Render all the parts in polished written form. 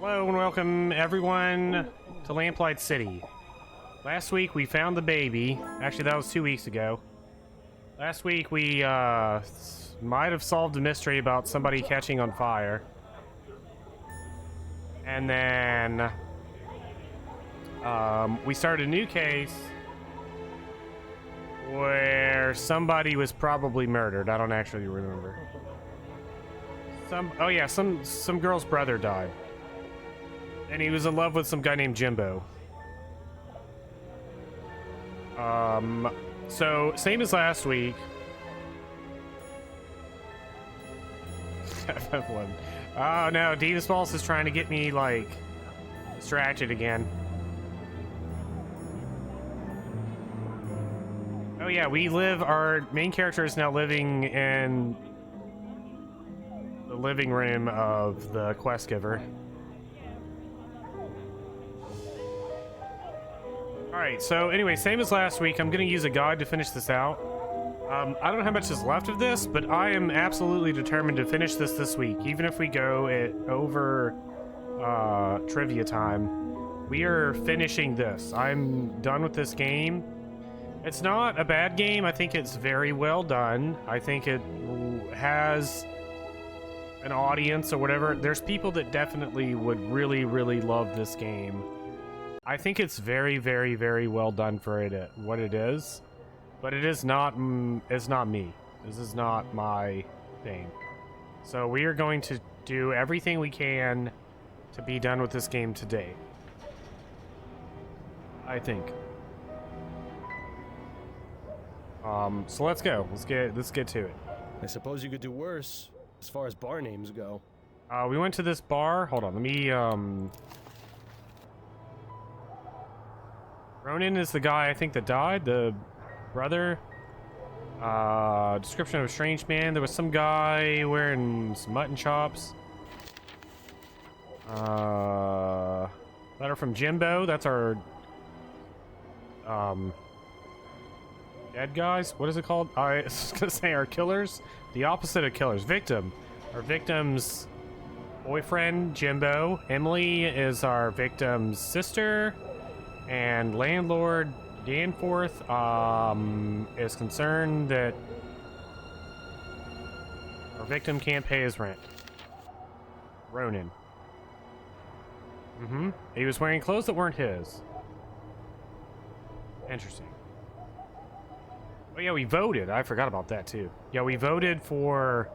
Hello and welcome everyone to Lamplight City. Last week we found the baby. Actually, that was 2 weeks ago. Last week we might have solved a mystery about somebody catching on fire. And then we started a new case where somebody was probably murdered. I don't actually remember. Some girl's brother died. And he was in love with some guy named Jimbo. So same as last week. Oh no, Davis Balls is trying to get me like distracted again. Oh yeah, our main character is now living in the living room of the quest giver. Alright, so anyway, same as last week, I'm gonna use a guide to finish this out. I don't know how much is left of this, but I am absolutely determined to finish this week, even if we go over trivia time. We are finishing this. I'm done with this game. It's not a bad game. I think it's very well done. I think it has an audience or whatever. There's people that definitely would really, really love this game. I think it's very, very, very well done for what it is, but it's not me. This is not my thing. So we are going to do everything we can to be done with this game today. I think. So let's go. Let's get to it. I suppose you could do worse as far as bar names go. We went to this bar. Hold on, let me Ronan is the guy I think that died, the brother. Description of a strange man. There was some guy wearing some mutton chops. Letter from Jimbo. That's our dead guys. What is it called? I was gonna say our killers. The opposite of killers. Victim. Our victim's boyfriend, Jimbo. Emily is our victim's sister. And landlord Danforth is concerned that our victim can't pay his rent. Ronan. He was wearing clothes that weren't his. Interesting. Oh yeah, we voted. I forgot about that too. Yeah, we voted for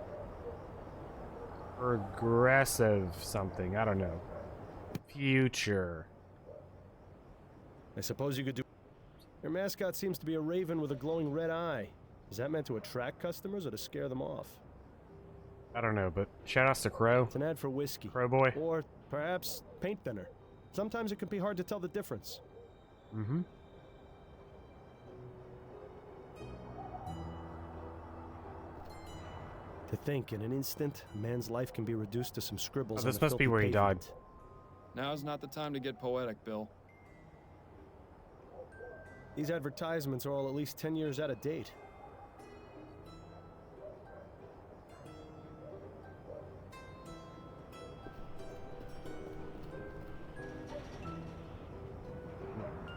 progressive something. I don't know. Future. I suppose you could do... Your mascot seems to be a raven with a glowing red eye. Is that meant to attract customers or to scare them off? I don't know, but shout-outs to Crow. It's an ad for whiskey. Crow boy. Or perhaps paint thinner. Sometimes it can be hard to tell the difference. To think, in an instant, a man's life can be reduced to some scribbles. Oh, this must be where he died. Now's not the time to get poetic, Bill. These advertisements are all at least 10 years out of date.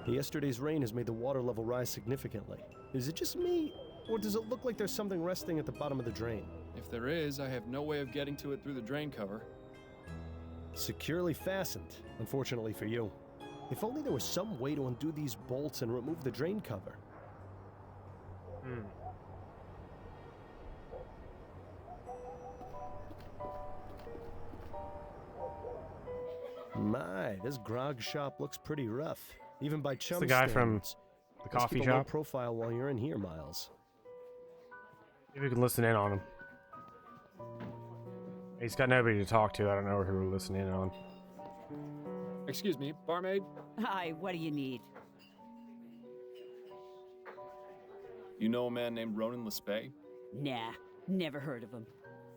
Yesterday's rain has made the water level rise significantly. Is it just me, or does it look like there's something resting at the bottom of the drain? If there is, I have no way of getting to it through the drain cover. Securely fastened, unfortunately for you. If only there was some way to undo these bolts and remove the drain cover. My, this grog shop looks pretty rough, even by chum the guy standards. from the coffee keep a low shop. profile while you're in here, Miles. Maybe we can listen in on him. He's got nobody to talk to. I don't know who we're listening in on. Excuse me, barmaid? Hi, what do you need? You know a man named Ronan Lespay? Nah, never heard of him.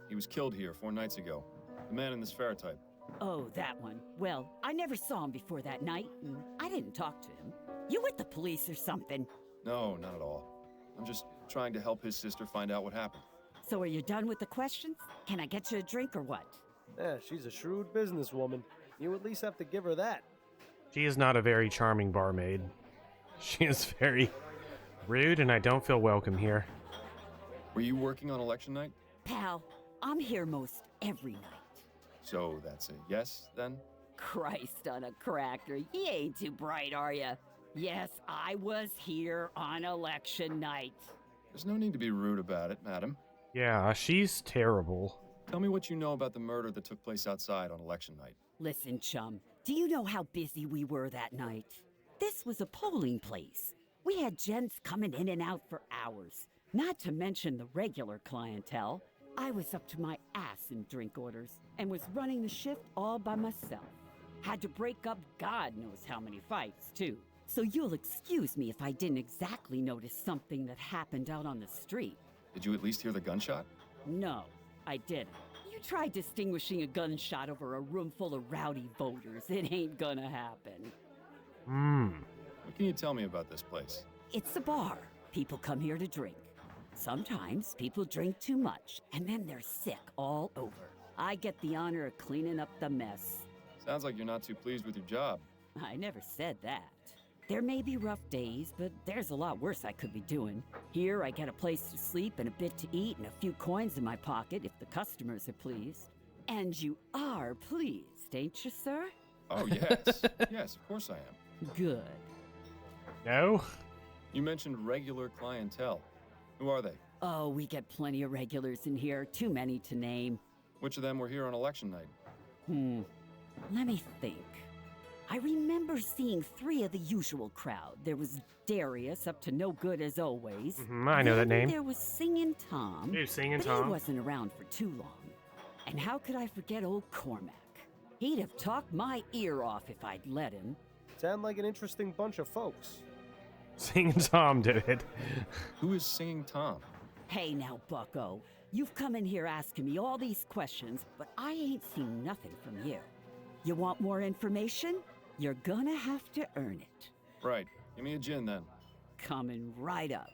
He was killed here 4 nights ago. The man in this ferrotype. Oh, that one. Well, I never saw him before that night, and I didn't talk to him. You with the police or something? No, not at all. I'm just trying to help his sister find out what happened. So are you done with the questions? Can I get you a drink or what? Yeah, she's a shrewd businesswoman. You at least have to give her that. She is not a very charming barmaid. She is very rude, and I don't feel welcome here. Were you working on election night? Pal, I'm here most every night. So that's a yes, then? Christ on a cracker, you ain't too bright, are ya? Yes, I was here on election night. There's no need to be rude about it, madam. Yeah, she's terrible. Tell me what you know about the murder that took place outside on election night. Listen, chum, do you know how busy we were that night? This was a polling place. We had gents coming in and out for hours, not to mention the regular clientele. I was up to my ass in drink orders and was running the shift all by myself. Had to break up God knows how many fights, too. So you'll excuse me if I didn't exactly notice something that happened out on the street. Did you at least hear the gunshot? No, I didn't. You try distinguishing a gunshot over a room full of rowdy voters. It ain't gonna happen. What can you tell me about this place? It's a bar. People come here to drink. Sometimes people drink too much, and then they're sick all over. I get the honor of cleaning up the mess. Sounds like you're not too pleased with your job. I never said that. There may be rough days, but there's a lot worse I could be doing. Here, I get a place to sleep and a bit to eat and a few coins in my pocket if the customers are pleased. And you are pleased, ain't you, sir? Oh, yes. Yes, of course I am. Good. No? You mentioned regular clientele. Who are they? Oh, we get plenty of regulars in here, too many to name. Which of them were here on election night? Let me think. I remember seeing 3 of the usual crowd. There was Darius, up to no good as always. I know that Then name. There was Singin' Tom. Dude, Singin' but Tom. he wasn't around for too long. And how could I forget old Cormac? He'd have talked my ear off if I'd let him. Sound like an interesting bunch of folks. Singing Tom did it. Who is Singing Tom? Hey now, bucko. You've come in here asking me all these questions, but I ain't seen nothing from you. You want more information? You're gonna have to earn it. Right. Give me a gin, then. Coming right up.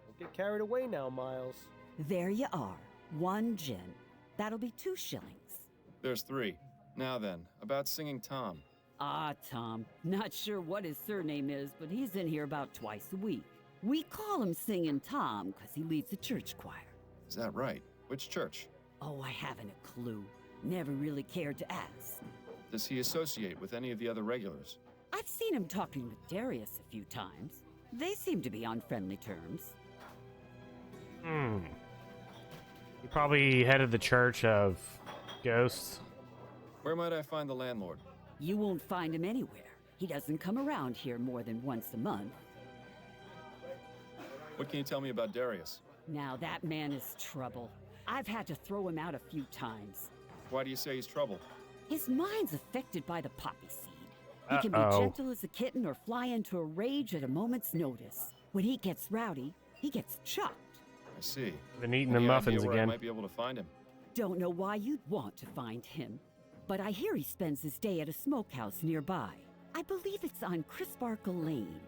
Don't get carried away now, Miles. There you are. 1 gin. That'll be 2 shillings. There's 3. Now then, about Singing Tom. Ah, Tom. Not sure what his surname is, but he's in here about twice a week. We call him Singin' Tom because he leads the church choir. Is that right? Which church? Oh, I haven't a clue. Never really cared to ask. Does he associate with any of the other regulars? I've seen him talking with Darius a few times. They seem to be on friendly terms. He probably headed the Church of Ghosts. Where might I find the landlord? You won't find him anywhere. He doesn't come around here more than once a month. What can you tell me about Darius? Now that man is trouble. I've had to throw him out a few times. Why do you say he's trouble? His mind's affected by the poppy seed. He can be Uh-oh. gentle as a kitten or fly into a rage at a moment's notice. When he gets rowdy, he gets chucked. I see. Been eating the Any muffins idea where I again. might be able to find him. Don't know why you'd want to find him, but I hear he spends his day at a smokehouse nearby. I believe it's on Crisparkle Lane.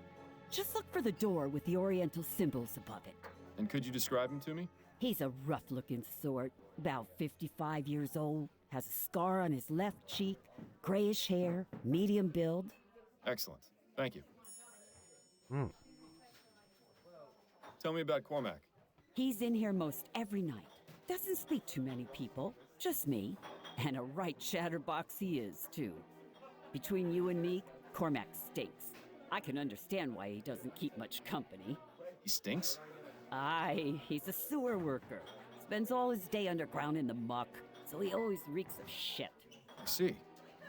Just look for the door with the oriental symbols above it. And could you describe him to me? He's a rough-looking sort, about 55 years old, has a scar on his left cheek, grayish hair, medium build. Excellent. Thank you. Tell me about Cormac. He's in here most every night. Doesn't speak to many people, just me. And a right chatterbox he is, too. Between you and me, Cormac stinks. I can understand why he doesn't keep much company. He stinks? Aye, he's a sewer worker. Spends all his day underground in the muck, so he always reeks of shit. I see.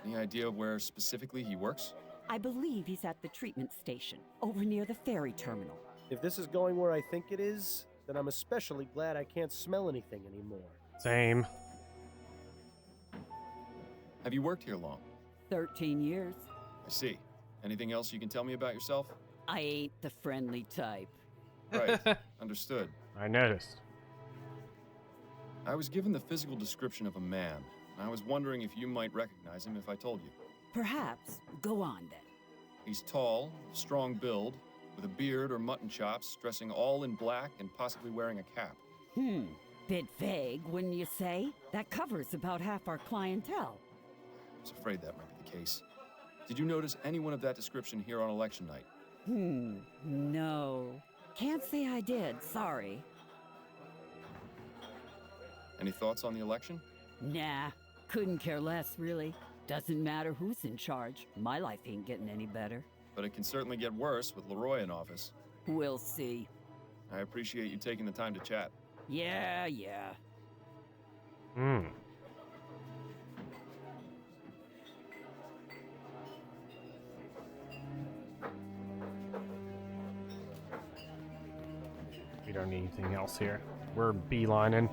Any idea where specifically he works? I believe he's at the treatment station, over near the ferry terminal. If this is going where I think it is, then I'm especially glad I can't smell anything anymore. Same. Have you worked here long? 13 years. I see. Anything else you can tell me about yourself? I ain't the friendly type. Right. Understood. I noticed. I was given the physical description of a man, and I was wondering if you might recognize him if I told you. Perhaps. Go on, then. He's tall, strong build, with a beard or mutton chops, dressing all in black and possibly wearing a cap. Bit vague, wouldn't you say? That covers about half our clientele. I was afraid that might be the case. Did you notice anyone of that description here on election night? No. Can't say I did, sorry. Any thoughts on the election? Nah, couldn't care less, really. Doesn't matter who's in charge. My life ain't getting any better. But it can certainly get worse with Leroy in office. We'll see. I appreciate you taking the time to chat. Yeah. We don't need anything else here. We're beelining.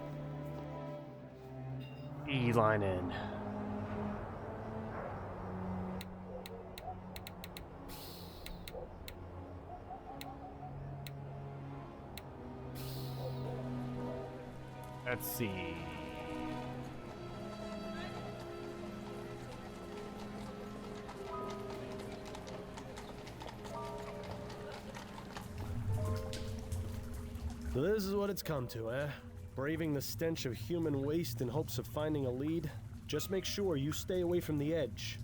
Beelining. Let's see. So this is what it's come to, eh? Braving the stench of human waste in hopes of finding a lead? Just make sure you stay away from the edge.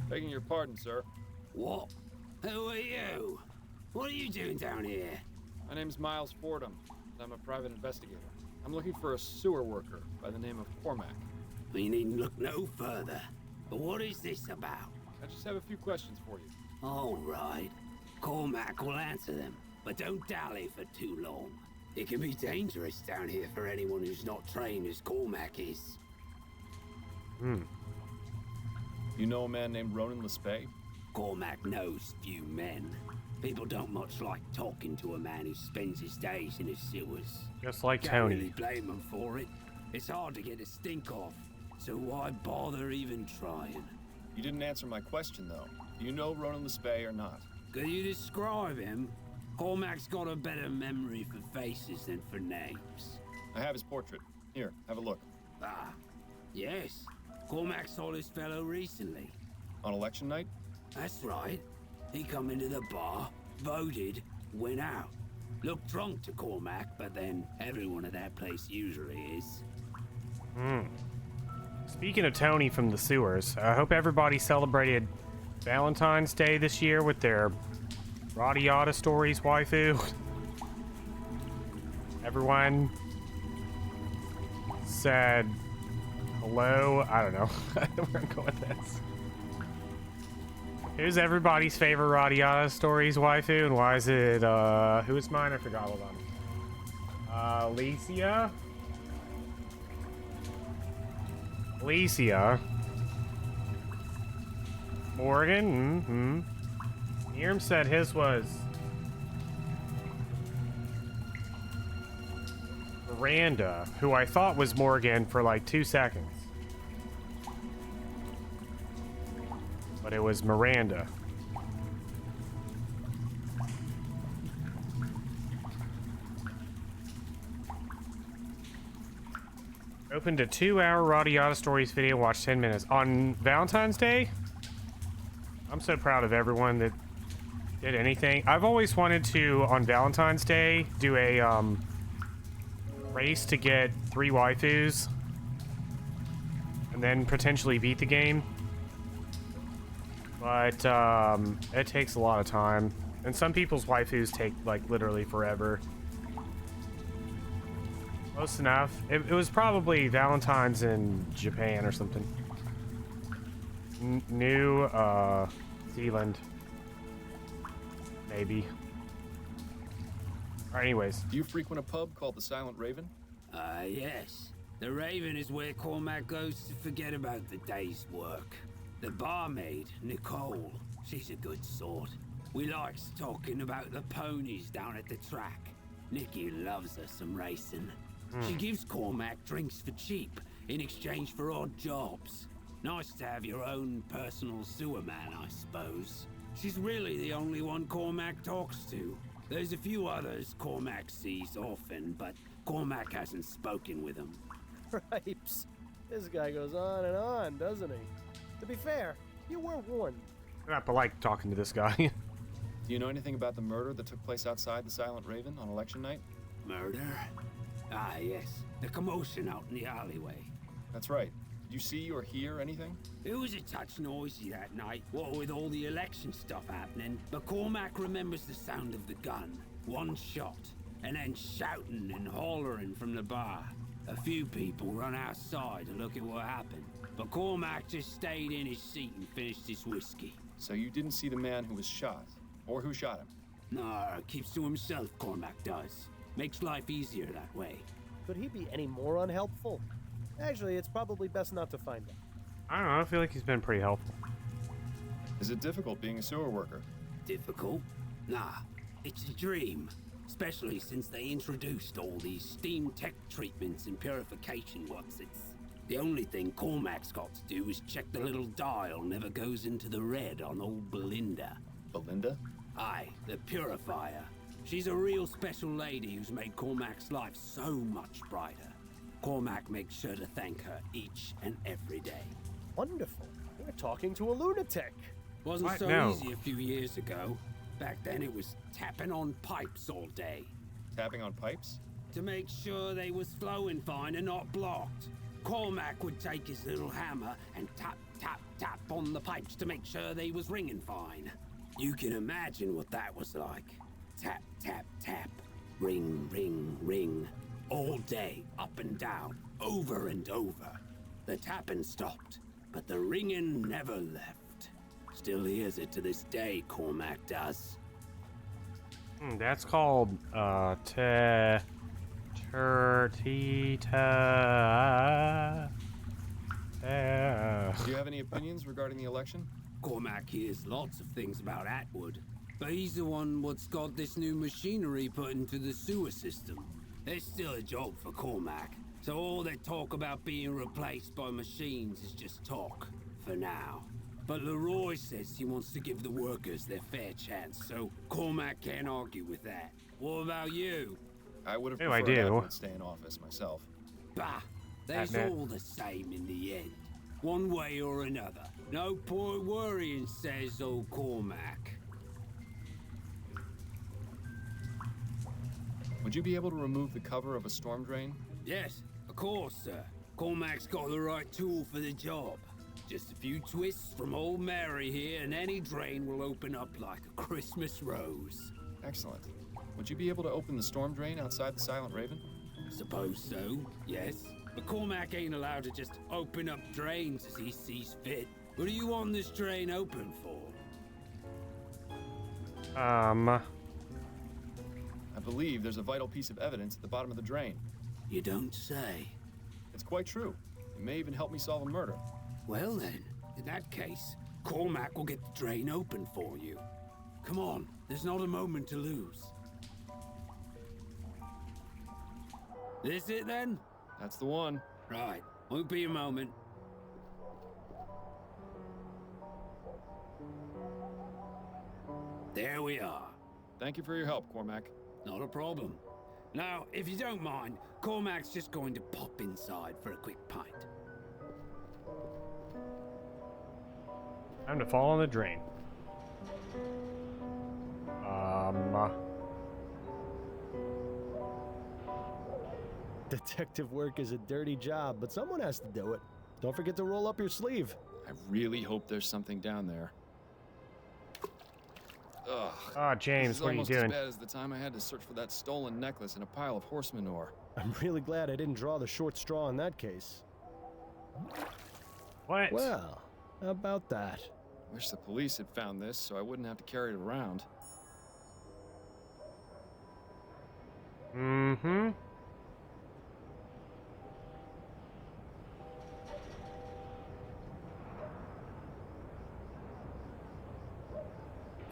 Begging your pardon, sir. What? Who are you? What are you doing down here? My name's Miles Fordham, and I'm a private investigator. I'm looking for a sewer worker by the name of Cormac. We needn't look no further. But what is this about? I just have a few questions for you. All right. Cormac will answer them, but don't dally for too long. It can be dangerous down here for anyone who's not trained as Cormac is. You know a man named Ronan Lespay? Cormac knows few men. People don't much like talking to a man who spends his days in his sewers. Just like Can't Tony. really blame him for it. It's hard to get a stink off, so why bother even trying? You didn't answer my question, though. Do you know Ronan Lespay or not? Could you describe him? Cormac's got a better memory for faces than for names. I have his portrait. Here, have a look. Ah, yes. Cormac saw this fellow recently. On election night? That's right. He come into the bar, voted, went out. Looked drunk to Cormac, but then everyone at that place usually is. Speaking of Tony from the sewers, I hope everybody celebrated Valentine's Day this year with their Radiata Stories waifu. Everyone said hello. I don't know. I don't know where I'm going with this. Who's everybody's favorite Radiata Stories waifu, and why is it, who is mine? I forgot. Hold on. Alicia? Morgan? Miriam said his was Miranda, who I thought was Morgan for like 2 seconds. But it was Miranda. Opened a 2-hour Radiata Stories video, watched 10 minutes. On Valentine's Day? I'm so proud of everyone that did anything. I've always wanted to, on Valentine's Day, do a race to get 3 waifus. And then potentially beat the game. But it takes a lot of time. And some people's waifus take, like, literally forever. Close enough. It was probably Valentine's in Japan or something. New Zealand. Maybe. Alright, anyways. Do you frequent a pub called the Silent Raven? Yes. The Raven is where Cormac goes to forget about the day's work. The barmaid, Nicole, she's a good sort. We likes talking about the ponies down at the track. Nikki loves her some racing. She gives Cormac drinks for cheap in exchange for odd jobs. Nice to have your own personal sewer man, I suppose. She's really the only one Cormac talks to. There's a few others Cormac sees often, but Cormac hasn't spoken with them. Cripes. This guy goes on and on, doesn't he? To be fair, you were warned. Not polite talking to this guy. Do you know anything about the murder that took place outside the Silent Raven on election night? Murder? Ah, yes. The commotion out in the alleyway. That's right. Did you see or hear anything? It was a touch noisy that night, what with all the election stuff happening, but Cormac remembers the sound of the gun. One shot, and then shouting and hollering from the bar. A few people run outside to look at what happened, but Cormac just stayed in his seat and finished his whiskey. So you didn't see the man who was shot, or who shot him? No, keeps to himself, Cormac does. Makes life easier that way. Could he be any more unhelpful? Actually, it's probably best not to find out. I don't know. I feel like he's been pretty helpful. Is it difficult being a sewer worker? Difficult? Nah, it's a dream. Especially since they introduced all these steam tech treatments and purification whatsits. The only thing Cormac's got to do is check the little dial never goes into the red on old Belinda. Belinda? Aye, the purifier. She's a real special lady who's made Cormac's life so much brighter. Cormac makes sure to thank her each and every day. Wonderful. We're talking to a lunatic. Wasn't What? so No. easy a few years ago. Back then it was tapping on pipes all day Tapping on pipes? to make sure they was flowing fine and not blocked. Cormac would take his little hammer and tap, tap, tap on the pipes to make sure they was ringing fine. You can imagine what that was like. Tap, tap, tap. Ring, ring, ring. All day, up and down, over and over. The tapping stopped, but the ringing never left. Still hears it to this day, Cormac does. That's called, tertita. Do you have any opinions regarding the election? Cormac hears lots of things about Atwood, but he's the one what's got this new machinery put into the sewer system. There's still a job for Cormac, so all that talk about being replaced by machines is just talk, for now. But Leroy says he wants to give the workers their fair chance, so Cormac can't argue with that. What about you? I would have Oh, I preferred do. Atwood stay in office myself. Bah, they're Admit. all the same in the end. One way or another. No point worrying, says old Cormac. Would you be able to remove the cover of a storm drain? Yes, of course, sir. Cormac's got the right tool for the job. Just a few twists from old Mary here, and any drain will open up like a Christmas rose. Excellent. Would you be able to open the storm drain outside the Silent Raven? Suppose so, yes. But Cormac ain't allowed to just open up drains as he sees fit. What do you want this drain open for? I believe there's a vital piece of evidence at the bottom of the drain. You don't say. It's quite true. It may even help me solve a murder. Well then, in that case, Cormac will get the drain open for you. Come on, there's not a moment to lose. This it then? That's the one. Right, won't be a moment. There we are. Thank you for your help, Cormac. Not a problem. Now, if you don't mind, Cormac's just going to pop inside for a quick pint. Time to fall in the drain. Detective work is a dirty job, but someone has to do it. Don't forget to roll up your sleeve. I really hope there's something down there. Ugh. Ah, This James, is what are you almost doing? as bad as the time I had to search for that stolen necklace in a pile of horse manure. I'm really glad I didn't draw the short straw in that case. What? Well, how about that? Wish the police had found this so I wouldn't have to carry it around. Mm-hmm.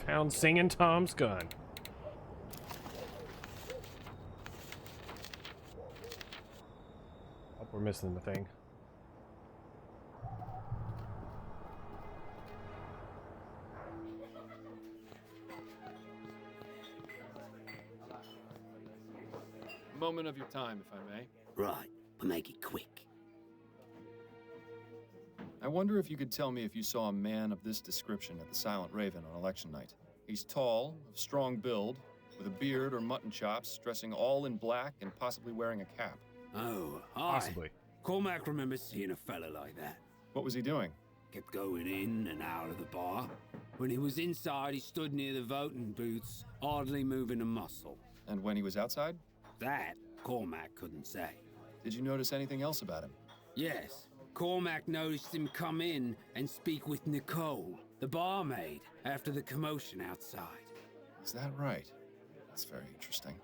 Found Singing Tom's gun. Oh, we're missing the thing. A moment of your time, if I may. Right, but make it quick. I wonder if you could tell me if you saw a man of this description at the Silent Raven on election night. He's tall, of strong build, with a beard or mutton chops, dressing all in black and possibly wearing a cap. Oh, aye. Possibly. Cormac remembers seeing a fella like that. What was he doing? Kept going in and out of the bar. When he was inside, he stood near the voting booths, hardly moving a muscle. And when he was outside? That, Cormac couldn't say. Did you notice anything else about him? Yes, Cormac noticed him come in and speak with Nicole, the barmaid, after the commotion outside. Is that right? That's very interesting.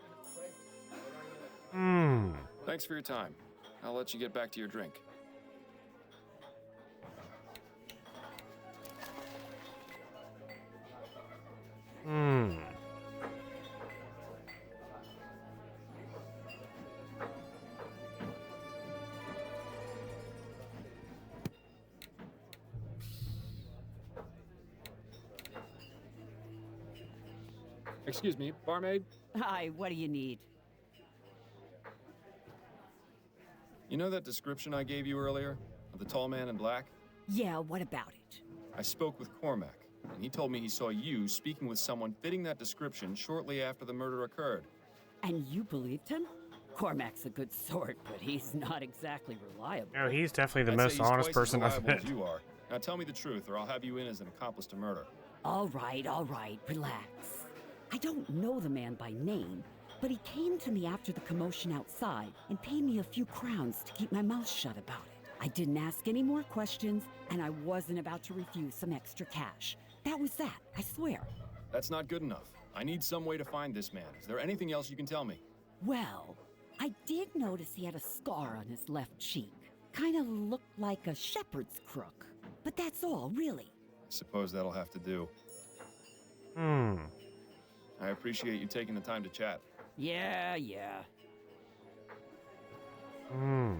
Hmm. Thanks for your time. I'll let you get back to your drink. Hmm. Excuse me, barmaid? Hi, what do you need? You know that description I gave you earlier of the tall man in black? Yeah, what about it? I spoke with Cormac, and he told me he saw you speaking with someone fitting that description shortly after the murder occurred. And you believed him? Cormac's a good sort, but he's not exactly reliable. No, he's definitely the I'd most say he's honest twice as person I've reliable met. as you are. Now tell me the truth, or I'll have you in as an accomplice to murder. All right, relax. I don't know the man by name, but he came to me after the commotion outside and paid me a few crowns to keep my mouth shut about it. I didn't ask any more questions, and I wasn't about to refuse some extra cash. That was that, I swear. That's not good enough. I need some way to find this man. Is there anything else you can tell me? Well, I did notice he had a scar on his left cheek. Kind of looked like a shepherd's crook. But that's all, really. I suppose that'll have to do. Hmm. I appreciate you taking the time to chat. Yeah. Hmm.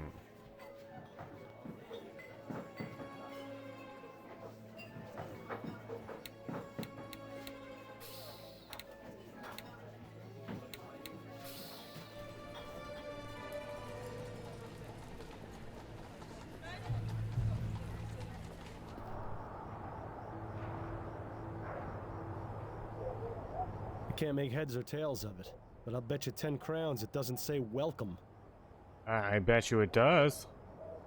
I can't make heads or tails of it, but I'll bet you 10 crowns it doesn't say welcome. I bet you it does.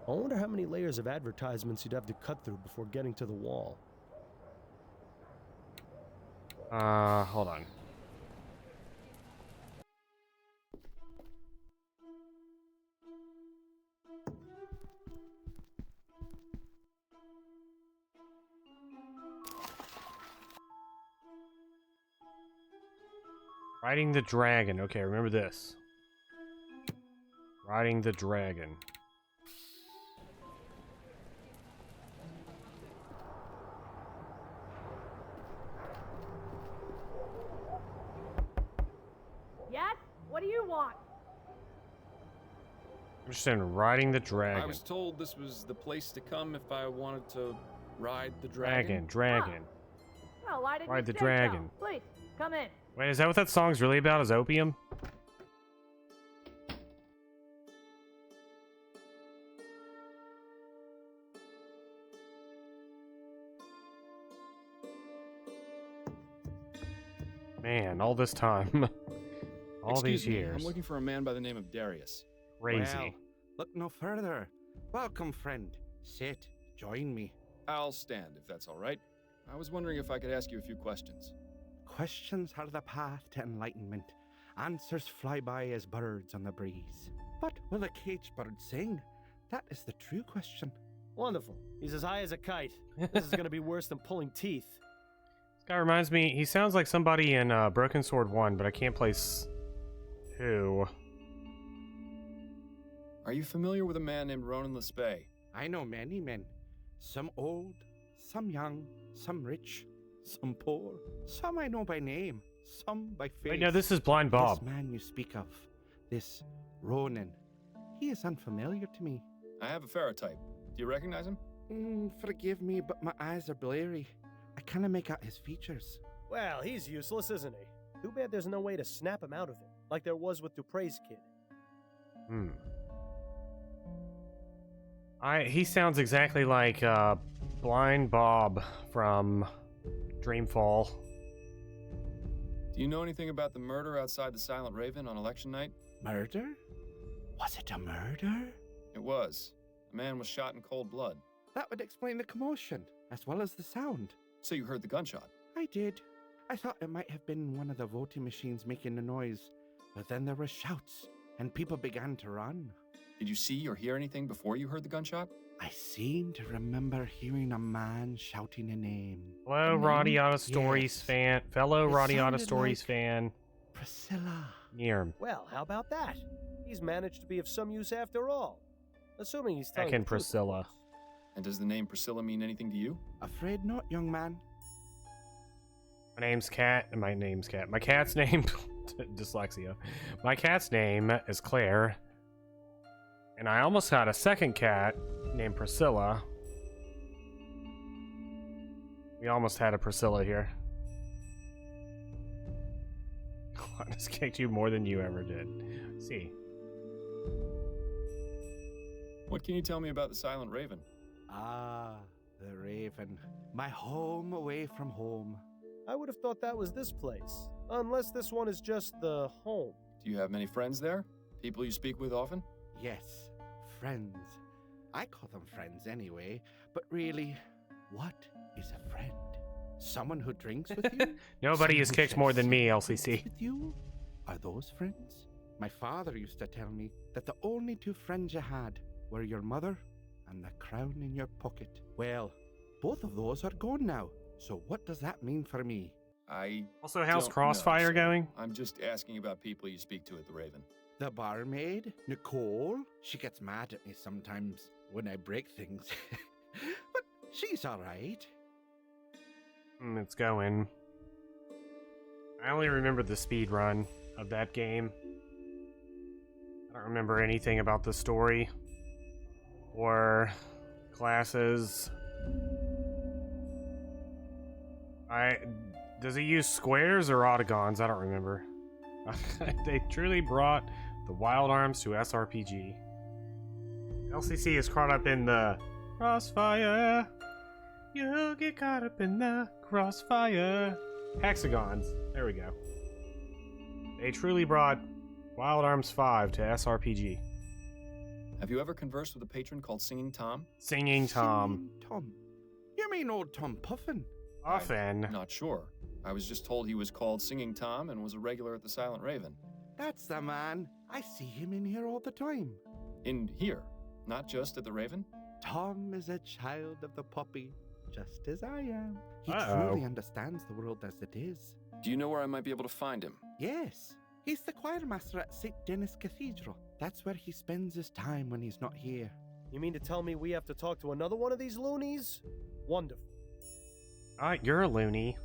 I wonder how many layers of advertisements you'd have to cut through before getting to the wall. Hold on. Riding the dragon. Okay, remember this. Riding the dragon. Yes? What do you want? Interested in riding the I dragon. was told this was the place to come if I wanted to ride the Dragon. Well, why didn't Ride you the say dragon. so? Please, come in. Wait, is that what that song's really about? Is opium? Man, all this time. All Excuse these me, years. I'm looking for a man by the name of Darius. Crazy. Well, look no further. Welcome, friend. Sit. Join me. I'll stand, if that's all right. I was wondering if I could ask you a few questions. Questions are the path to enlightenment. Answers fly by as birds on the breeze. But will a caged bird sing? That is the true question. Wonderful. He's as high as a kite. This is gonna be worse than pulling teeth. This guy reminds me, he sounds like somebody in Broken Sword 1, but I can't place who. Are you familiar with a man named Ronan Lespay? I know many men. Some old, some young, some rich, some poor. Some I know by name, some by face. Wait, no, this is Blind Bob. This man you speak of, this Ronan, he is unfamiliar to me. I have a ferrotype. Do you recognize him? Forgive me, but my eyes are blurry. I cannot make out his features. Well, he's useless, isn't he? Too bad there's no way to snap him out of it, like there was with Dupre's kid. He sounds exactly like Blind Bob from Dreamfall. Do you know anything about the murder outside the Silent Raven on election night? Murder? Was it a murder? It was. A man was shot in cold blood. That would explain the commotion, as well as the sound. So you heard the gunshot? I did. I thought it might have been one of the voting machines making the noise, but then there were shouts, and people began to run. Did you see or hear anything before you heard the gunshot? I seem to remember hearing a man shouting a name. Hello, Radiata Stories Yes. fan. Fellow It Radiata sounded Stories like- fan. Priscilla. Near Well, how about that? He's managed to be of some use after all. Assuming he's telling Second the truth, of Priscilla. course. And does the name Priscilla mean anything to you? Afraid not, young man. My name's Cat, and my name's Cat. My cat's name, dyslexia. My cat's name is Claire, and I almost had a second cat named Priscilla. We almost had a Priscilla here. I just kicked you more than you ever did. See. What can you tell me about the Silent Raven? Ah, the Raven. My home away from home. I would have thought that was this place. Unless this one is just the home. Do you have many friends there? People you speak with often? Yes, friends. I call them friends anyway, but really, what is a friend? Someone who drinks with you? Nobody has Someone who kicked more shares than me, secrets LCC. with you? Are those friends? My father used to tell me that the only two friends you had were your mother and the crown in your pocket. Well, both of those are gone now. So what does that mean for me? I Also, how's don't know, Crossfire sir. going? I'm just asking about people you speak to at the Raven. The barmaid, Nicole, she gets mad at me sometimes when I break things. But she's alright. It's going. I only remember the speed run of that game. I don't remember anything about the story or classes. Does he use squares or octagons? I don't remember. They truly brought the wild arms to SRPG. LCC is caught up in the crossfire. You'll get caught up in the crossfire. Hexagons. There we go. They truly brought Wild Arms 5 to SRPG. Have you ever conversed with a patron called Singing Tom? Singing Tom. Singing Tom. You mean old Tom Puffin? Often. Not sure. I was just told he was called Singing Tom and was a regular at the Silent Raven. That's the man. I see him in here all the time. In here, not just at the Raven? Tom is a child of the poppy, just as I am. He Uh-oh. truly understands the world as it is. Do you know where I might be able to find him? Yes, he's the choir master at St. Denis Cathedral. That's where he spends his time when he's not here. You mean to tell me we have to talk to another one of these loonies? Wonderful. You're a loony.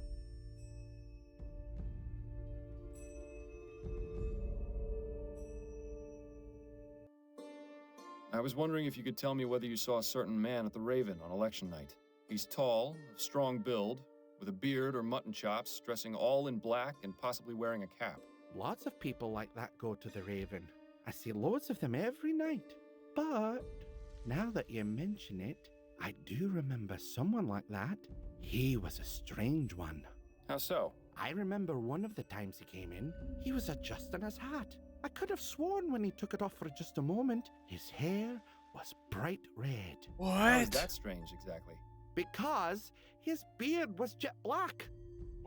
I was wondering if you could tell me whether you saw a certain man at the Raven on election night. He's tall, of strong build, with a beard or mutton chops, dressing all in black and possibly wearing a cap. Lots of people like that go to the Raven. I see loads of them every night. But now that you mention it, I do remember someone like that. He was a strange one. How so? I remember one of the times he came in, he was adjusting his hat. I could have sworn when he took it off for just a moment, his hair was bright red. How is that strange, exactly? Because his beard was jet black.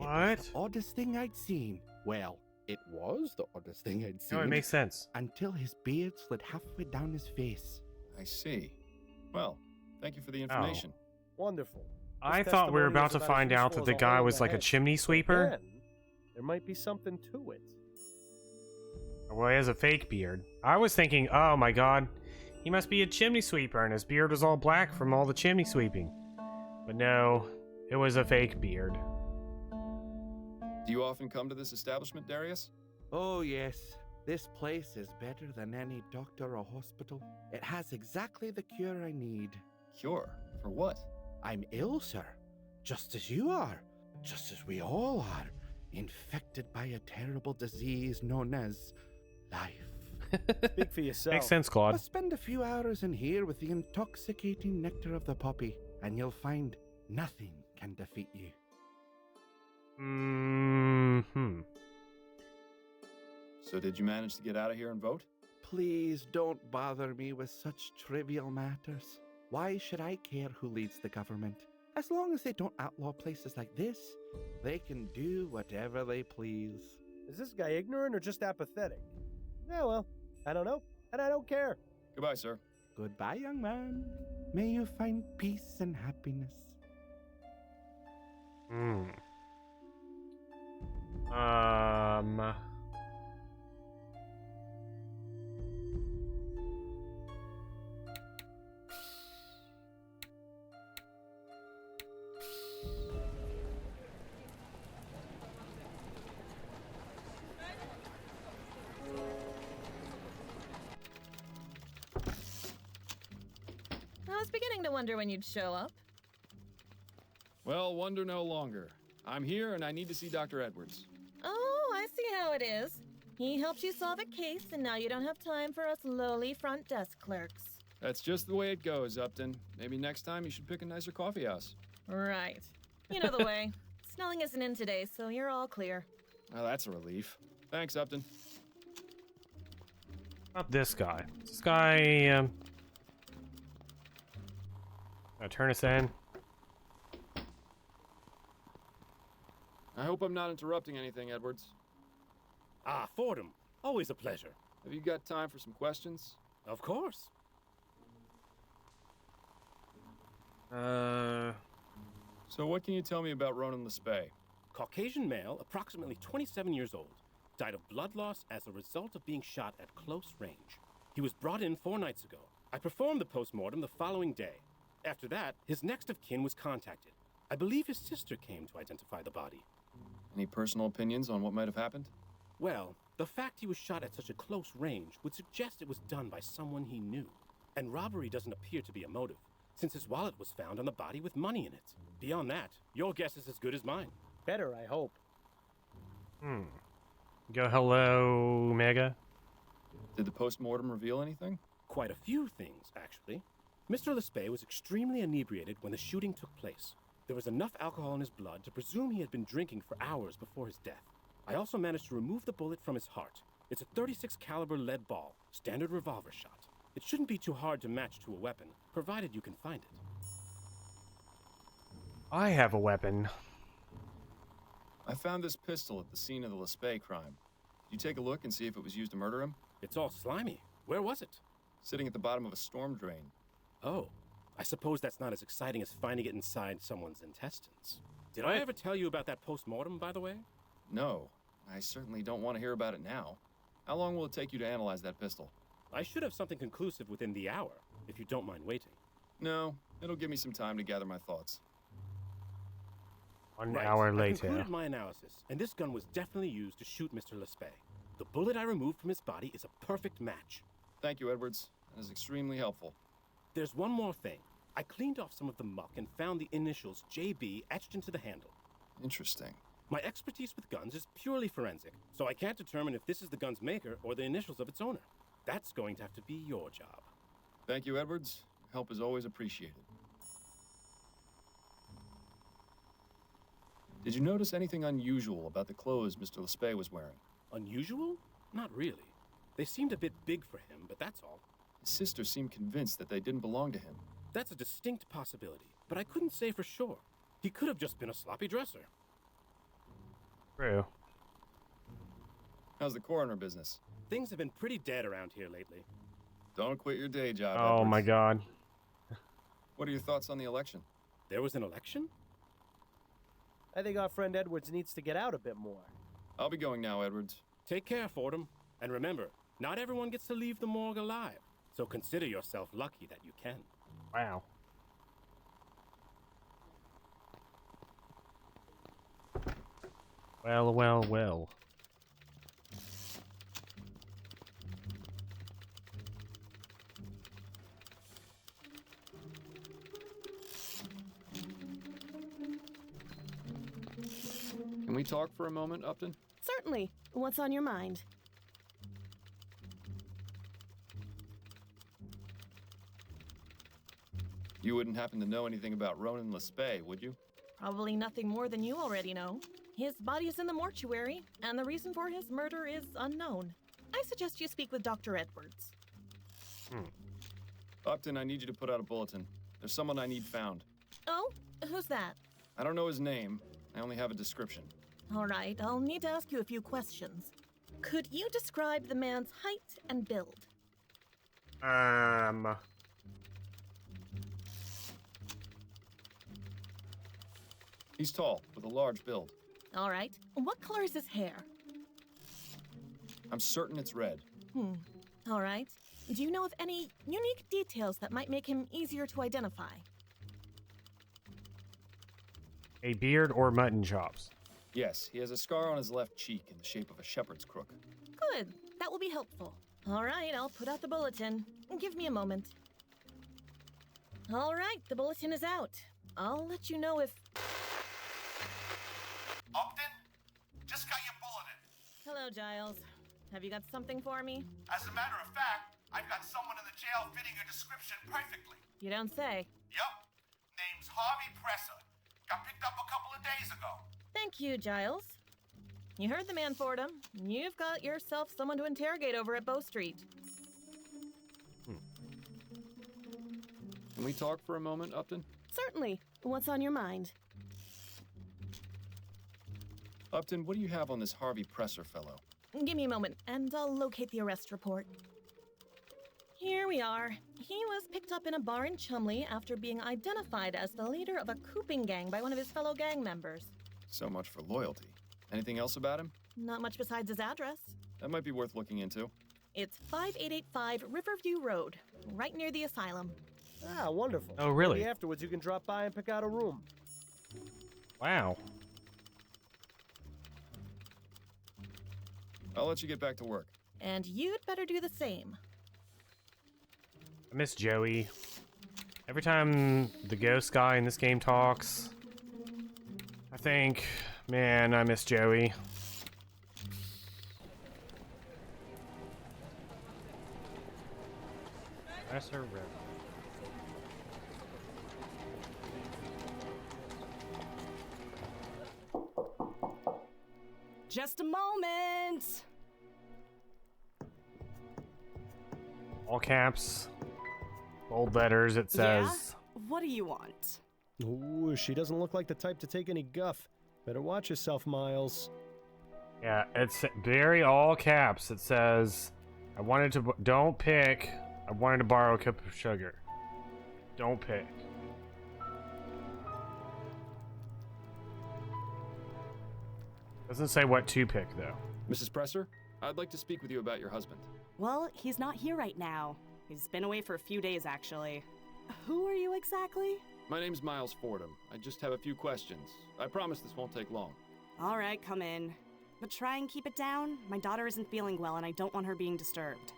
It was What? the oddest thing I'd seen. Well, it was the oddest thing I'd seen. No, it makes sense. Until his beard slid halfway down his face. I see. Well, thank you for the information. Wonderful. I This thought we were testimony about is to about find as out useful that the as a guy hole in was the like a head. chimney sweeper. Then, there might be something to it. Well, he has a fake beard. I was thinking, oh my god, he must be a chimney sweeper and his beard was all black from all the chimney sweeping. But no, it was a fake beard. Do you often come to this establishment, Darius? Oh, yes. This place is better than any doctor or hospital. It has exactly the cure I need. Cure? For what? I'm ill, sir. Just as you are. Just as we all are. Infected by a terrible disease known as life. Speak for yourself. Makes sense, Claude. But spend a few hours in here with the intoxicating nectar of the poppy, and you'll find nothing can defeat you. Hmm. So did you manage to get out of here and vote? please don't bother me with such trivial matters. Why should I care who leads the government? As long as they don't outlaw places like this, they can do whatever they please. Is this guy ignorant or just apathetic? Yeah, well, I don't know, and I don't care. Goodbye, sir. Goodbye, young man. May you find peace and happiness. I was beginning to wonder when you'd show up. Well, wonder no longer. I'm here and I need to see Dr. Edwards. Oh, I see how it is. He helped you solve a case, and now you don't have time for us lowly front desk clerks. That's just the way it goes, Upton. Maybe next time you should pick a nicer coffee house. Right. You know the way. Snelling isn't in today, so you're all clear. Well, that's a relief. Thanks, Upton. Not this guy. This guy, turn us in. I hope I'm not interrupting anything, Edwards. Ah, Fordham. Always a pleasure. Have you got time for some questions? Of course. So what can you tell me about Ronan Lespay? Caucasian male, approximately 27 years old. Died of blood loss as a result of being shot at close range. He was brought in 4 nights ago. I performed the postmortem the following day. After that, his next of kin was contacted. I believe his sister came to identify the body. Any personal opinions on what might have happened? Well, the fact he was shot at such a close range would suggest it was done by someone he knew. And robbery doesn't appear to be a motive, since his wallet was found on the body with money in it. Beyond that, your guess is as good as mine. Better, I hope. Go hello, Mega. Did the postmortem reveal anything? Quite a few things, actually. Mr. Lespay was extremely inebriated when the shooting took place. There was enough alcohol in his blood to presume he had been drinking for hours before his death. I also managed to remove the bullet from his heart. It's a .36 caliber lead ball, standard revolver shot. It shouldn't be too hard to match to a weapon, provided you can find it. I have a weapon. I found this pistol at the scene of the Lespay crime. Did you take a look and see if it was used to murder him? It's all slimy. Where was it? Sitting at the bottom of a storm drain. Oh, I suppose that's not as exciting as finding it inside someone's intestines. Did I ever tell you about that post-mortem, by the way? No, I certainly don't want to hear about it now. How long will it take you to analyze that pistol? I should have something conclusive within the hour, if you don't mind waiting. No, it'll give me some time to gather my thoughts. 1 Right. hour I later. concluded my analysis, and this gun was definitely used to shoot Mr. Lespay. The bullet I removed from his body is a perfect match. Thank you, Edwards. That is extremely helpful. There's one more thing. I cleaned off some of the muck and found the initials JB etched into the handle. Interesting. My expertise with guns is purely forensic, so I can't determine if this is the gun's maker or the initials of its owner. That's going to have to be your job. Thank you, Edwards. Help is always appreciated. Did you notice anything unusual about the clothes Mr. Lespay was wearing? Unusual? Not really. They seemed a bit big for him, but that's all. His sister seemed convinced that they didn't belong to him. That's a distinct possibility, but I couldn't say for sure. He could have just been a sloppy dresser. True. How's the coroner business? Things have been pretty dead around here lately. Don't quit your day job, Oh Edwards. my god. What are your thoughts on the election? There was an election? I think our friend Edwards needs to get out a bit more. I'll be going now, Edwards. Take care, Fordham. And remember, not everyone gets to leave the morgue alive, so consider yourself lucky that you can. Wow. Well, well, well. Can we talk for a moment, Upton? Certainly. What's on your mind? You wouldn't happen to know anything about Ronan Lespay, would you? Probably nothing more than you already know. His body is in the mortuary, and the reason for his murder is unknown. I suggest you speak with Dr. Edwards. Upton, I need you to put out a bulletin. There's someone I need found. Oh, who's that? I don't know his name. I only have a description. All right, I'll need to ask you a few questions. Could you describe the man's height and build? He's tall, with a large build. All right. What color is his hair? I'm certain it's red. All right. Do you know of any unique details that might make him easier to identify? A beard or mutton chops? Yes, he has a scar on his left cheek in the shape of a shepherd's crook. Good. That will be helpful. All right, I'll put out the bulletin. Give me a moment. All right, the bulletin is out. I'll let you know if... Upton? Just got your bulletin. Hello, Giles. Have you got something for me? As a matter of fact, I've got someone in the jail fitting your description perfectly. You don't say. Yup. Name's Harvey Presser. Got picked up a couple of days ago. Thank you, Giles. You heard the man, Fordham. You've got yourself someone to interrogate over at Bow Street. Can we talk for a moment, Upton? Certainly. What's on your mind? Upton, what do you have on this Harvey Presser fellow? Give me a moment, and I'll locate the arrest report. Here we are. He was picked up in a bar in Chumley after being identified as the leader of a cooping gang by one of his fellow gang members. So much for loyalty. Anything else about him? Not much besides his address. That might be worth looking into. It's 5885 Riverview Road, right near the asylum. Ah, wonderful. Oh, really? Maybe afterwards you can drop by and pick out a room. Wow. I'll let you get back to work. And you'd better do the same. I miss Joey. Every time the ghost guy in this game talks, I think, man, I miss Joey. Professor River. Just a moment. All caps, bold letters, it says. Yeah? What do you want? Ooh, she doesn't look like the type to take any guff. Better watch yourself, Miles. Yeah, it's very all caps. It says, I wanted to, don't pick. I wanted to borrow a cup of sugar. Don't pick. Doesn't say what to pick, though. Mrs. Presser, I'd like to speak with you about your husband. Well, he's not here right now. He's been away for a few days, actually. Who are you exactly? My name's Miles Fordham. I just have a few questions. I promise this won't take long. All right, come in. But try and keep it down. My daughter isn't feeling well, and I don't want her being disturbed.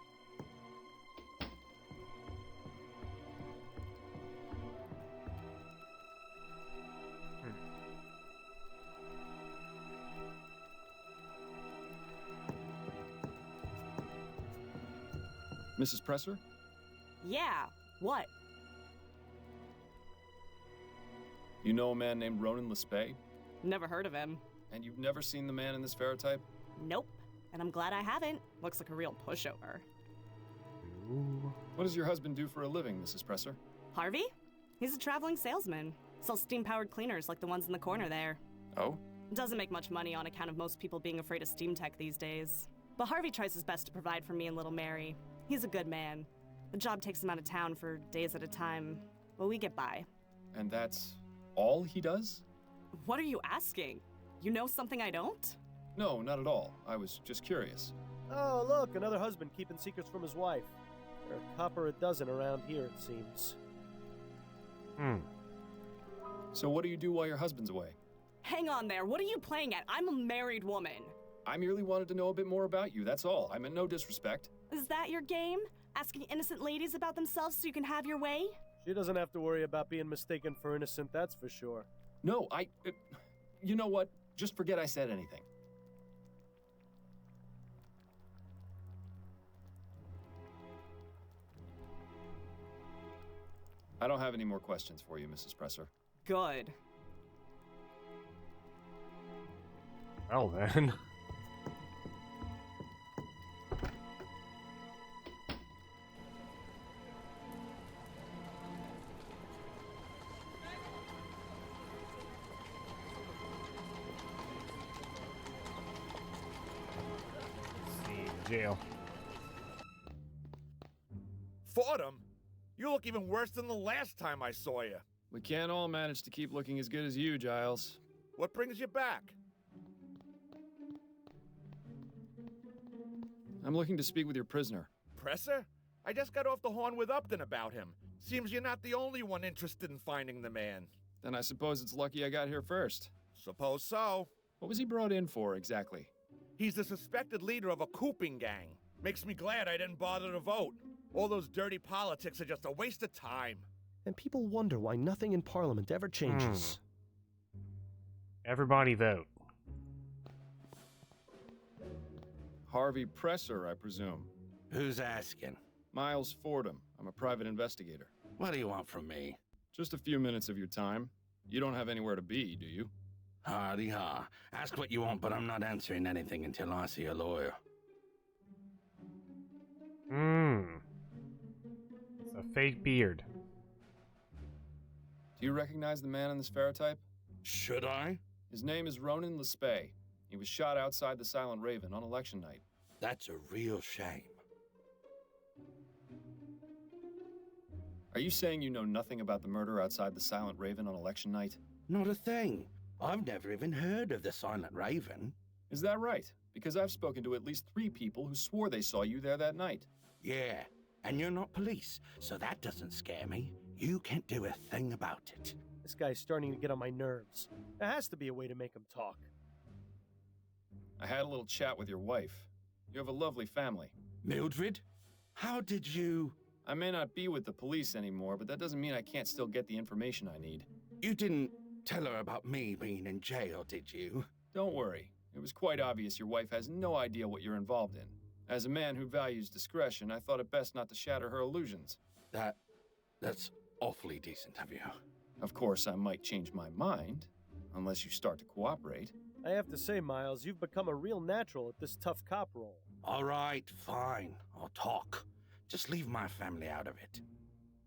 Mrs. Presser? Yeah, what? You know a man named Ronan Lespay? Never heard of him. And you've never seen the man in this ferrotype? Nope. And I'm glad I haven't. Looks like a real pushover. Ooh. What does your husband do for a living, Mrs. Presser? Harvey? He's a traveling salesman. Sells steam-powered cleaners like the ones in the corner there. Oh? Doesn't make much money on account of most people being afraid of steam tech these days. But Harvey tries his best to provide for me and little Mary. He's a good man. The job takes him out of town for days at a time, but we get by. And that's all he does? What are you asking? You know something I don't? No, not at all. I was just curious. Oh, look, another husband keeping secrets from his wife. There are a copper a dozen around here, it seems. So what do you do while your husband's away? Hang on there, what are you playing at? I'm a married woman. I merely wanted to know a bit more about you, that's all. I meant no disrespect. Is that your game? Asking innocent ladies about themselves so you can have your way? She doesn't have to worry about being mistaken for innocent, that's for sure. No, you know what? Just forget I said anything. I don't have any more questions for you, Mrs. Presser. Good. Well then. jail. Fordham? You look even worse than the last time I saw you. We can't all manage to keep looking as good as you, Giles. What brings you back? I'm looking to speak with your prisoner. Presser? I just got off the horn with Upton about him. Seems you're not the only one interested in finding the man. Then I suppose it's lucky I got here first. Suppose so. What was he brought in for, exactly? He's the suspected leader of a cooping gang. Makes me glad I didn't bother to vote. All those dirty politics are just a waste of time. And people wonder why nothing in Parliament ever changes. Everybody vote. Harvey Presser, I presume. Who's asking? Miles Fordham. I'm a private investigator. What do you want from me? Just a few minutes of your time. You don't have anywhere to be, do you? Hardy ha. Ask what you want, but I'm not answering anything until I see a lawyer. It's a fake beard. Do you recognize the man in this ferrotype? Should I? His name is Ronan Lespay. He was shot outside the Silent Raven on election night. That's a real shame. Are you saying you know nothing about the murder outside the Silent Raven on election night? Not a thing. I've never even heard of the Silent Raven. Is that right? Because I've spoken to at least 3 people who swore they saw you there that night. Yeah, and you're not police, so that doesn't scare me. You can't do a thing about it. This guy's starting to get on my nerves. There has to be a way to make him talk. I had a little chat with your wife. You have a lovely family. Mildred? How did you... I may not be with the police anymore, but that doesn't mean I can't still get the information I need. You didn't tell her about me being in jail, did you? Don't worry. It was quite obvious your wife has no idea what you're involved in. As a man who values discretion, I thought it best not to shatter her illusions. That's awfully decent of you. Of course, I might change my mind, unless you start to cooperate. I have to say, Miles, you've become a real natural at this tough cop role. All right, fine. I'll talk. Just leave my family out of it.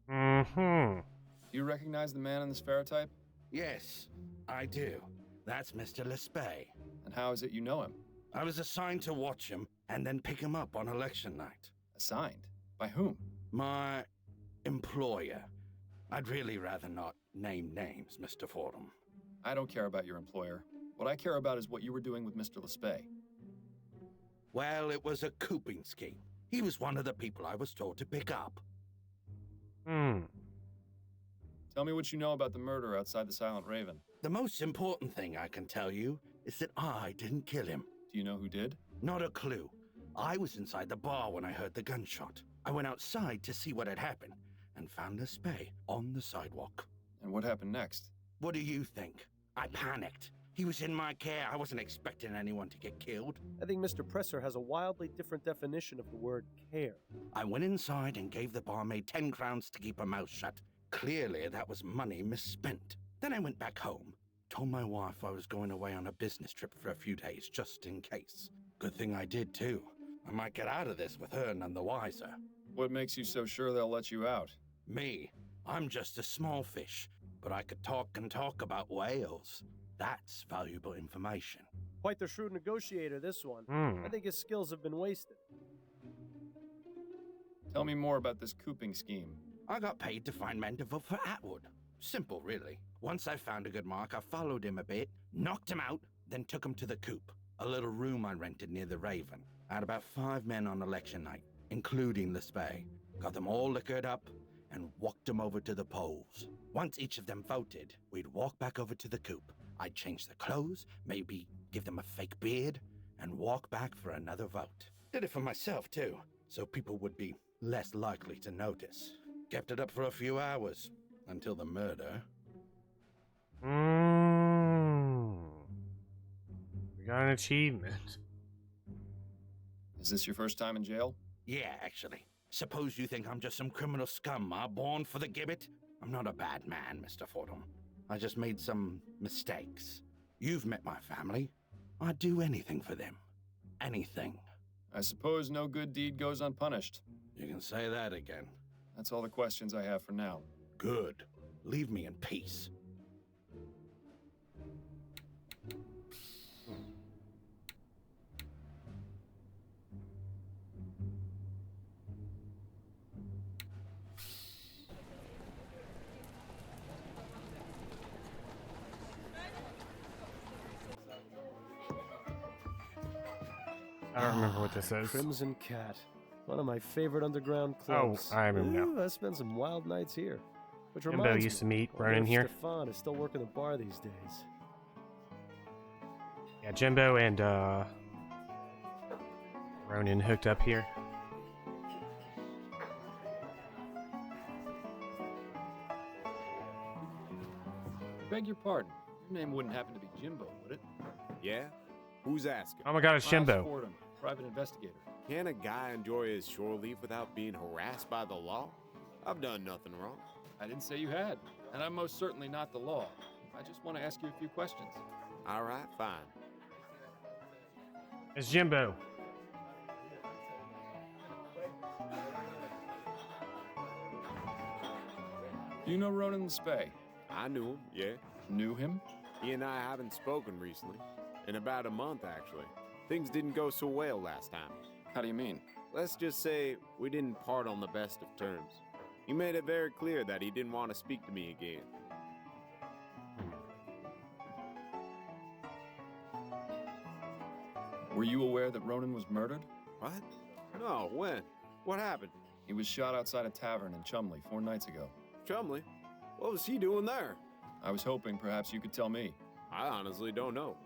Mm-hmm. Do you recognize the man in this ferrotype? Yes, I do. That's Mr. Lespay. And how is it you know him? I was assigned to watch him and then pick him up on election night. Assigned? By whom? My employer. I'd really rather not name names, Mr. Fordham. I don't care about your employer. What I care about is what you were doing with Mr. Lespay. Well, it was a cooping scheme. He was one of the people I was told to pick up. Tell me what you know about the murder outside the Silent Raven. The most important thing I can tell you is that I didn't kill him. Do you know who did? Not a clue. I was inside the bar when I heard the gunshot. I went outside to see what had happened and found Lespay on the sidewalk. And what happened next? What do you think? I panicked. He was in my care. I wasn't expecting anyone to get killed. I think Mr. Presser has a wildly different definition of the word care. I went inside and gave the barmaid 10 crowns to keep her mouth shut. Clearly, that was money misspent. Then I went back home, told my wife I was going away on a business trip for a few days, just in case. Good thing I did, too. I might get out of this with her none the wiser. What makes you so sure they'll let you out? Me? I'm just a small fish, but I could talk and talk about whales. That's valuable information. Quite the shrewd negotiator, this one. I think his skills have been wasted. Tell me more about this cooping scheme. I got paid to find men to vote for Atwood. Simple, really. Once I found a good mark, I followed him a bit, knocked him out, then took him to the coop, a little room I rented near the Raven. I had about 5 men on election night, including Lespay. Got them all liquored up and walked them over to the polls. Once each of them voted, we'd walk back over to the coop. I'd change their clothes, maybe give them a fake beard, and walk back for another vote. Did it for myself, too, so people would be less likely to notice. Kept it up for a few hours, until the murder. We got an achievement. Is this your first time in jail? Yeah, actually. Suppose you think I'm just some criminal scum, born for the gibbet? I'm not a bad man, Mr. Fordham. I just made some mistakes. You've met my family. I'd do anything for them. Anything. I suppose no good deed goes unpunished. You can say that again. That's all the questions I have for now. Good. Leave me in peace. I don't remember what this is. Crimson Cat. One of my favorite underground Oh, clubs. I remember now. Ooh, I spent some wild nights here. Which Jimbo reminds used to me, meet I wonder Ronan if here. Stefan is still working the bar these days. Yeah, Jimbo and Ronan hooked up here. Beg your pardon. Your name wouldn't happen to be Jimbo, would it? Yeah? Who's asking? Oh my god, it's Miles Jimbo. Fordham, private investigator. Can a guy enjoy his shore leave without being harassed by the law? I've done nothing wrong. I didn't say you had, and I'm most certainly not the law. I just want to ask you a few questions. All right, fine. It's Jimbo. Do you know Ronan the Spey? I knew him, yeah. Knew him? He and I haven't spoken recently. In about a month, actually. Things didn't go so well last time. How do you mean? Let's just say we didn't part on the best of terms. He made it very clear that he didn't want to speak to me again. Were you aware that Ronan was murdered? What? No, when? What happened? He was shot outside a tavern in Chumley 4 nights ago. Chumley? What was he doing there? I was hoping perhaps you could tell me. I honestly don't know.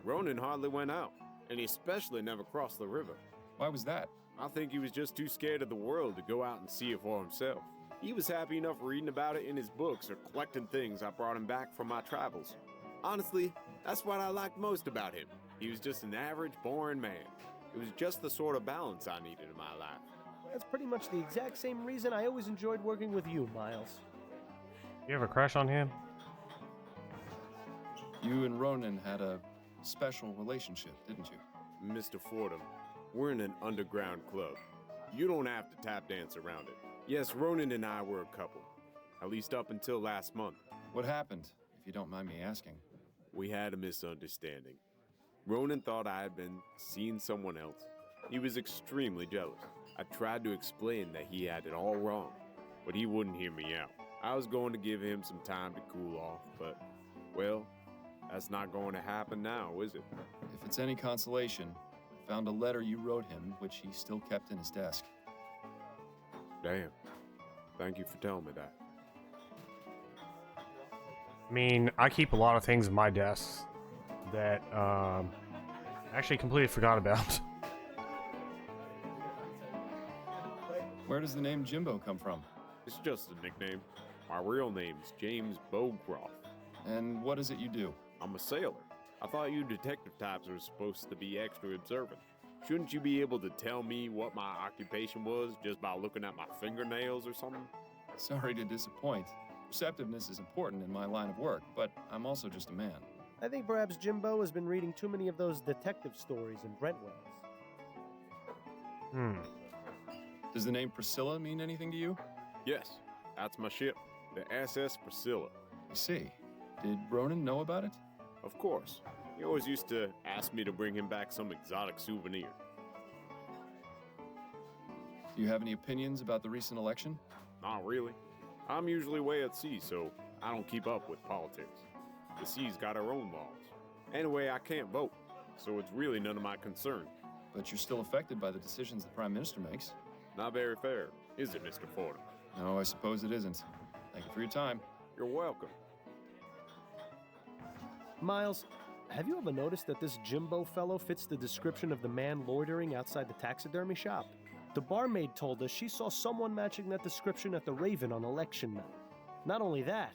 Ronan hardly went out, and he especially never crossed the river. Why was that? I think he was just too scared of the world to go out and see it for himself. He was happy enough reading about it in his books or collecting things I brought him back from my travels. Honestly, that's what I liked most about him. He was just an average, boring man. It was just the sort of balance I needed in my life. That's pretty much the exact same reason I always enjoyed working with you, Miles. You have a crush on him? You and Ronan had a special relationship, didn't you? Mr. Fordham, we're in an underground club. You don't have to tap dance around it. Yes, Ronan and I were a couple. At least up until last month. What happened, if you don't mind me asking? We had a misunderstanding. Ronan thought I had been seeing someone else. He was extremely jealous. I tried to explain that he had it all wrong, but he wouldn't hear me out. I was going to give him some time to cool off, but, well, that's not going to happen now, is it? If it's any consolation, I found a letter you wrote him, which he still kept in his desk. Damn. Thank you for telling me that. I mean, I keep a lot of things in my desk that I actually completely forgot about. Where does the name Jimbo come from? It's just a nickname. My real name's James Bowcroft. And what is it you do? I'm a sailor. I thought you detective types were supposed to be extra observant. Shouldn't you be able to tell me what my occupation was just by looking at my fingernails or something? Sorry to disappoint. Perceptiveness is important in my line of work, but I'm also just a man. I think perhaps Jimbo has been reading too many of those detective stories in Brentwells. Does the name Priscilla mean anything to you? Yes, that's my ship, the SS Priscilla. I see. Did Ronan know about it? Of course. He always used to ask me to bring him back some exotic souvenir. Do you have any opinions about the recent election? Not really. I'm usually way at sea, so I don't keep up with politics. The sea's got her own laws. Anyway, I can't vote, so it's really none of my concern. But you're still affected by the decisions the Prime Minister makes. Not very fair, is it, Mr. Fordham? No, I suppose it isn't. Thank you for your time. You're welcome. Miles, have you ever noticed that this Jimbo fellow fits the description of the man loitering outside the taxidermy shop? The barmaid told us she saw someone matching that description at the Raven on election night. Not only that,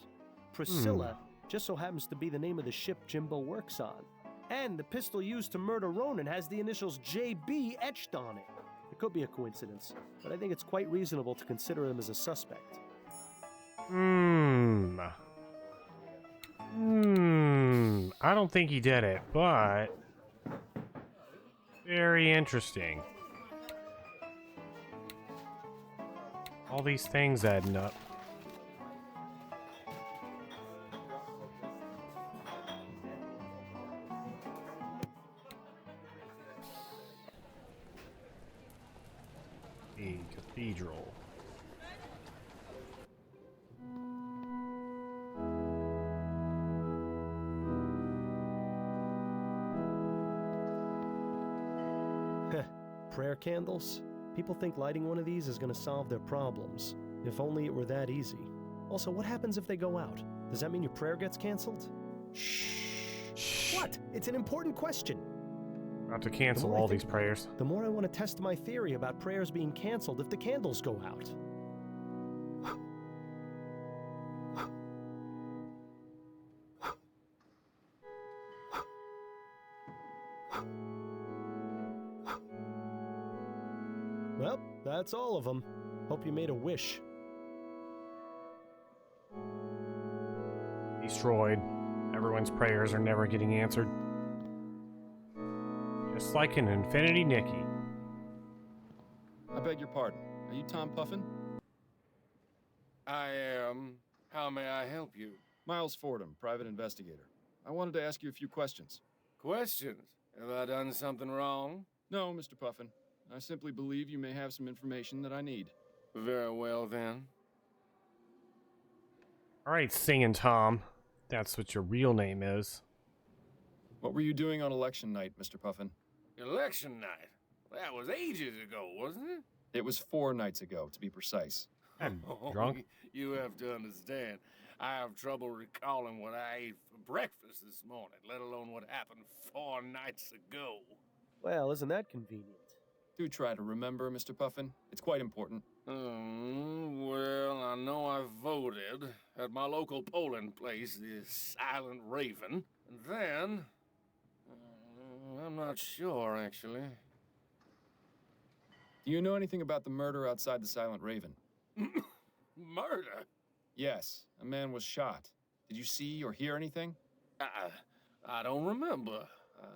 Priscilla just so happens to be the name of the ship Jimbo works on. And the pistol used to murder Ronan has the initials JB etched on it. It could be a coincidence, but I think it's quite reasonable to consider him as a suspect. I don't think he did it, but very interesting. All these things adding up. The cathedral. prayer candles? People think lighting one of these is going to solve their problems. If only it were that easy. Also, what happens if they go out? Does that mean your prayer gets canceled? Shh. What? It's an important question. About to cancel all these prayers. The more I want to test my theory about prayers being canceled if the candles go out. Well, that's all of them. Hope you made a wish. Destroyed. Everyone's prayers are never getting answered. Just like an Infinity Nicky. I beg your pardon. Are you Tom Puffin? I am. How may I help you? Miles Fordham, private investigator. I wanted to ask you a few questions. Questions? Have I done something wrong? No, Mr. Puffin. I simply believe you may have some information that I need. Very well, then. Alright, Singing Tom. That's what your real name is. What were you doing on election night, Mr. Puffin? Election night? That was ages ago, wasn't it? It was 4 nights ago, to be precise. I'm drunk. You have to understand. I have trouble recalling what I ate for breakfast this morning, let alone what happened 4 nights ago. Well, isn't that convenient? Do try to remember, Mr. Puffin. It's quite important. Well, I know I voted at my local polling place, the Silent Raven. And then... I'm not sure, actually. Do you know anything about the murder outside the Silent Raven? Murder? Yes, a man was shot. Did you see or hear anything? I don't remember.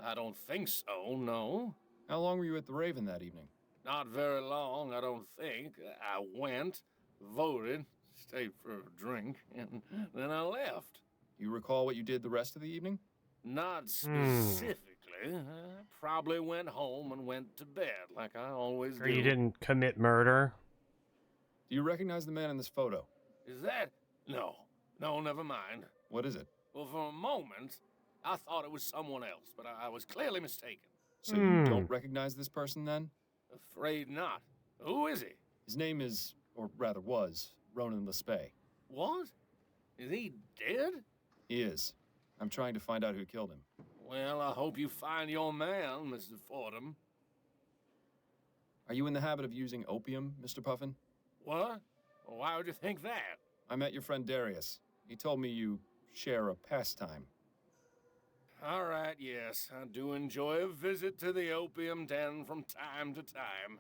I don't think so, no. How long were you at the Raven that evening? Not very long, I don't think. I went, voted, stayed for a drink, and then I left. You recall what you did the rest of the evening? Not specifically. I probably went home and went to bed, like I always do. You didn't commit murder? Do you recognize the man in this photo? Is that? No. No, never mind. What is it? Well, for a moment, I thought it was someone else, but I was clearly mistaken. So you don't recognize this person, then? Afraid not. Who is he? His name is, or rather was, Ronan Lespay. What? Is he dead? He is. I'm trying to find out who killed him. Well, I hope you find your man, Mr. Fordham. Are you in the habit of using opium, Mr. Puffin? What? Why would you think that? I met your friend Darius. He told me you share a pastime. All right, yes. I do enjoy a visit to the opium den from time to time.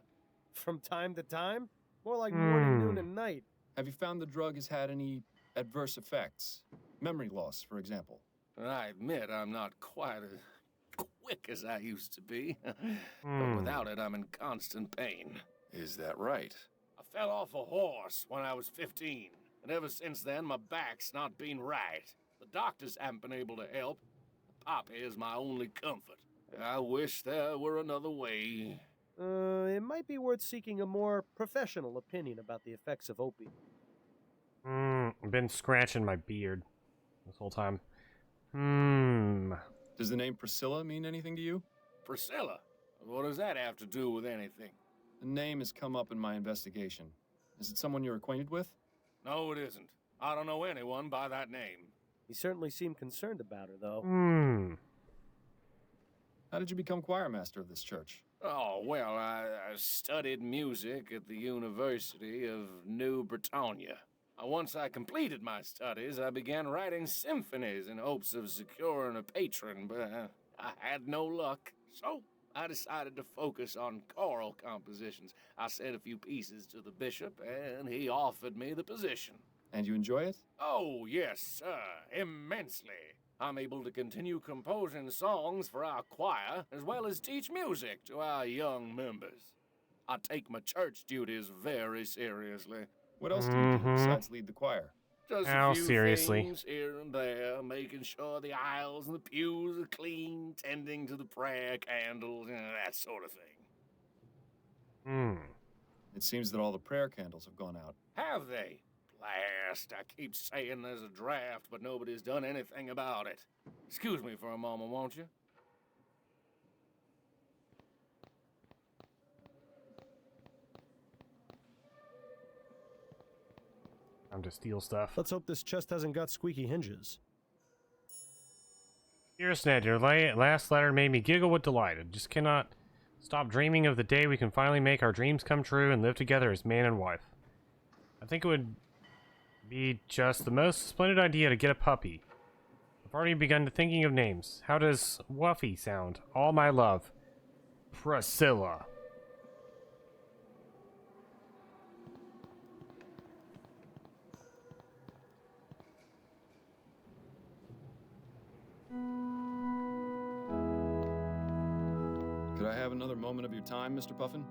From time to time? More like morning, noon, and night. Have you found the drug has had any adverse effects? Memory loss, for example. I admit I'm not quite as quick as I used to be. But without it, I'm in constant pain. Is that right? I fell off a horse when I was 15. And ever since then, my back's not been right. The doctors haven't been able to help. Poppy is my only comfort. I wish there were another way. It might be worth seeking a more professional opinion about the effects of opium. I've been scratching my beard this whole time. Does the name Priscilla mean anything to you? Priscilla? What does that have to do with anything? The name has come up in my investigation. Is it someone you're acquainted with? No, it isn't. I don't know anyone by that name. He certainly seemed concerned about her, though. How did you become choir master of this church? Oh, well, I studied music at the University of New Britannia. Once I completed my studies, I began writing symphonies in hopes of securing a patron, but I had no luck. So I decided to focus on choral compositions. I sent a few pieces to the bishop, and he offered me the position. And you enjoy it? Oh, yes, sir, immensely. I'm able to continue composing songs for our choir, as well as teach music to our young members. I take my church duties very seriously. What else do you do besides lead the choir? Just a few things here and there, making sure the aisles and the pews are clean, tending to the prayer candles, and that sort of thing. It seems that all the prayer candles have gone out. Have they? Blast, I keep saying there's a draft, but nobody's done anything about it. Excuse me for a moment, won't you? Time to steal stuff. Let's hope this chest hasn't got squeaky hinges. Dearest Ned, your last letter made me giggle with delight. I just cannot stop dreaming of the day we can finally make our dreams come true and live together as man and wife. I think it would be just the most splendid idea to get a puppy. I've already begun thinking of names. How does Wuffy sound? All my love. Priscilla. Could I have another moment of your time, Mr. Puffin?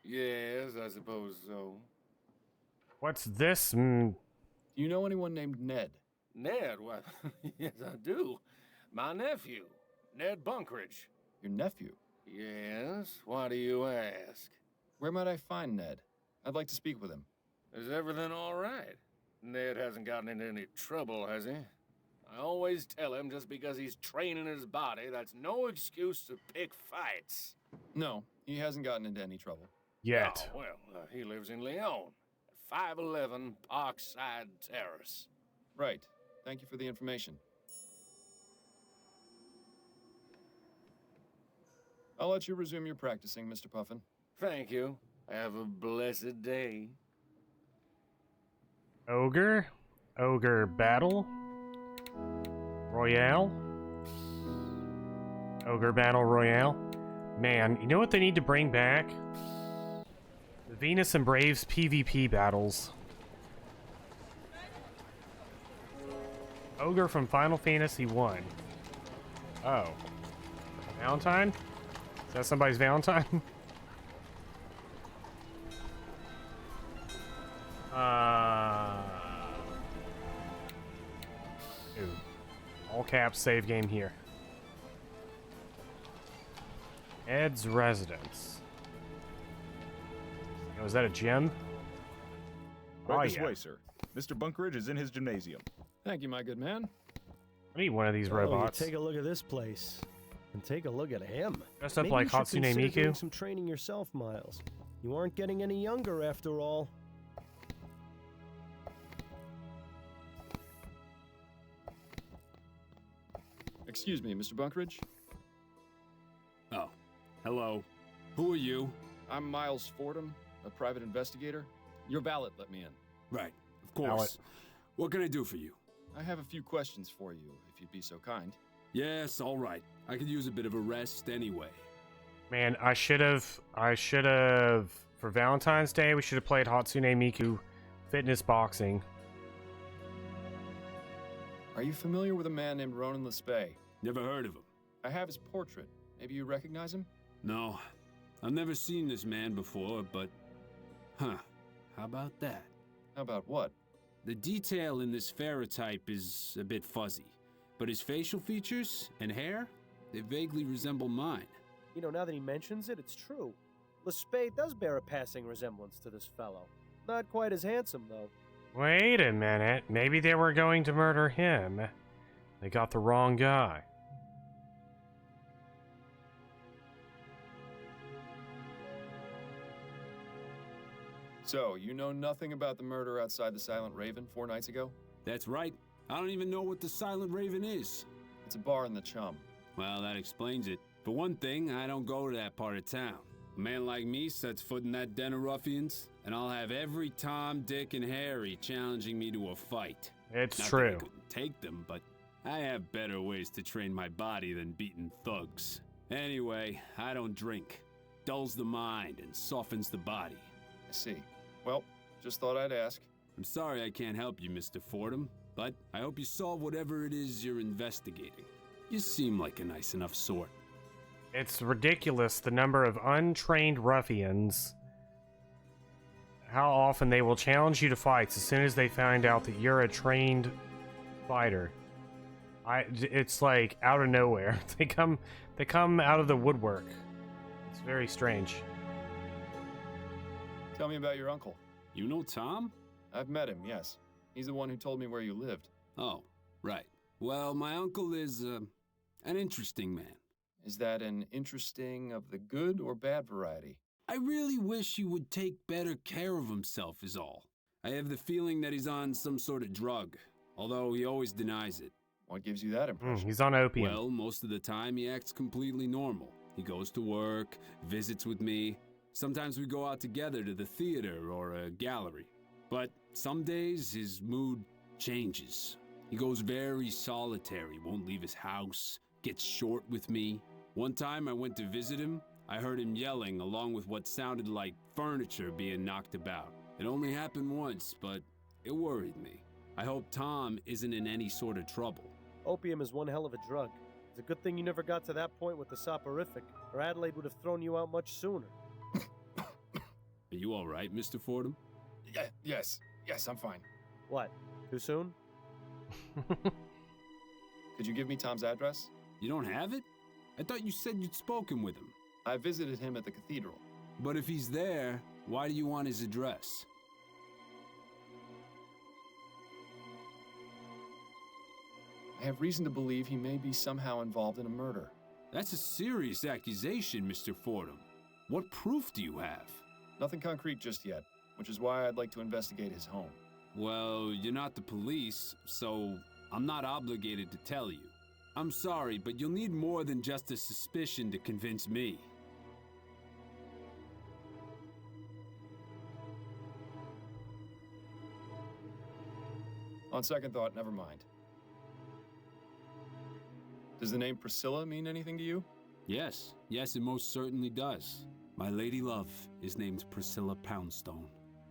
Yes, I suppose so. What's this? Do you know anyone named Ned? Ned? What? Yes, I do. My nephew, Ned Bunkridge. Your nephew? Yes? Why do you ask? Where might I find Ned? I'd like to speak with him. Is everything all right? Ned hasn't gotten into any trouble, has he? I always tell him just because he's training his body, that's no excuse to pick fights. No, he hasn't gotten into any trouble. Yet. Oh, well, he lives in Lyon, at 511 Parkside Terrace. Right. Thank you for the information. I'll let you resume your practicing, Mr. Puffin. Thank you. Have a blessed day. Ogre? Ogre Battle? Royale? Ogre Battle Royale? Man, you know what they need to bring back? The Venus and Braves PvP battles. Ogre from Final Fantasy 1. Oh. Valentine? Is that somebody's Valentine? Dude. All caps, save game here. Ed's residence. Oh, is that a gym? Right this way, sir. Mr. Bunkridge is in his gymnasium. Thank you, my good man. I need one of these robots. Take a look at this place. And take a look at him. Dressed up Maybe like you should Hatsune consider doing Miku. some training yourself, Miles. You aren't getting any younger after all. Excuse me, Mr. Bunkridge. Oh, hello. Who are you? I'm Miles Fordham, a private investigator. Your valet let me in. Right, of course. Valet. What can I do for you? I have a few questions for you, if you'd be so kind. Yes, all right. I could use a bit of a rest anyway. Man, I should have, for Valentine's Day, we should have played Hatsune Miku Fitness Boxing. Are you familiar with a man named Ronan Le Spay? Never heard of him. I have his portrait. Maybe you recognize him? No, I've never seen this man before, but... Huh, how about that? How about what? The detail in this ferrotype is a bit fuzzy, but his facial features and hair, they vaguely resemble mine. You know, now that he mentions it, it's true. Lespay does bear a passing resemblance to this fellow. Not quite as handsome, though. Wait a minute. Maybe they were going to murder him. They got the wrong guy. So, you know nothing about the murder outside the Silent Raven 4 nights ago? That's right. I don't even know what the Silent Raven is. It's a bar in the Chum. Well, that explains it. For one thing, I don't go to that part of town. A man like me sets foot in that den of ruffians, and I'll have every Tom, Dick, and Harry challenging me to a fight. It's Not true. that I couldn't take them, but I have better ways to train my body than beating thugs. Anyway, I don't drink. Dulls the mind and softens the body. I see. Well, just thought I'd ask. I'm sorry I can't help you, Mr. Fordham, but I hope you solve whatever it is you're investigating. You seem like a nice enough sort. It's ridiculous the number of untrained ruffians. How often they will challenge you to fights as soon as they find out that you're a trained fighter. It's like out of nowhere. They come out of the woodwork. It's very strange. Tell me about your uncle. You know Tom? I've met him, yes. He's the one who told me where you lived. Oh, right. Well, my uncle is an interesting man. Is that an interesting of the good or bad variety? I really wish he would take better care of himself is all. I have the feeling that he's on some sort of drug, although he always denies it. What gives you that impression? He's on opium. Well, most of the time he acts completely normal. He goes to work, visits with me. Sometimes we go out together to the theater or a gallery. But some days his mood changes. He goes very solitary, won't leave his house, gets short with me. One time I went to visit him. I heard him yelling along with what sounded like furniture being knocked about. It only happened once, but it worried me. I hope Tom isn't in any sort of trouble. Opium is one hell of a drug. It's a good thing you never got to that point with the soporific, or Adelaide would have thrown you out much sooner. Are you all right, Mr. Fordham? Yes, I'm fine. What? Too soon? Could you give me Tom's address? You don't have it? I thought you said you'd spoken with him. I visited him at the cathedral. But if he's there, why do you want his address? I have reason to believe he may be somehow involved in a murder. That's a serious accusation, Mr. Fordham. What proof do you have? Nothing concrete just yet, which is why I'd like to investigate his home. Well, you're not the police, so I'm not obligated to tell you. I'm sorry, but you'll need more than just a suspicion to convince me. On second thought, never mind. Does the name Priscilla mean anything to you? Yes, it most certainly does. My lady love is named Priscilla Poundstone.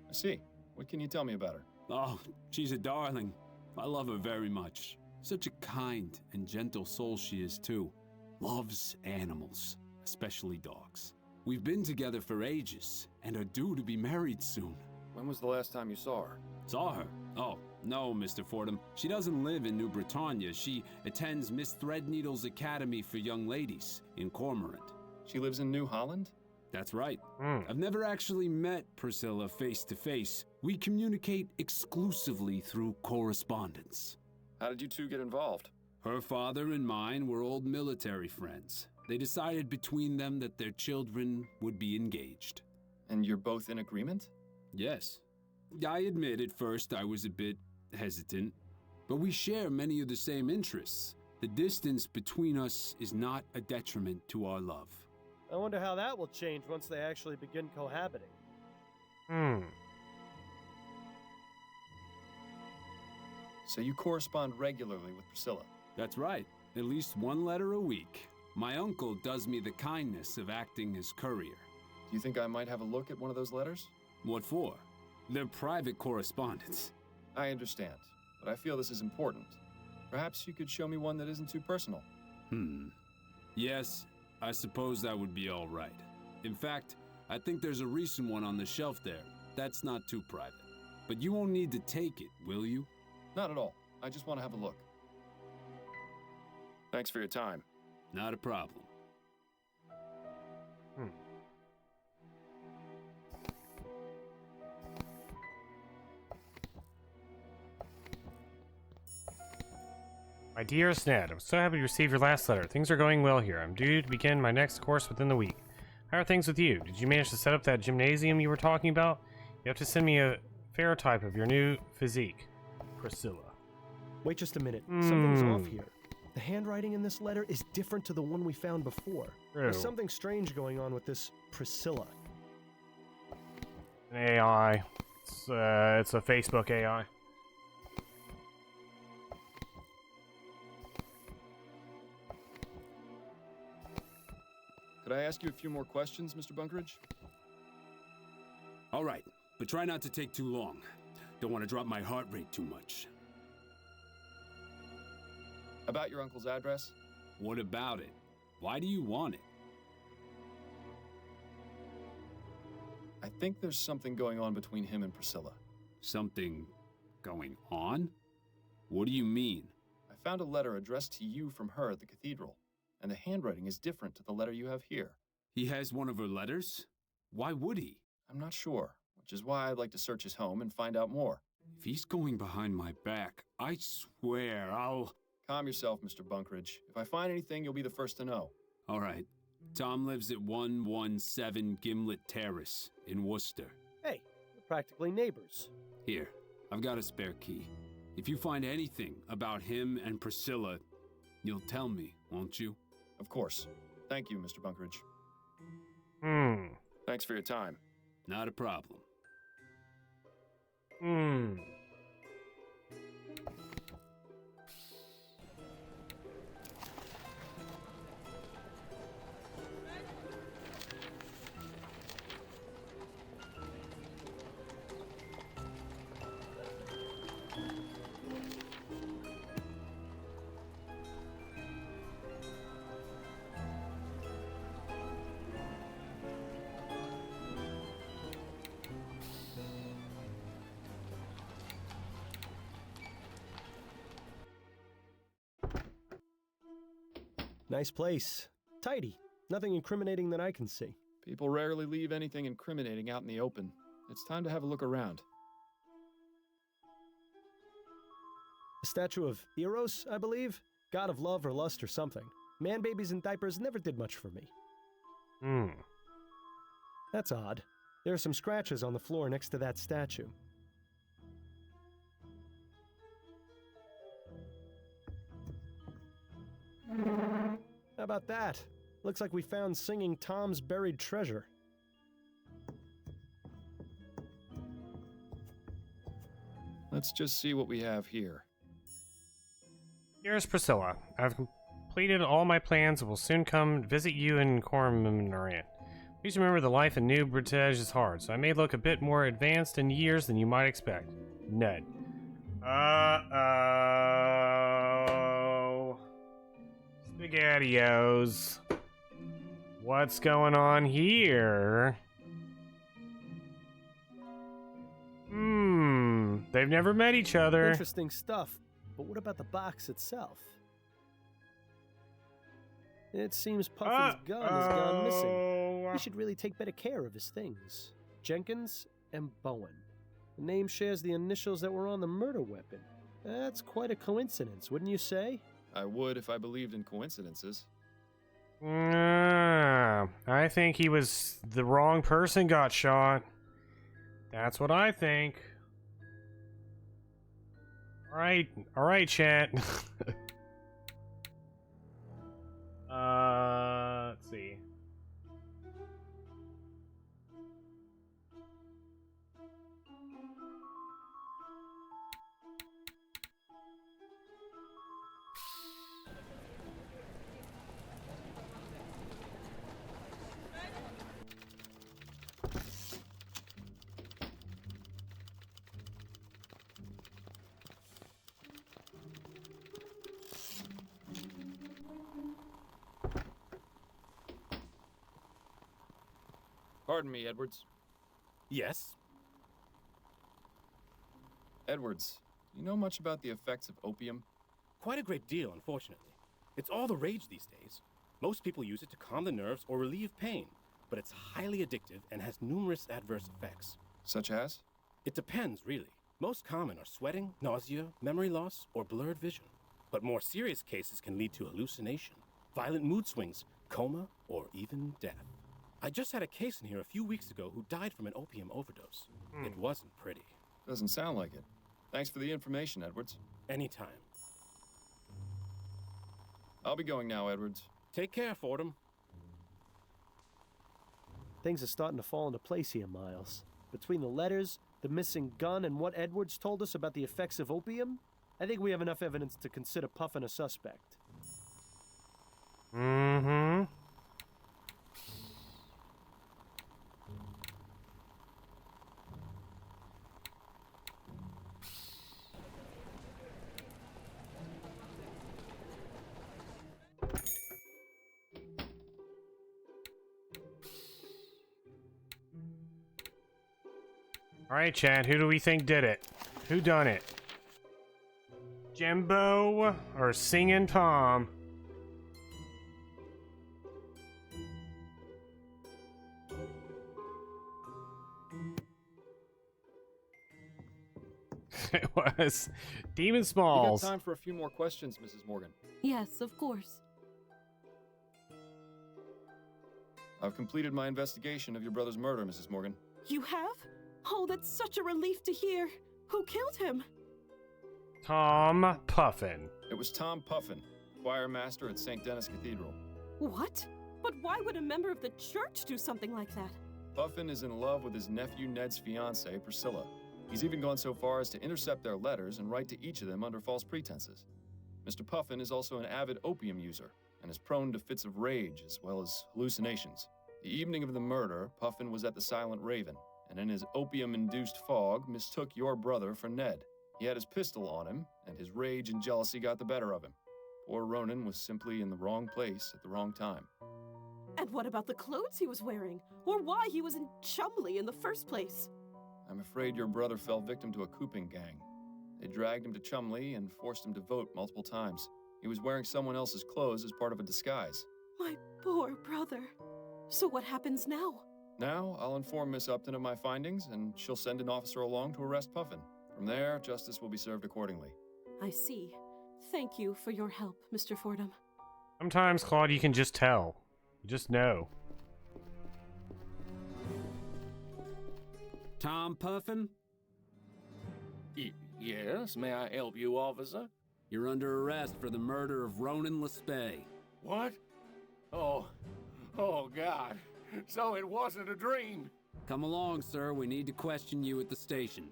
I see. What can you tell me about her? Oh, she's a darling. I love her very much. Such a kind and gentle soul she is, too. Loves animals, especially dogs. We've been together for ages and are due to be married soon. When was the last time you saw her? Saw her? Oh, no, Mr. Fordham. She doesn't live in New Britannia. She attends Miss Threadneedle's Academy for Young Ladies in Cormorant. She lives in New Holland? That's right. I've never actually met Priscilla face to face. We communicate exclusively through correspondence. How did you two get involved? Her father and mine were old military friends. They decided between them that their children would be engaged. And you're both in agreement? Yes. I admit at first I was a bit hesitant, but we share many of the same interests. The distance between us is not a detriment to our love. I wonder how that will change once they actually begin cohabiting. So you correspond regularly with Priscilla? That's right. At least one letter a week. My uncle does me the kindness of acting as courier. Do you think I might have a look at one of those letters? What for? They're private correspondence. I understand, but I feel this is important. Perhaps you could show me one that isn't too personal. Yes, I suppose that would be all right. In fact, I think there's a recent one on the shelf there. That's not too private. But you won't need to take it, will you? Not at all. I just want to have a look. Thanks for your time. Not a problem. My dearest Ned, I'm so happy to receive your last letter. Things are going well here. I'm due to begin my next course within the week. How are things with you? Did you manage to set up that gymnasium you were talking about? You have to send me a ferrotype of your new physique. Priscilla. Wait just a minute. Something's off here. The handwriting in this letter is different to the one we found before. There's something strange going on with this Priscilla. An AI. It's a Facebook AI. Could I ask you a few more questions, Mr. Bunkeridge? All right, but try not to take too long. Don't want to drop my heart rate too much. About your uncle's address? What about it? Why do you want it? I think there's something going on between him and Priscilla. Something going on? What do you mean? I found a letter addressed to you from her at the cathedral, and the handwriting is different to the letter you have here. He has one of her letters? Why would he? I'm not sure, which is why I'd like to search his home and find out more. If he's going behind my back, I swear I'll... Calm yourself, Mr. Bunkeridge. If I find anything, you'll be the first to know. All right. Tom lives at 117 Gimlet Terrace in Worcester. Hey, we're practically neighbors. Here, I've got a spare key. If you find anything about him and Priscilla, you'll tell me, won't you? Of course. Thank you, Mr. Bunkridge. Thanks for your time. Not a problem. Nice place. Tidy. Nothing incriminating that I can see. People rarely leave anything incriminating out in the open. It's time to have a look around. A statue of Eros, I believe? God of love or lust or something. Man babies in diapers never did much for me. That's odd. There are some scratches on the floor next to that statue. How about that? Looks like we found Singing Tom's buried treasure. Let's just see what we have here. Dearest Priscilla, I've completed all my plans and will soon come visit you in Cormorant. Please remember the life in New Bretagne is hard, so I may look a bit more advanced in years than you might expect. Ned. Uh-oh. SpaghettiOs. What's going on here? They've never met each other. Interesting stuff, but what about the box itself? It seems Puffin's gun has gone missing. He should really take better care of his things. Jenkins and Bowen. The name shares the initials that were on the murder weapon. That's quite a coincidence, wouldn't you say? I would if I believed in coincidences. I think he was the wrong person got shot. That's what I think. All right, chat. Let's see. Pardon me, Edwards. Yes? Edwards, you know much about the effects of opium? Quite a great deal, unfortunately. It's all the rage these days. Most people use it to calm the nerves or relieve pain, but it's highly addictive and has numerous adverse effects. Such as? It depends, really. Most common are sweating, nausea, memory loss, or blurred vision. But more serious cases can lead to hallucination, violent mood swings, coma, or even death. I just had a case in here a few weeks ago who died from an opium overdose. It wasn't pretty. Doesn't sound like it. Thanks for the information, Edwards. Anytime. I'll be going now, Edwards. Take care, Fordham. Things are starting to fall into place here, Miles. Between the letters, the missing gun, and what Edwards told us about the effects of opium, I think we have enough evidence to consider Puffin a suspect. All right, Chad, who do we think did it? Who done it? Jimbo or Singing Tom? It was Demon Smalls. We got time for a few more questions, Mrs. Morgan. Yes, of course. I've completed my investigation of your brother's murder, Mrs. Morgan. You have? Oh, that's such a relief to hear. Who killed him? Tom Puffin. It was Tom Puffin, choir master at St. Denis Cathedral. What? But why would a member of the church do something like that? Puffin is in love with his nephew Ned's fiancée, Priscilla. He's even gone so far as to intercept their letters and write to each of them under false pretenses. Mr. Puffin is also an avid opium user and is prone to fits of rage as well as hallucinations. The evening of the murder, Puffin was at the Silent Raven, and in his opium-induced fog mistook your brother for Ned. He had his pistol on him, and his rage and jealousy got the better of him. Poor Ronan was simply in the wrong place at the wrong time. And what about the clothes he was wearing? Or why he was in Chumley in the first place? I'm afraid your brother fell victim to a cooping gang. They dragged him to Chumley and forced him to vote multiple times. He was wearing someone else's clothes as part of a disguise. My poor brother. So what happens now? Now, I'll inform Miss Upton of my findings, and she'll send an officer along to arrest Puffin. From there, justice will be served accordingly. I see. Thank you for your help, Mr. Fordham. Sometimes, Claude, you can just tell. You just know. Tom Puffin? Yes, may I help you, officer? You're under arrest for the murder of Ronan Lespay. What? Oh, God. So it wasn't a dream. Come along, sir. We need to question you at the station.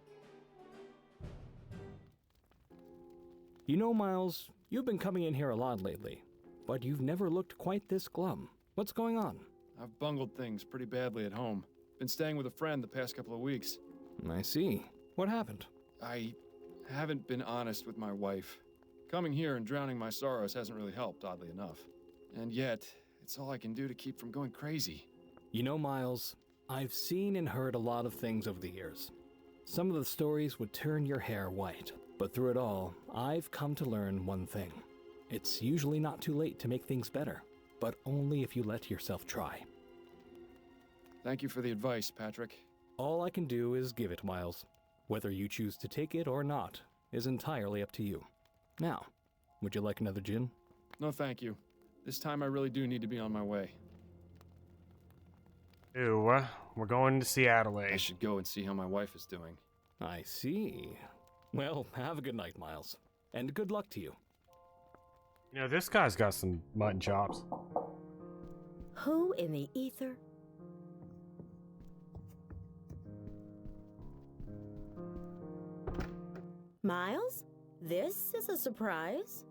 You know, Miles, you've been coming in here a lot lately, but you've never looked quite this glum. What's going on? I've bungled things pretty badly at home. Been staying with a friend the past couple of weeks. I see. What happened? I haven't been honest with my wife. Coming here and drowning my sorrows hasn't really helped, oddly enough. And yet, it's all I can do to keep from going crazy. You know, Miles, I've seen and heard a lot of things over the years. Some of the stories would turn your hair white. But through it all, I've come to learn one thing. It's usually not too late to make things better, but only if you let yourself try. Thank you for the advice, Patrick. All I can do is give it, Miles. Whether you choose to take it or not is entirely up to you. Now, would you like another gin? No, thank you. This time I really do need to be on my way. Ew, we're going to see Adelaide. I should go and see how my wife is doing. I see. Well, have a good night, Miles. And good luck to you. You know, this guy's got some mutton chops. Who in the ether? Miles? This is a surprise.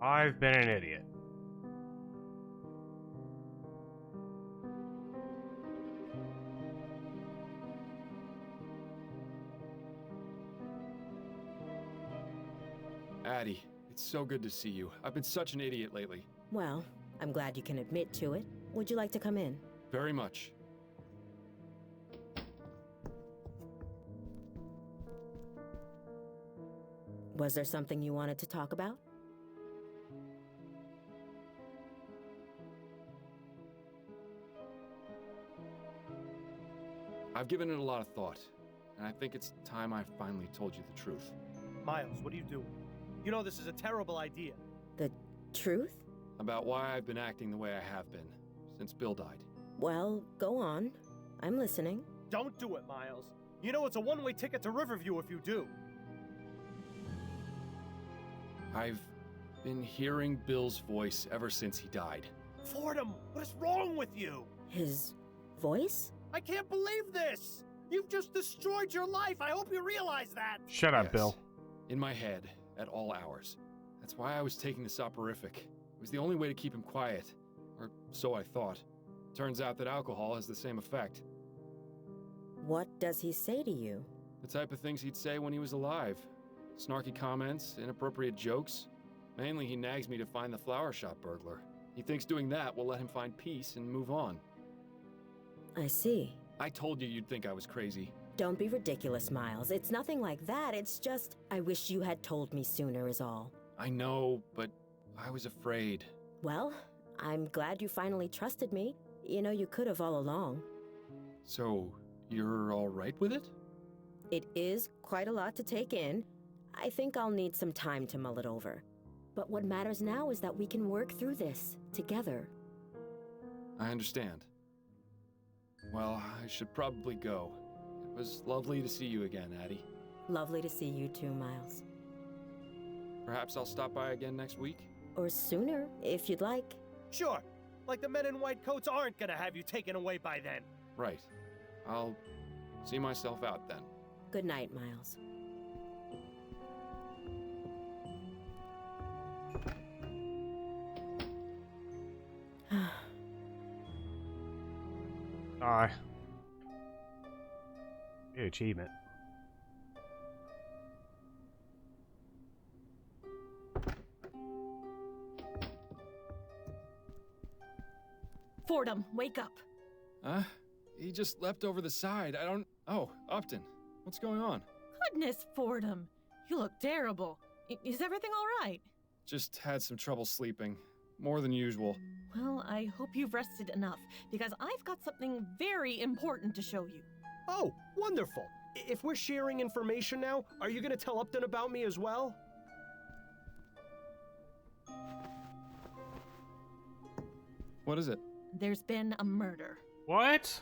I've been an idiot. Addie, it's so good to see you. I've been such an idiot lately. Well, I'm glad you can admit to it. Would you like to come in? Very much. Was there something you wanted to talk about? I've given it a lot of thought, and I think it's time I finally told you the truth. Miles, what are you doing? You know this is a terrible idea. The truth? About why I've been acting the way I have been since Bill died. Well, go on. I'm listening. Don't do it, Miles. You know it's a one-way ticket to Riverview if you do. I've been hearing Bill's voice ever since he died. Fordham, what is wrong with you? His voice? I can't believe this! You've just destroyed your life! I hope you realize that! Shut up, Yes. Bill. In my head, at all hours. That's why I was taking the soporific. It was the only way to keep him quiet. Or so I thought. Turns out that alcohol has the same effect. What does he say to you? The type of things he'd say when he was alive. Snarky comments, inappropriate jokes. Mainly he nags me to find the flower shop burglar. He thinks doing that will let him find peace and move on. I see. I told you you'd think I was crazy. Don't be ridiculous, Miles. It's nothing like that. It's just, I wish you had told me sooner is all. I know, but I was afraid. Well, I'm glad you finally trusted me. You know, you could have all along. So, you're all right with it? It is quite a lot to take in. I think I'll need some time to mull it over. But what matters now is that we can work through this together. I understand. Well, I should probably go. It was lovely to see you again, Addie. Lovely to see you too, Miles. Perhaps I'll stop by again next week? Or sooner, if you'd like. Sure. Like the men in white coats aren't gonna have you taken away by then. Right. I'll see myself out then. Good night, Miles. Aye. Good achievement. Fordham, wake up. Huh? He just leapt over the side. I don't... Oh, Upton. What's going on? Goodness, Fordham. You look terrible. Is everything all right? Just had some trouble sleeping. More than usual. Well, I hope you've rested enough, because I've got something very important to show you. Oh, wonderful. If we're sharing information now, are you gonna tell Upton about me as well? What is it? There's been a murder. What?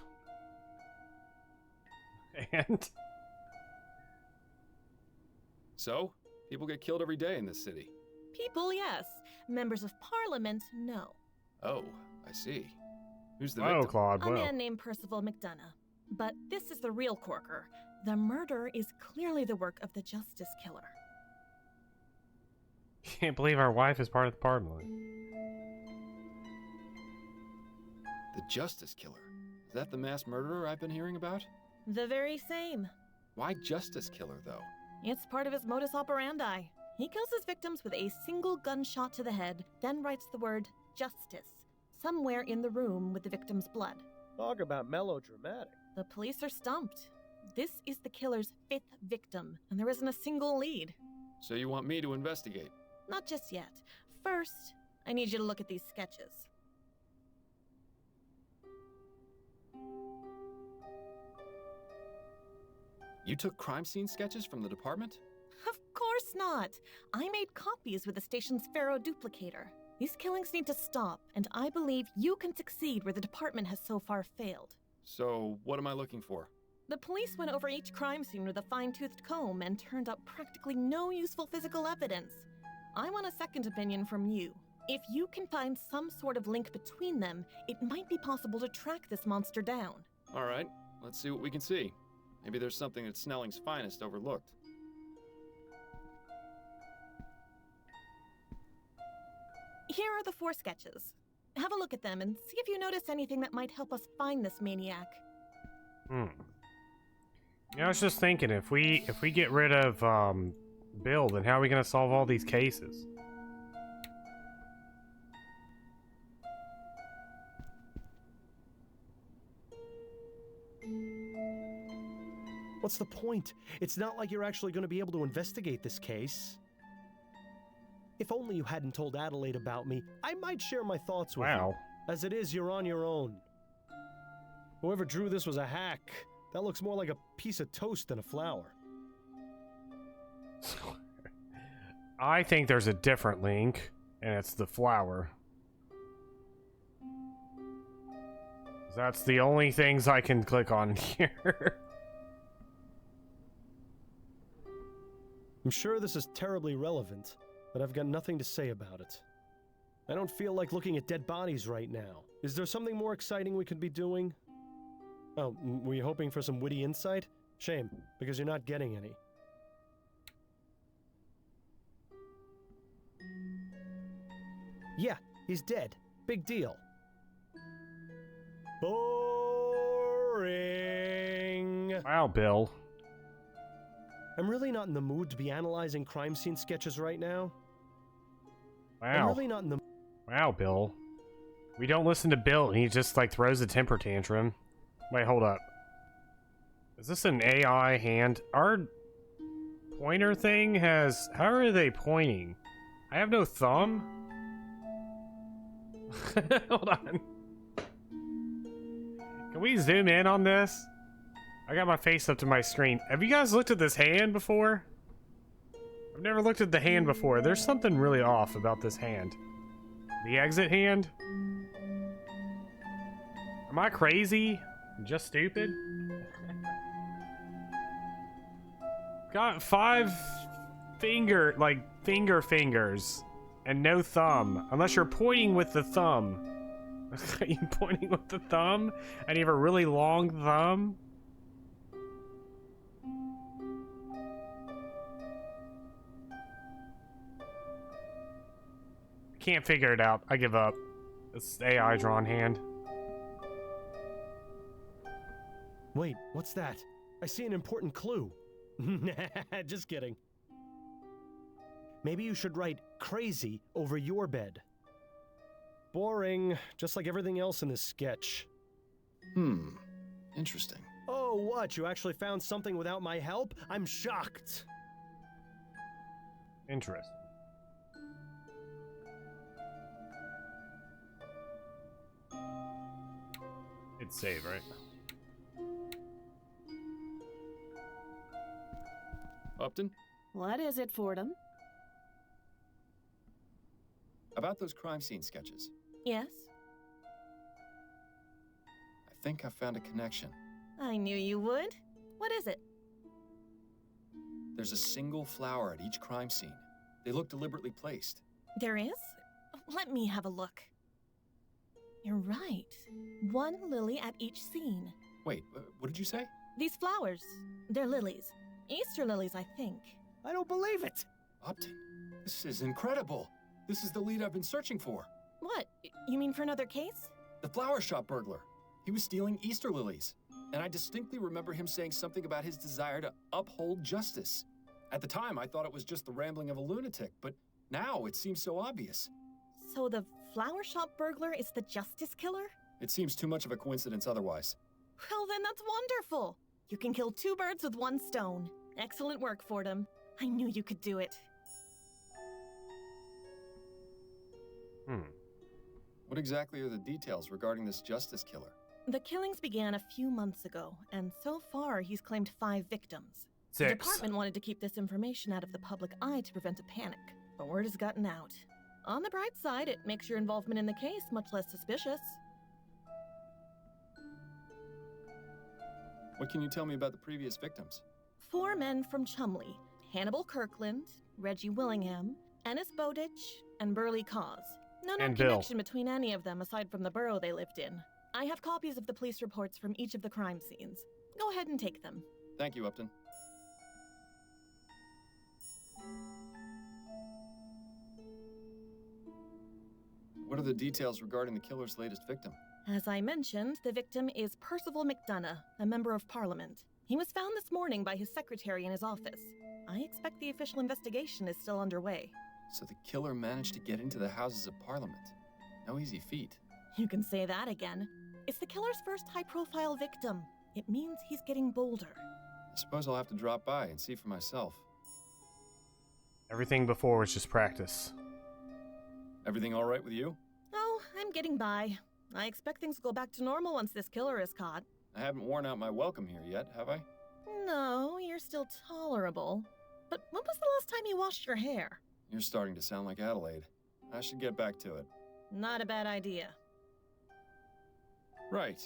And? So? People get killed every day in this city. People, yes. Members of Parliament, no. Oh, I see. Who's the Whoa, victim? Claude, A whoa. man named Percival McDonough. But this is the real corker. The murder is clearly the work of the Justice Killer. Can't believe our wife is part of the Parliament. The Justice Killer. Is that the mass murderer I've been hearing about? The very same. Why Justice Killer, though? It's part of his modus operandi. He kills his victims with a single gunshot to the head, then writes the word justice somewhere in the room with the victim's blood. Talk about melodramatic. The police are stumped. This is the killer's 5th victim, and there isn't a single lead. So you want me to investigate? Not just yet. First, I need you to look at these sketches. You took crime scene sketches from the department? Of course not. I made copies with the station's Pharaoh duplicator. These killings need to stop, and I believe you can succeed where the department has so far failed. So, what am I looking for? The police went over each crime scene with a fine-toothed comb and turned up practically no useful physical evidence. I want a second opinion from you. If you can find some sort of link between them, it might be possible to track this monster down. All right, let's see what we can see. Maybe there's something that Snelling's finest overlooked. Here are the 4 sketches. Have a look at them and see if you notice anything that might help us find this maniac. Yeah, I was just thinking, if we get rid of Bill, then how are we gonna solve all these cases? What's the point? It's not like you're actually going to be able to investigate this case. If only you hadn't told Adelaide about me, I might share my thoughts with you. As it is, you're on your own. Whoever drew this was a hack. That looks more like a piece of toast than a flower. I think there's a different link, and it's the flower. That's the only things I can click on here. I'm sure this is terribly relevant, but I've got nothing to say about it. I don't feel like looking at dead bodies right now. Is there something more exciting we could be doing? Oh, were you hoping for some witty insight? Shame, because you're not getting any. Yeah, he's dead. Big deal. Boring. Wow, Bill. I'm really not in the mood to be analyzing crime scene sketches right now. Wow. I'm really not in the... Wow, Bill. We don't listen to Bill, and he just, like, throws a temper tantrum. Wait, hold up. Is this an AI hand? Our pointer thing has... How are they pointing? I have no thumb? Hold on. Can we zoom in on this? I got my face up to my screen. Have you guys looked at this hand before? I've never looked at the hand before. There's something really off about this hand. The exit hand? Am I crazy? Just stupid? Got 5 fingers, and no thumb. Unless you're pointing with the thumb. Are you pointing with the thumb? And you have a really long thumb? Can't figure it out. I give up. It's AI drawn hand. Wait, what's that? I see an important clue. Just kidding. Maybe you should write crazy over your bed. Boring, just like everything else in this sketch. Interesting. Oh, what? You actually found something without my help? I'm shocked. Interesting. Hit save, right? Upton? What is it, Fordham? About those crime scene sketches. Yes? I think I found a connection. I knew you would. What is it? There's a single flower at each crime scene. They look deliberately placed. There is? Let me have a look. You're right. 1 lily at each scene. Wait, what did you say? These flowers, they're lilies. Easter lilies, I think. I don't believe it. Upton, this is incredible. This is the lead I've been searching for. What? You mean for another case? The flower shop burglar. He was stealing Easter lilies. And I distinctly remember him saying something about his desire to uphold justice. At the time, I thought it was just the rambling of a lunatic, but now it seems so obvious. So the flower shop burglar is the justice killer? It seems too much of a coincidence otherwise. Well, then that's wonderful. You can kill 2 birds with 1 stone. Excellent work, Fordham. I knew you could do it. What exactly are the details regarding this justice killer? The killings began a few months ago, and so far he's claimed 5 victims. 6. The department wanted to keep this information out of the public eye to prevent a panic, but word has gotten out. On the bright side, it makes your involvement in the case much less suspicious. What can you tell me about the previous victims? 4 men from Chumley: Hannibal Kirkland, Reggie Willingham, Ennis Bowditch, and Burley Cause. No connection between any of them aside from the borough they lived in. I have copies of the police reports from each of the crime scenes. Go ahead and take them. Thank you, Upton. What are the details regarding the killer's latest victim? As I mentioned, the victim is Percival McDonough, a member of Parliament. He was found this morning by his secretary in his office. I expect the official investigation is still underway. So the killer managed to get into the Houses of Parliament. No easy feat. You can say that again. It's the killer's first high-profile victim. It means he's getting bolder. I suppose I'll have to drop by and see for myself. Everything before was just practice. Everything all right with you? Oh, I'm getting by. I expect things will go back to normal once this killer is caught. I haven't worn out my welcome here yet, have I? No, you're still tolerable. But when was the last time you washed your hair? You're starting to sound like Adelaide. I should get back to it. Not a bad idea. Right.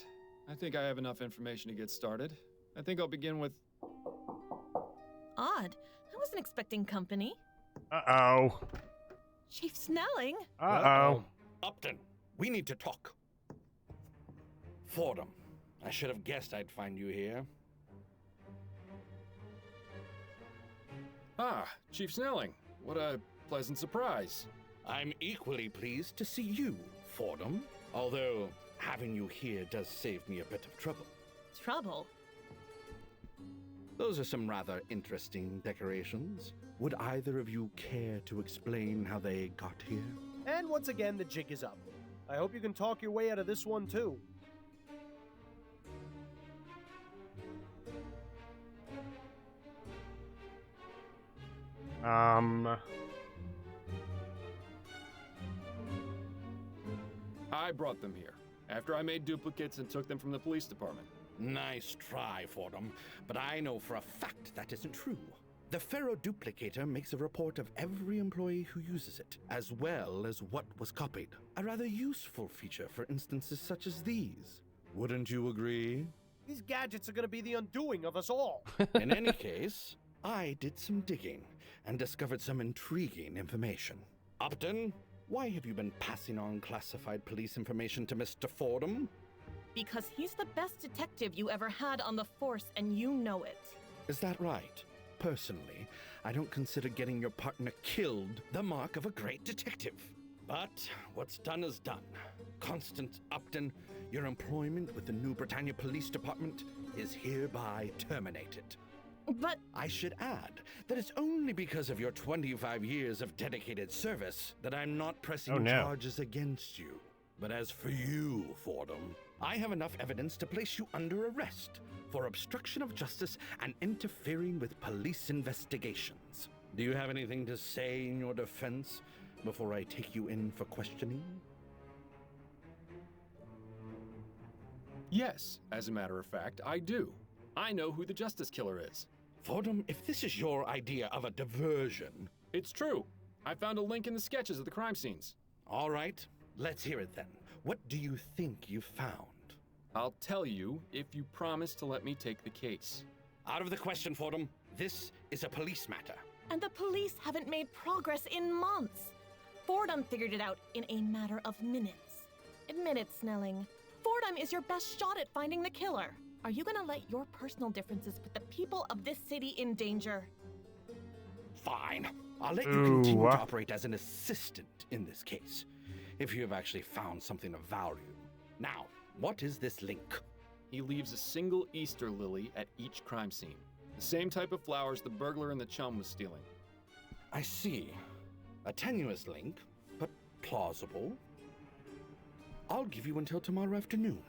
I think I have enough information to get started. I think I'll begin with... Odd. I wasn't expecting company. Uh-oh. Chief Snelling? Uh-oh. Upton, we need to talk. Fordham, I should have guessed I'd find you here. Ah, Chief Snelling. What a pleasant surprise. I'm equally pleased to see you, Fordham. Although, having you here does save me a bit of trouble. Trouble? Those are some rather interesting decorations. Would either of you care to explain how they got here? And once again, the jig is up. I hope you can talk your way out of this one, too. I brought them here, after I made duplicates and took them from the police department. Nice try, Fordham, but I know for a fact that isn't true. The Ferroduplicator makes a report of every employee who uses it, as well as what was copied. A rather useful feature for instances such as these. Wouldn't you agree? These gadgets are going to be the undoing of us all. In any case, I did some digging and discovered some intriguing information. Upton, why have you been passing on classified police information to Mr. Fordham? Because he's the best detective you ever had on the force, and you know it. Is that right? Personally, I don't consider getting your partner killed the mark of a great detective. But what's done is done. Constance Upton, your employment with the New Britannia Police Department is hereby terminated. But I should add that it's only because of your 25 years of dedicated service that I'm not pressing charges against you. But as for you, Fordham, I have enough evidence to place you under arrest for obstruction of justice and interfering with police investigations. Do you have anything to say in your defense before I take you in for questioning? Yes, as a matter of fact, I do. I know who the Justice Killer is. Fordham, if this is your idea of a diversion... It's true. I found a link in the sketches of the crime scenes. All right, let's hear it then. What do you think you found? I'll tell you if you promise to let me take the case. Out of the question, Fordham. This is a police matter. And the police haven't made progress in months. Fordham figured it out in a matter of minutes. Admit it, Snelling. Fordham is your best shot at finding the killer. Are you gonna let your personal differences put the people of this city in danger? Fine. I'll let you continue to operate as an assistant in this case, if you have actually found something of value. Now, what is this link? He leaves a single Easter lily at each crime scene. The same type of flowers the burglar and the chum was stealing. I see. A tenuous link, but plausible. I'll give you until tomorrow afternoon.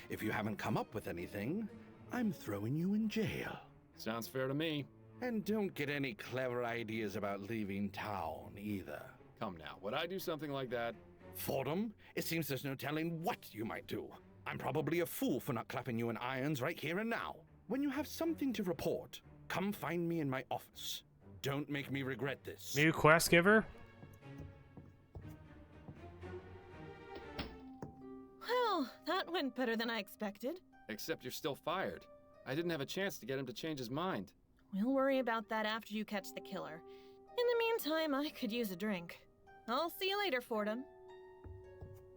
If you haven't come up with anything, I'm throwing you in jail. Sounds fair to me. And don't get any clever ideas about leaving town, either. Come now, would I do something like that? Fordham, it seems there's no telling what you might do. I'm probably a fool for not clapping you in irons right here and now. When you have something to report, come find me in my office. Don't make me regret this. New quest giver? Well, that went better than I expected. Except you're still fired. I didn't have a chance to get him to change his mind. We'll worry about that after you catch the killer. In the meantime, I could use a drink. I'll see you later, Fordham.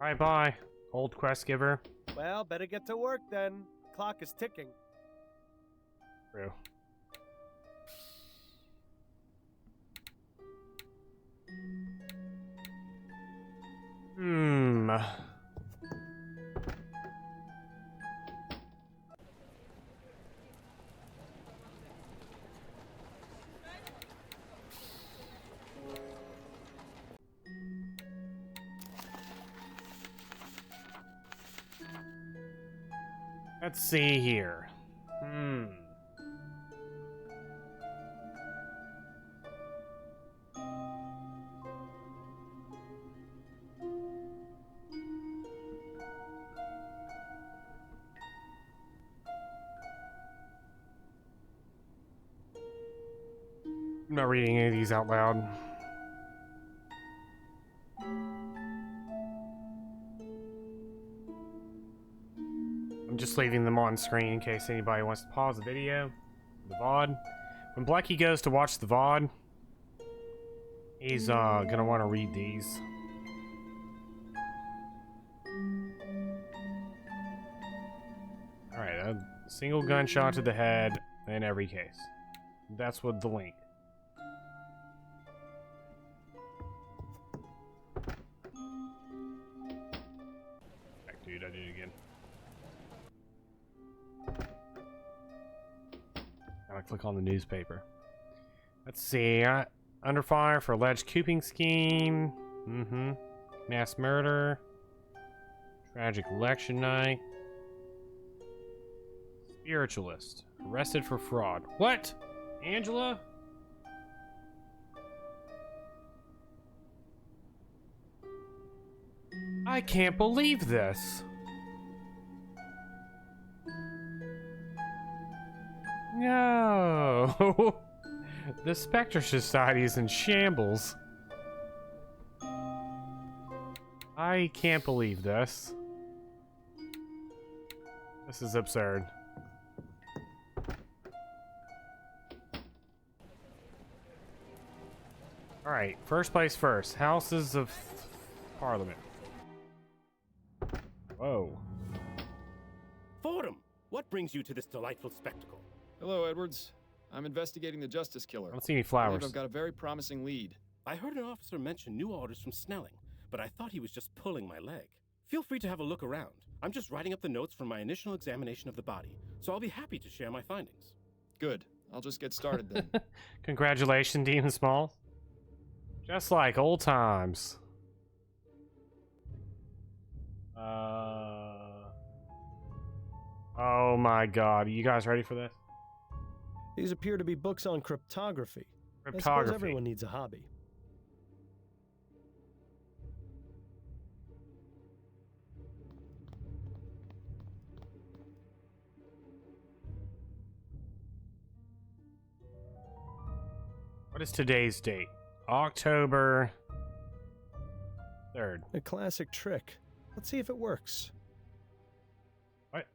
Alright, bye, old quest giver. Well, better get to work then. Clock is ticking. True. Let's see here. I'm not reading any of these out loud. I'm just leaving them on screen in case anybody wants to pause the video, the VOD. When Blackie goes to watch the VOD, he's gonna want to read these. Alright, a single gunshot to the head in every case. That's what the link. Heck, dude, I did it again. Gotta click on the newspaper. Let's see. Under fire for alleged cooping scheme. Mass murder. Tragic election night. Spiritualist. Arrested for fraud. What? Angela? I can't believe this. No. The Spectre Society is in shambles. I can't believe this. This is absurd. Alright, first place first. Houses of Parliament. Whoa. Fordham, what brings you to this delightful spectacle? Hello, Edwards. I'm investigating the Justice Killer. I don't see any I flowers. believe I've got a very promising lead. I heard an officer mention new orders from Snelling, but I thought he was just pulling my leg. Feel free to have a look around. I'm just writing up the notes from my initial examination of the body, so I'll be happy to share my findings. Good. I'll just get started then. Congratulations, Demon Small. Just like old times. Oh my god. Are you guys ready for this? These appear to be books on cryptography. I suppose Cryptography. everyone needs a hobby. What is today's date? October 3rd. A classic trick. Let's see if it works. What?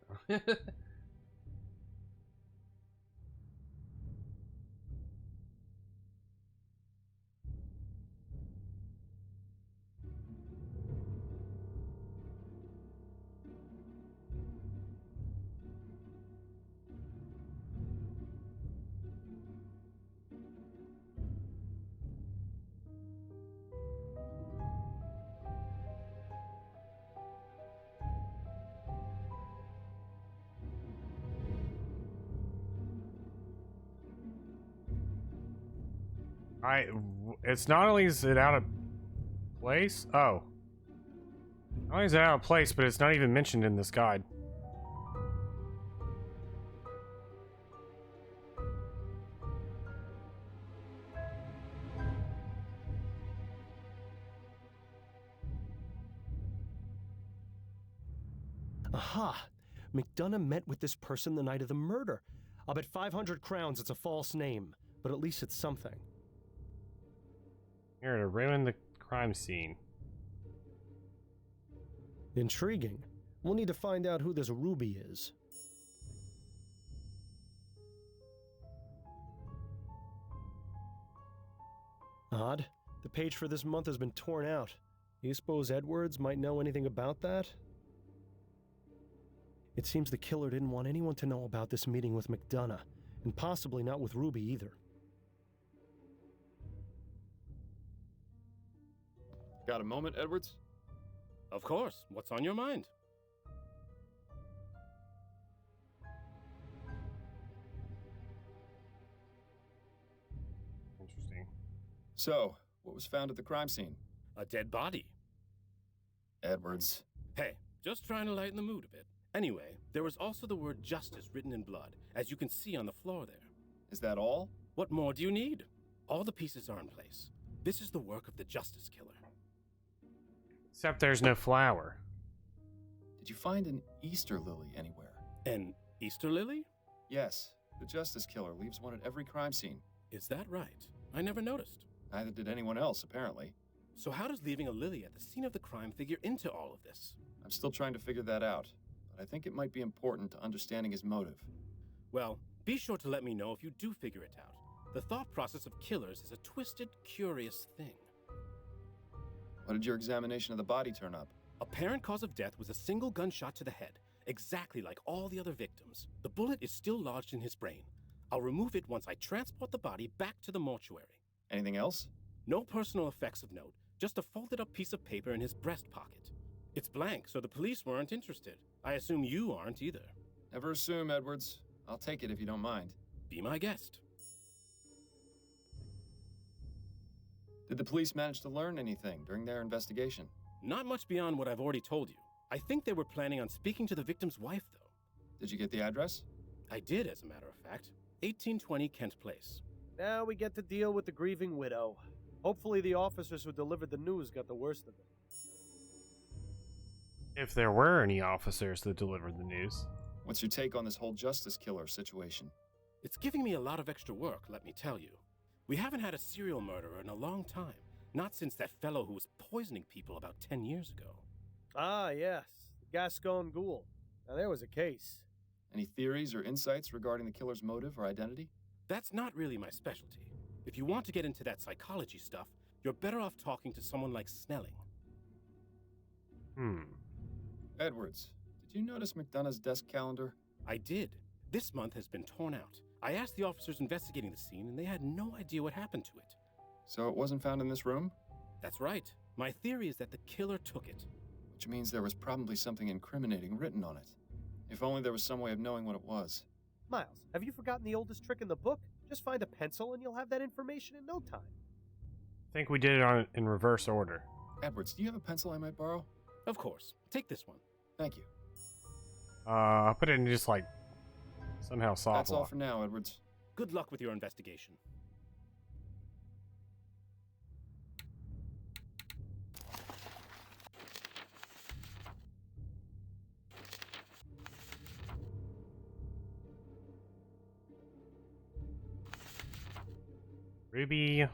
It's not only is it out of place. Oh. Not only is it out of place, but it's not even mentioned in this guide. Aha! McDonough met with this person the night of the murder. I'll bet 500 crowns it's a false name, but at least it's something. Here to ruin the crime scene. Intriguing. We'll need to find out who this Ruby is. Odd. The page for this month has been torn out. You suppose Edwards might know anything about that? It seems the killer didn't want anyone to know about this meeting with McDonough, and possibly not with Ruby either. Got a moment, Edwards? Of course. What's on your mind? Interesting. So, what was found at the crime scene? A dead body. Edwards. Hey, just trying to lighten the mood a bit. Anyway, there was also the word justice written in blood, as you can see on the floor there. Is that all? What more do you need? All the pieces are in place. This is the work of the Justice Killer. Except there's no flower. Did you find an Easter lily anywhere? An Easter lily? Yes. The Justice Killer leaves one at every crime scene. Is that right? I never noticed. Neither did anyone else, apparently. So how does leaving a lily at the scene of the crime figure into all of this? I'm still trying to figure that out, but I think it might be important to understanding his motive. Well, be sure to let me know if you do figure it out. The thought process of killers is a twisted, curious thing. What did your examination of the body turn up? Apparent cause of death was a single gunshot to the head, exactly like all the other victims. The bullet is still lodged in his brain. I'll remove it once I transport the body back to the mortuary. Anything else? No personal effects of note, just a folded up piece of paper in his breast pocket. It's blank, so the police weren't interested. I assume you aren't either. Never assume, Edwards. I'll take it if you don't mind. Be my guest. Did the police manage to learn anything during their investigation? Not much beyond what I've already told you. I think they were planning on speaking to the victim's wife, though. Did you get the address? I did, as a matter of fact. 1820 Kent Place. Now we get to deal with the grieving widow. Hopefully the officers who delivered the news got the worst of it. If there were any officers that delivered the news. What's your take on this whole Justice Killer situation? It's giving me a lot of extra work, let me tell you. We haven't had a serial murderer in a long time. Not since that fellow who was poisoning people about 10 years ago. Ah, yes. The Gascon Ghoul. Now there was a case. Any theories or insights regarding the killer's motive or identity? That's not really my specialty. If you want to get into that psychology stuff, You're better off talking to someone like Snelling. Edwards, did you notice McDonough's desk calendar? I did. This month has been torn out. I asked the officers investigating the scene, and they had no idea what happened to it. So it wasn't found in this room? That's right. My theory is that the killer took it. Which means there was probably something incriminating written on it. If only there was some way of knowing what it was. Miles, have you forgotten the oldest trick in the book? Just find a pencil and you'll have that information in no time. I think we did it in reverse order. Edwards, do you have a pencil I might borrow? Of course. Take this one. Thank you. I'll put it in just like somehow soft. That's all for now, Edwards. Good luck with your investigation. Ruby.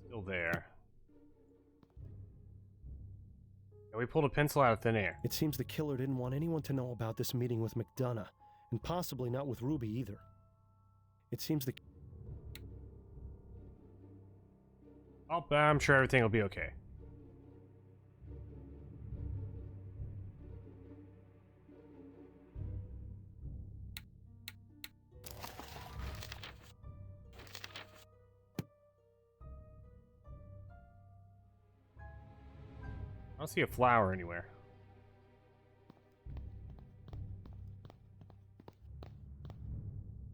Still there. Yeah, we pulled a pencil out of thin air. It seems the killer didn't want anyone to know about this meeting with McDonough, and possibly not with Ruby either. It seems the... Oh, but I'm sure everything will be okay. I don't see a flower anywhere.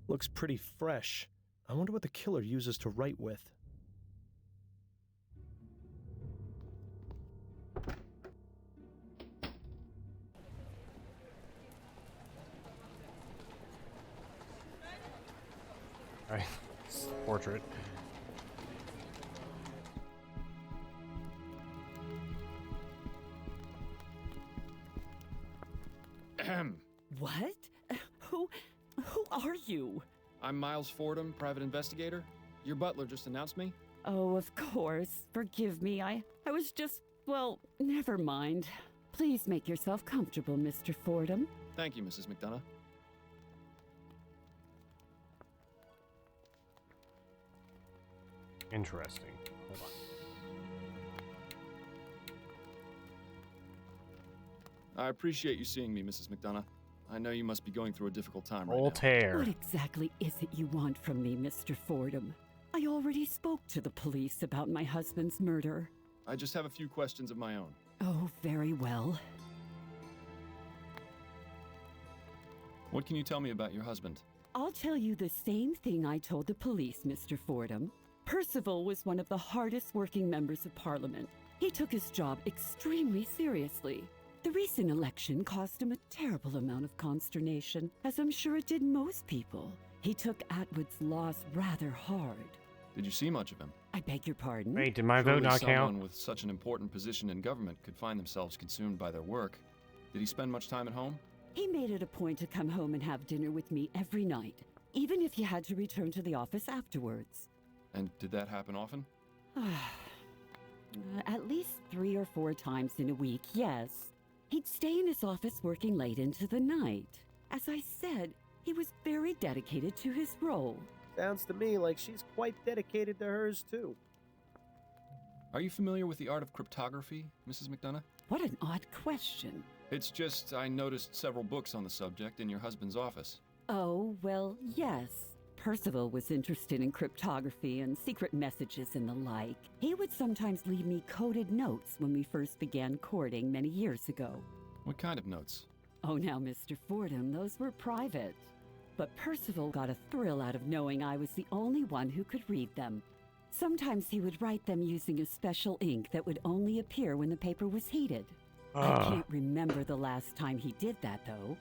Looks pretty fresh. I wonder what the killer uses to write with. Alright, portrait. What? Who are you? I'm Miles Fordham, private investigator. Your butler just announced me. Oh, of course. Forgive me. I was just, well, never mind. Please make yourself comfortable, Mr. Fordham. Thank you, Mrs. McDonough. Interesting. Hold on. I appreciate you seeing me, Mrs. McDonough. I know you must be going through a difficult time right Voltaire. What exactly is it you want from me, Mr. Fordham? I already spoke to the police about my husband's murder. now. I just have a few questions of my own. Oh, very well. What can you tell me about your husband? I'll tell you the same thing I told the police, Mr. Fordham. Percival was one of the hardest working members of Parliament. He took his job extremely seriously. The recent election caused him a terrible amount of consternation, as I'm sure it did most people. He took Atwood's loss rather hard. Did you see much of him? I beg your pardon? Wait, did my vote Surely not someone count? with such an important position in government could find themselves consumed by their work. Did he spend much time at home? He made it a point to come home and have dinner with me every night, even if he had to return to the office afterwards. And did that happen often? At least 3 or 4 times in a week, yes. He'd stay in his office working late into the night. As I said, he was very dedicated to his role. Sounds to me like she's quite dedicated to hers, too. Are you familiar with the art of cryptography, Mrs. McDonough? What an odd question. It's just I noticed several books on the subject in your husband's office. Oh, well, yes. Percival was interested in cryptography and secret messages and the like. He would sometimes leave me coded notes when we first began courting many years ago. What kind of notes? Oh, now, Mr. Fordham, those were private. But Percival got a thrill out of knowing I was the only one who could read them. Sometimes he would write them using a special ink that would only appear when the paper was heated. I can't remember the last time he did that, though.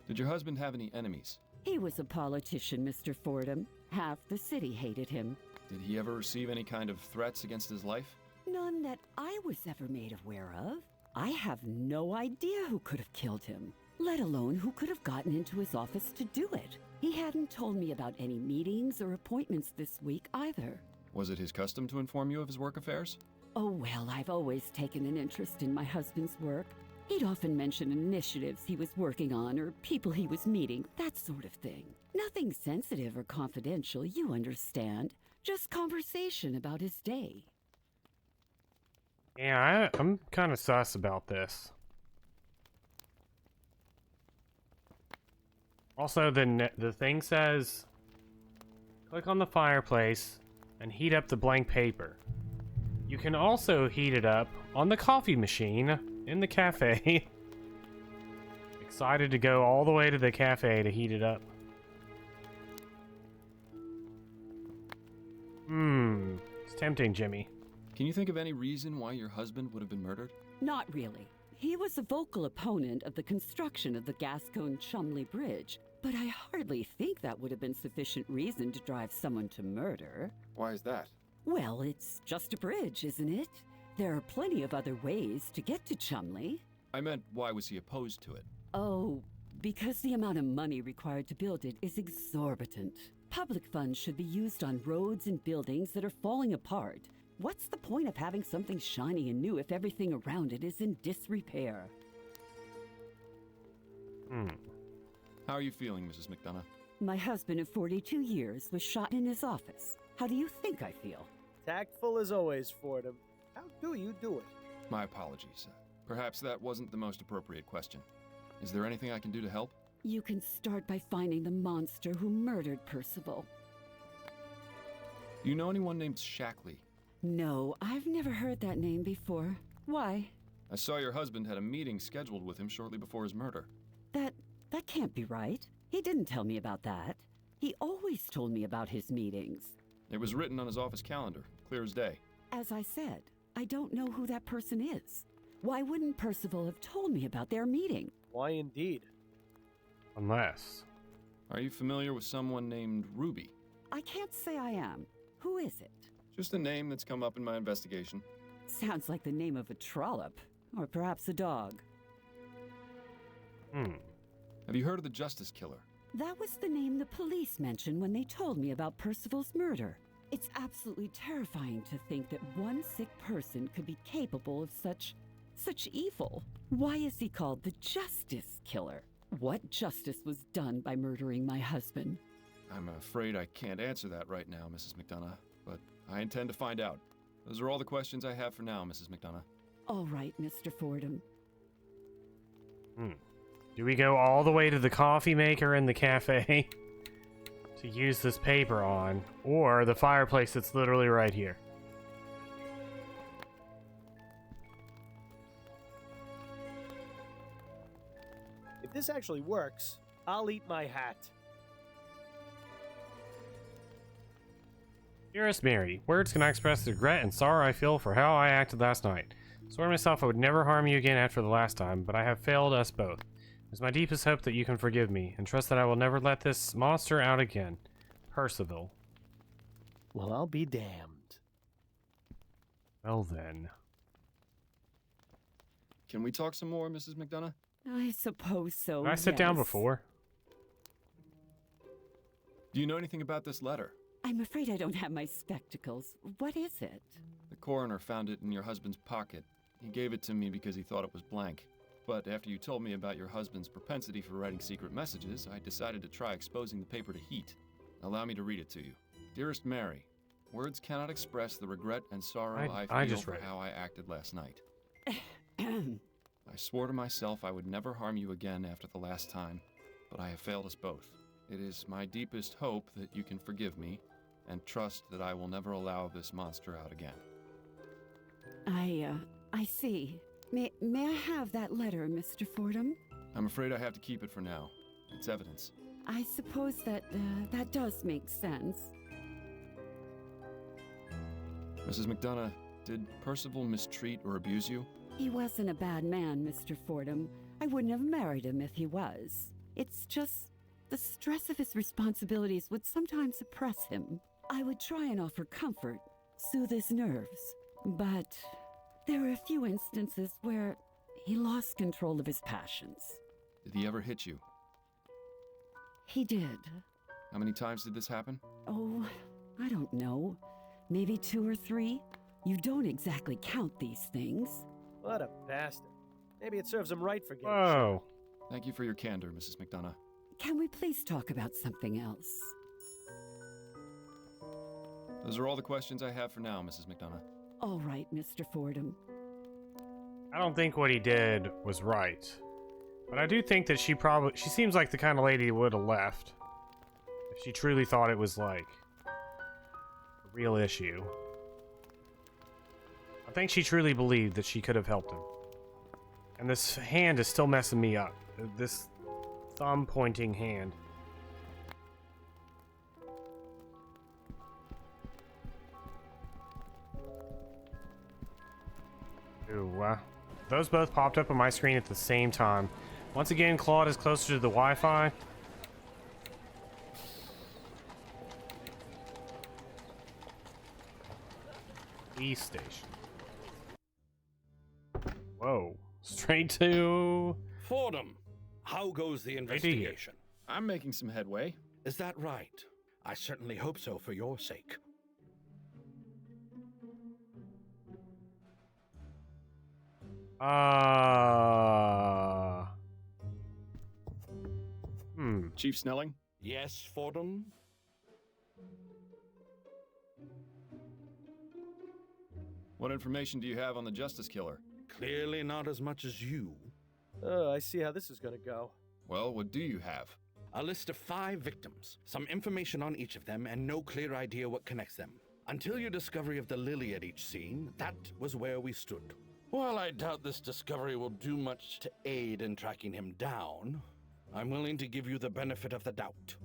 Did your husband have any enemies? He was a politician, Mr. Fordham. Half the city hated him. Did he ever receive any kind of threats against his life? None that I was ever made aware of. I have no idea who could have killed him, let alone who could have gotten into his office to do it. He hadn't told me about any meetings or appointments this week either. Was it his custom to inform you of his work affairs? Oh, well, I've always taken an interest in my husband's work. He'd often mention initiatives he was working on or people he was meeting, that sort of thing. Nothing sensitive or confidential, you understand. Just conversation about his day. Yeah, I'm kind of sus about this. Also, the thing says, click on the fireplace and heat up the blank paper. You can also heat it up on the coffee machine in the cafe. Excited to go all the way to the cafe to heat it up. It's tempting, Jimmy. Can you think of any reason why your husband would have been murdered? Not really. He was a vocal opponent of the construction of the Gascogne-Chumley Bridge, but I hardly think that would have been sufficient reason to drive someone to murder. Why is that? Well, it's just a bridge, isn't it? There are plenty of other ways to get to Chumley. I meant, why was he opposed to it? Oh, because the amount of money required to build it is exorbitant. Public funds should be used on roads and buildings that are falling apart. What's the point of having something shiny and new if everything around it is in disrepair? How are you feeling, Mrs. McDonough? My husband of 42 years was shot in his office. How do you think I feel? Tactful as always, Fordham. How do you do it? My apologies. Perhaps that wasn't the most appropriate question. Is there anything I can do to help? You can start by finding the monster who murdered Percival. Do you know anyone named Shackley? No, I've never heard that name before. Why? I saw your husband had a meeting scheduled with him shortly before his murder. That can't be right. He didn't tell me about that. He always told me about his meetings. It was written on his office calendar, clear as day. As I said, I don't know who that person is. Why wouldn't Percival have told me about their meeting? Why indeed? Unless... Are you familiar with someone named Ruby? I can't say I am. Who is it? Just a name that's come up in my investigation. Sounds like the name of a trollop. Or perhaps a dog. Have you heard of the Justice Killer? That was the name the police mentioned when they told me about Percival's murder. It's absolutely terrifying to think that one sick person could be capable of such evil. Why is he called the Justice Killer? What justice was done by murdering my husband? I'm afraid I can't answer that right now, Mrs. McDonough, but I intend to find out. Those are all the questions I have for now, Mrs. McDonough. All right, Mr. Fordham. Do we go all the way to the coffee maker in the cafe to use this paper on, or the fireplace that's literally right here? If this actually works, I'll eat my hat. Dearest Mary, words cannot express the regret and sorrow I feel for how I acted last night. I swore to myself I would never harm you again after the last time, but I have failed us both. It is my deepest hope that you can forgive me, and trust that I will never let this monster out again. Percival. Well, I'll be damned. Well then. Can we talk some more, Mrs. McDonough? I suppose so. Did I sit down before? Do you know anything about this letter? I'm afraid I don't have my spectacles. What is it? The coroner found it in your husband's pocket. He gave it to me because he thought it was blank. But after you told me about your husband's propensity for writing secret messages, I decided to try exposing the paper to heat. Allow me to read it to you. Dearest Mary, words cannot express the regret and sorrow I feel for how I acted last night. I swore to myself I would never harm you again after the last time, but I have failed us both. It is my deepest hope that you can forgive me and trust that I will never allow this monster out again. I see. May I have that letter, Mr. Fordham? I'm afraid I have to keep it for now. It's evidence. I suppose that does make sense. Mrs. McDonough, did Percival mistreat or abuse you? He wasn't a bad man, Mr. Fordham. I wouldn't have married him if he was. It's just the stress of his responsibilities would sometimes oppress him. I would try and offer comfort, soothe his nerves, but there were a few instances where he lost control of his passions. Did he ever hit you? He did. How many times did this happen? Oh, I don't know. Maybe 2 or 3. You don't exactly count these things. What a bastard. Maybe it serves him right for getting Whoa. Thank you for your candor, Mrs. McDonough. Can we please talk about something else? Those are all the questions I have for now, Mrs. McDonough. All right, Mr. Fordham. I don't think what he did was right. But I do think that she seems like the kind of lady who would have left. If she truly thought it was, like, a real issue. I think she truly believed that she could have helped him. And this hand is still messing me up. This thumb-pointing hand. Ooh, those both popped up on my screen at the same time. Once again, Claude is closer to the Wi-Fi. Police station. Whoa. Straight to... Fordham, how goes the investigation? I'm making some headway. Is that right? I certainly hope so for your sake. Chief Snelling? Yes, Fordham? What information do you have on the Justice Killer? Clearly not as much as you. I see how this is gonna go. Well, what do you have? A list of 5 victims, some information on each of them, and no clear idea what connects them. Until your discovery of the lily at each scene, that was where we stood. While I doubt this discovery will do much to aid in tracking him down, I'm willing to give you the benefit of the doubt.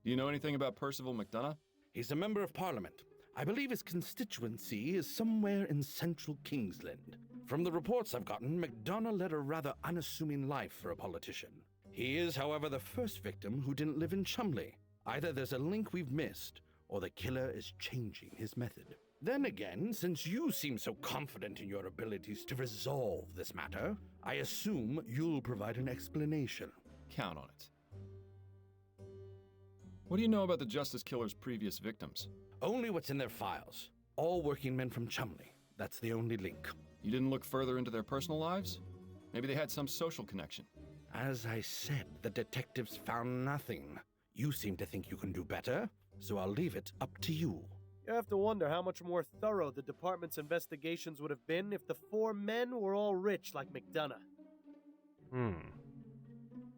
Do you know anything about Percival McDonough? He's a member of Parliament. I believe his constituency is somewhere in central Kingsland. From the reports I've gotten, McDonough led a rather unassuming life for a politician. He is, however, the first victim who didn't live in Chumley. Either there's a link we've missed, or the killer is changing his method. Then again, since you seem so confident in your abilities to resolve this matter, I assume you'll provide an explanation. Count on it. What do you know about the Justice Killer's previous victims? Only what's in their files. All working men from Chumley. That's the only link. You didn't look further into their personal lives? Maybe they had some social connection. As I said, the detectives found nothing. You seem to think you can do better, so I'll leave it up to you. You have to wonder how much more thorough the department's investigations would have been if the 4 men were all rich like McDonough.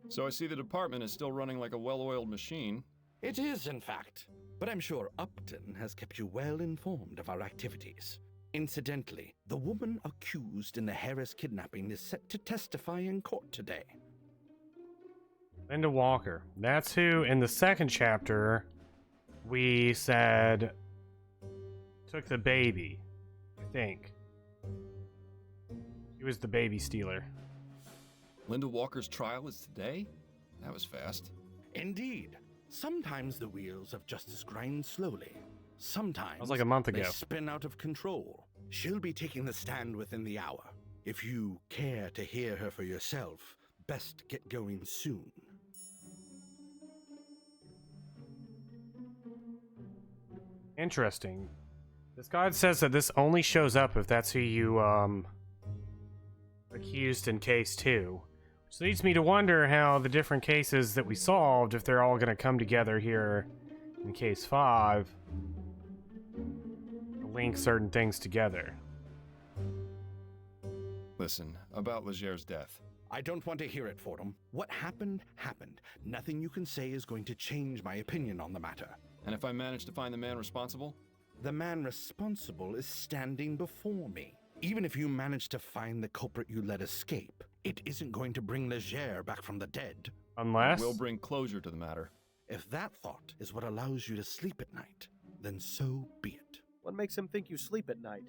So I see the department is still running like a well-oiled machine. It is, in fact. But I'm sure Upton has kept you well informed of our activities. Incidentally, the woman accused in the Harris kidnapping is set to testify in court today. Linda Walker. That's who, in the second chapter, we said took the baby, I think. She was the baby stealer. Linda Walker's trial is today? That was fast. Indeed. Sometimes the wheels of justice grind slowly. Sometimes that was like a month ago. They spin out of control. She'll be taking the stand within the hour. If you care to hear her for yourself, best get going soon. Interesting. This guide says that this only shows up if that's who you accused in case 2. Which leads me to wonder how the different cases that we solved, if they're all going to come together here in case 5, to link certain things together. Listen, about Leger's death. I don't want to hear it, Fordham. What happened, happened. Nothing you can say is going to change my opinion on the matter. And if I manage to find the man responsible? The man responsible is standing before me. Even if you manage to find the culprit you let escape, it isn't going to bring Leger back from the dead. Unless? It will bring closure to the matter. If that thought is what allows you to sleep at night, then so be it. What makes him think you sleep at night?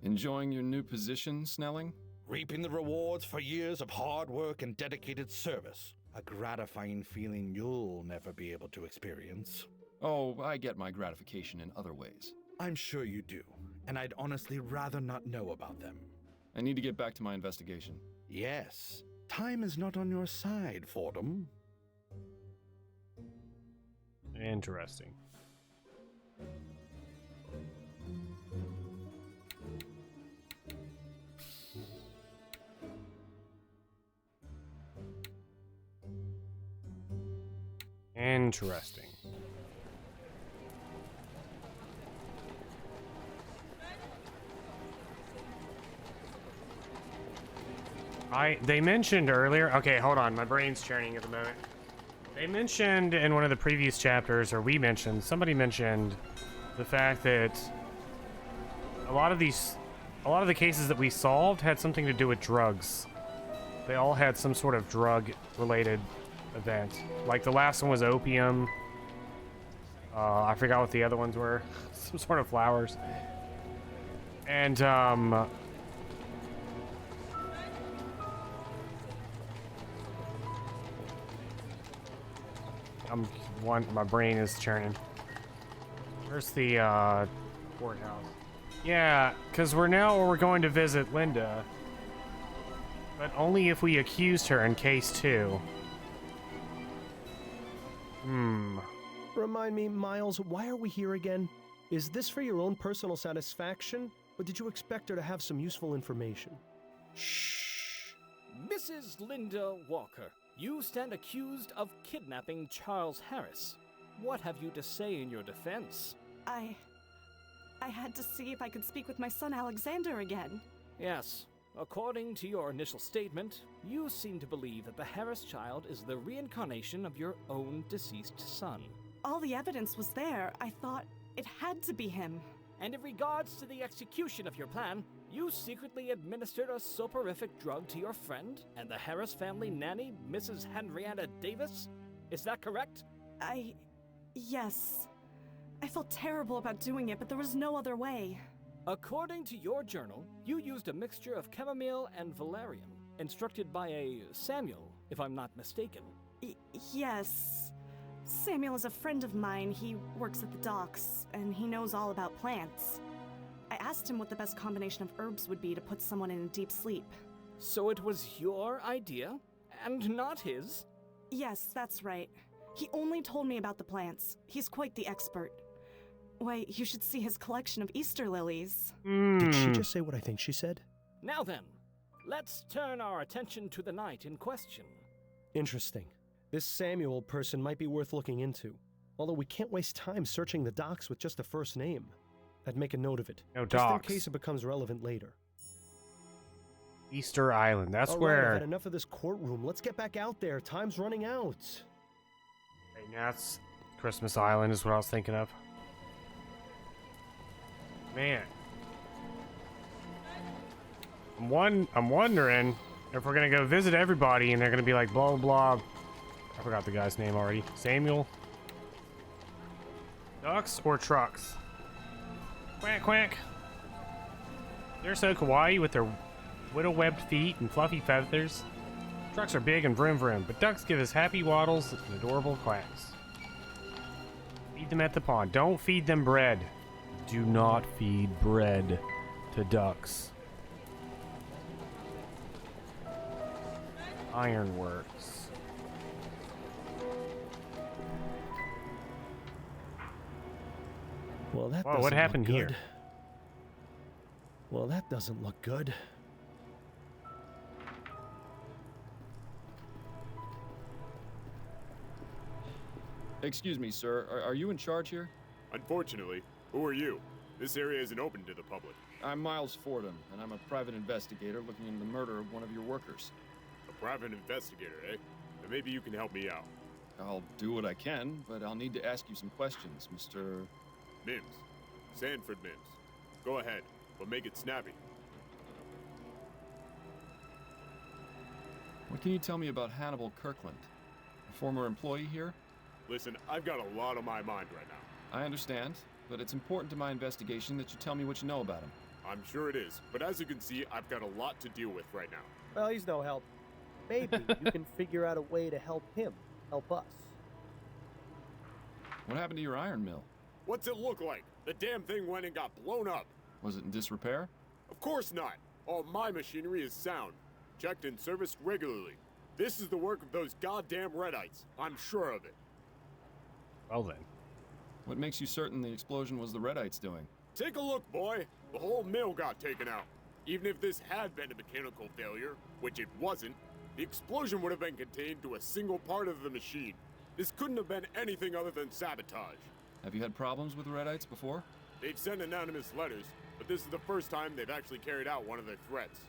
Enjoying your new position, Snelling? Reaping the rewards for years of hard work and dedicated service. A gratifying feeling you'll never be able to experience. Oh, I get my gratification in other ways. I'm sure you do, and I'd honestly rather not know about them. I need to get back to my investigation. Yes, time is not on your side, Fordham. Interesting. Interesting. They mentioned earlier, okay, hold on, my brain's churning at the moment. They mentioned in one of the previous chapters, or somebody mentioned the fact that a lot of the cases that we solved had something to do with drugs. They all had some sort of drug-related event. Like the last one was opium. I forgot what the other ones were. Some sort of flowers. And, my brain is churning. Where's the courthouse? Yeah, because we're going to visit Linda, but only if we accused her in case 2. Remind me, Miles, why are we here again? Is this for your own personal satisfaction, or did you expect her to have some useful information? Shh! Mrs. Linda Walker, you stand accused of kidnapping Charles Harris. What have you to say in your defense? I had to see if I could speak with my son Alexander again. Yes. According to your initial statement, you seem to believe that the Harris child is the reincarnation of your own deceased son. All the evidence was there. I thought it had to be him. And in regards to the execution of your plan, you secretly administered a soporific drug to your friend and the Harris family nanny, Mrs. Henrietta Davis? Is that correct? Yes. I felt terrible about doing it, but there was no other way. According to your journal, you used a mixture of chamomile and valerian, instructed by a Samuel, if I'm not mistaken. Yes. Samuel is a friend of mine. He works at the docks, and he knows all about plants. I asked him what the best combination of herbs would be to put someone in a deep sleep. So it was your idea, and not his? Yes, that's right. He only told me about the plants. He's quite the expert. Why, you should see his collection of Easter lilies. Did she just say what I think she said? Now then, let's turn our attention to the night in question. Interesting. This Samuel person might be worth looking into. Although we can't waste time searching the docks with just a first name. I'd make a note of it. No just docks. in case it becomes relevant later. Easter Island, that's All where... Right, I've had enough of this courtroom. Let's get back out there. Time's running out. Hey, now that's Christmas Island is what I was thinking of. Man. I'm wondering if we're gonna go visit everybody and they're gonna be like blah blah blah. I forgot the guy's name already. Samuel. Ducks or trucks? Quack quack. They're so kawaii with their widow-webbed feet and fluffy feathers. Trucks are big and vroom vroom, but ducks give us happy waddles and adorable quacks. Feed them at the pond. Don't feed them bread. Do not feed bread to ducks. Ironworks. Well, that Whoa, doesn't what happened look here? good. Well, that doesn't look good. Excuse me, sir. Are you in charge here? Unfortunately. Who are you? This area isn't open to the public. I'm Miles Fordham, and I'm a private investigator looking into the murder of one of your workers. A private investigator, eh? Then maybe you can help me out. I'll do what I can, but I'll need to ask you some questions, Mr. Mims. Sanford Mims. Go ahead, but make it snappy. What can you tell me about Hannibal Kirkland? A former employee here? Listen, I've got a lot on my mind right now. I understand, but it's important to my investigation that you tell me what you know about him. I'm sure it is, but as you can see, I've got a lot to deal with right now. Well, he's no help. Maybe you can figure out a way to help him help us. What happened to your iron mill? What's it look like? The damn thing went and got blown up. Was it in disrepair? Of course not. All my machinery is sound. Checked and serviced regularly. This is the work of those goddamn Redites. I'm sure of it. Well then. What makes you certain the explosion was the Redites doing? Take a look, boy. The whole mill got taken out. Even if this had been a mechanical failure, which it wasn't, the explosion would have been contained to a single part of the machine. This couldn't have been anything other than sabotage. Have you had problems with the Redites before? They've sent anonymous letters, but this is the first time they've actually carried out one of their threats.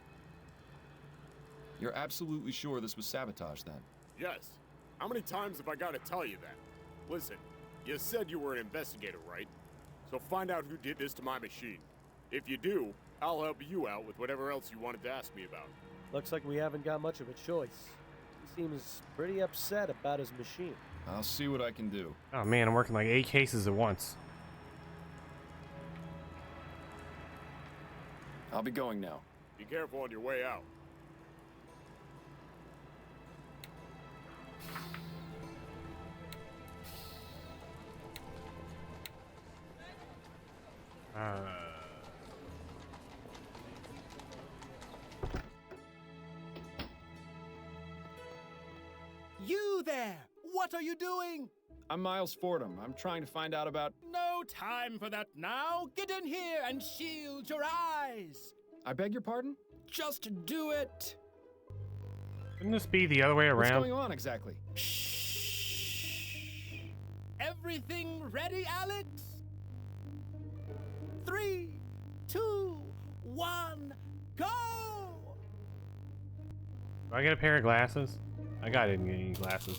You're absolutely sure this was sabotage, then? Yes. How many times have I got to tell you that? Listen, you said you were an investigator, right? So find out who did this to my machine. If you do, I'll help you out with whatever else you wanted to ask me about. Looks like we haven't got much of a choice. He seems pretty upset about his machine. I'll see what I can do. Oh man, I'm working like 8 cases at once. I'll be going now. Be careful on your way out. You there! What are you doing? I'm Miles Fordham. I'm trying to find out about... No time for that now! Get in here and shield your eyes! I beg your pardon? Just do it! Couldn't this be the other way around? What's going on exactly? Shh! Everything ready, Alex? 3, 2, 1, go! Do I get a pair of glasses? I didn't get any glasses.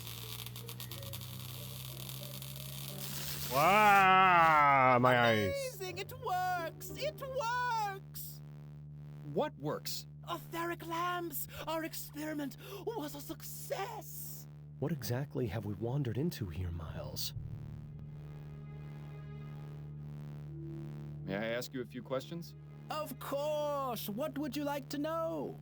Wow, my eyes. Amazing! It works! It works! What works? Etheric lamps! Our experiment was a success! What exactly have we wandered into here, Miles? May I ask you a few questions? Of course! What would you like to know?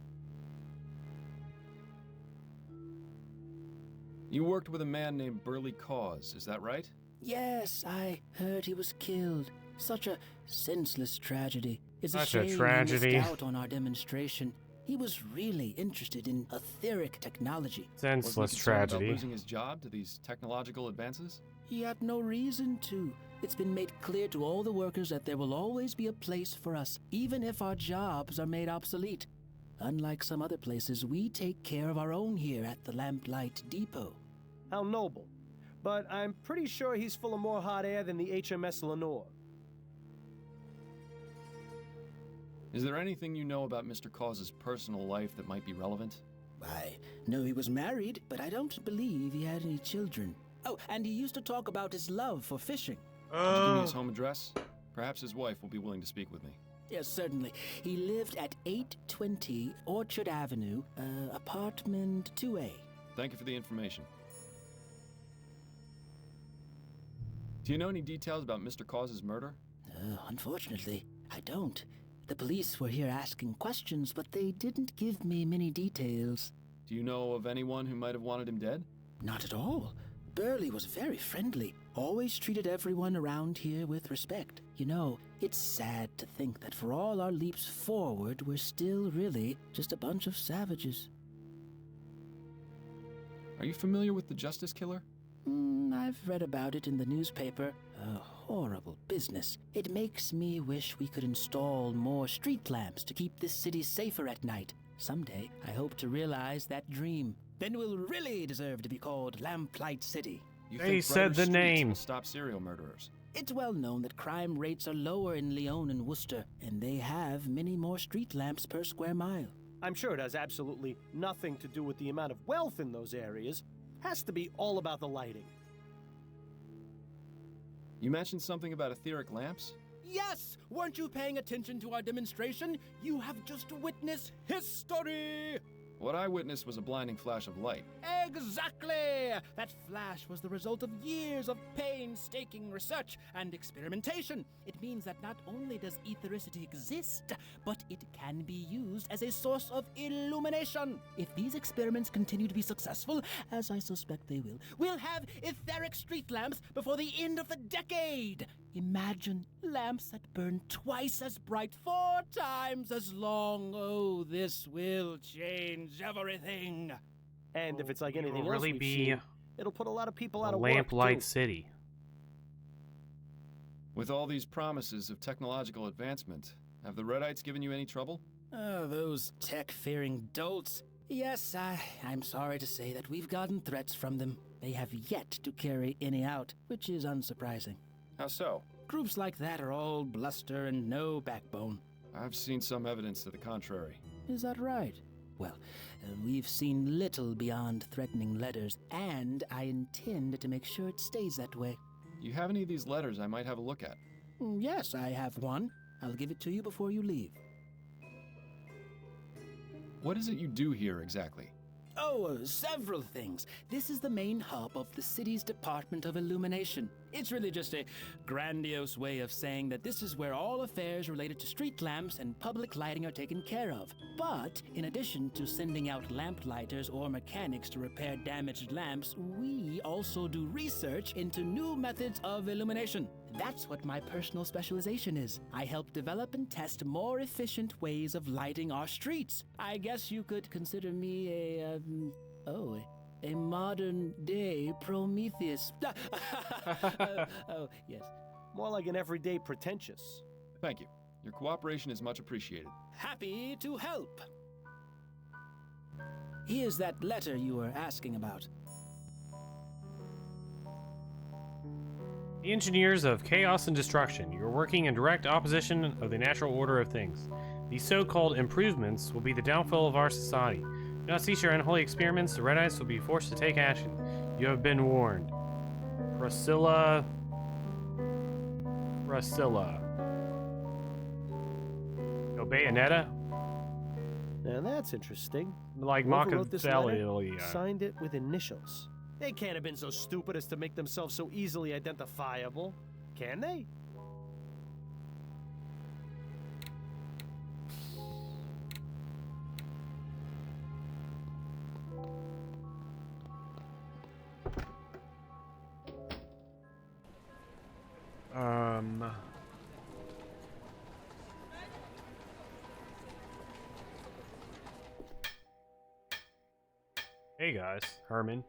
You worked with a man named Burley Cause, is that right? Yes, I heard he was killed. Such a senseless tragedy. It's Such a a shame tragedy. he missed out on our demonstration. He was really interested in etheric technology. Senseless Wasn't he concerned tragedy. about losing his job to these technological advances? He had no reason to. It's been made clear to all the workers that there will always be a place for us, even if our jobs are made obsolete. Unlike some other places, we take care of our own here at the Lamplight Depot. How noble. But I'm pretty sure he's full of more hot air than the HMS Lenore. Is there anything you know about Mr. Cause's personal life that might be relevant? I know he was married, but I don't believe he had any children. Oh, and he used to talk about his love for fishing. Could you give me his home address? Perhaps his wife will be willing to speak with me. Yes, certainly. He lived at 820 Orchard Avenue, apartment 2A. Thank you for the information. Do you know any details about Mr. Cause's murder? Unfortunately, I don't. The police were here asking questions, but they didn't give me many details. Do you know of anyone who might have wanted him dead? Not at all. Burley was very friendly, always treated everyone around here with respect. You know, it's sad to think that for all our leaps forward, we're still really just a bunch of savages. Are you familiar with the Justice Killer? I've read about it in the newspaper. A horrible business. It makes me wish we could install more street lamps to keep this city safer at night. Someday, I hope to realize that dream. Then we'll really deserve to be called Lamplight City. You They think said the brighter streets name. will stop serial murderers? It's well known that crime rates are lower in Lyon and Worcester, and they have many more street lamps per square mile. I'm sure it has absolutely nothing to do with the amount of wealth in those areas. Has to be all about the lighting. You mentioned something about etheric lamps? Yes! Weren't you paying attention to our demonstration? You have just witnessed history! What I witnessed was a blinding flash of light. Exactly! That flash was the result of years of painstaking research and experimentation. It means that not only does ethericity exist, but it can be used as a source of illumination. If these experiments continue to be successful, as I suspect they will, we'll have etheric street lamps before the end of the decade. Imagine lamps that burn twice as bright, 4 times as long. Oh, this will change everything. And if it's like anything It'll else really we've be seen, it'll put a lot of people out a of work, Lamplight too. City. With all these promises of technological advancement, have the Redites given you any trouble? Oh, those tech-fearing dolts. Yes, I'm sorry to say that we've gotten threats from them. They have yet to carry any out, which is unsurprising. How so? Groups like that are all bluster and no backbone. I've seen some evidence to the contrary. Is that right? Well, we've seen little beyond threatening letters, and I intend to make sure it stays that way. You have any of these letters I might have a look at? Yes, I have one. I'll give it to you before you leave. What is it you do here exactly? Oh, several things. This is the main hub of the city's Department of Illumination. It's really just a grandiose way of saying that this is where all affairs related to street lamps and public lighting are taken care of. But in addition to sending out lamplighters or mechanics to repair damaged lamps, we also do research into new methods of illumination. That's what my personal specialization is. I help develop and test more efficient ways of lighting our streets. I guess you could consider me a modern-day Prometheus. Oh, yes. More like an everyday pretentious. Thank you. Your cooperation is much appreciated. Happy to help. Here's that letter you were asking about. The engineers of chaos and destruction, you are working in direct opposition of the natural order of things. These so-called improvements will be the downfall of our society. Do not cease your unholy experiments. The Red Knights will be forced to take action. You have been warned. Priscilla. No Bayonetta? Now that's interesting. Like Whoever wrote this letter Machiavelli. signed it with initials. They can't have been so stupid as to make themselves so easily identifiable, can they? Hey guys, Herman.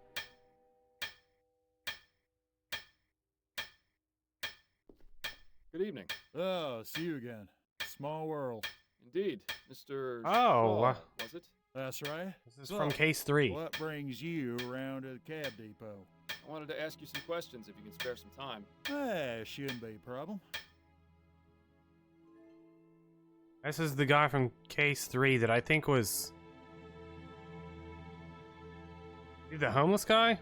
Good evening. Oh, see you again. Small world. Indeed. Mr. Oh. Shaw, was it? That's right. This is from Case 3. What brings you around to the cab depot? I wanted to ask you some questions if you can spare some time. Shouldn't be a problem. This is the guy from Case 3 that I think was... the homeless guy?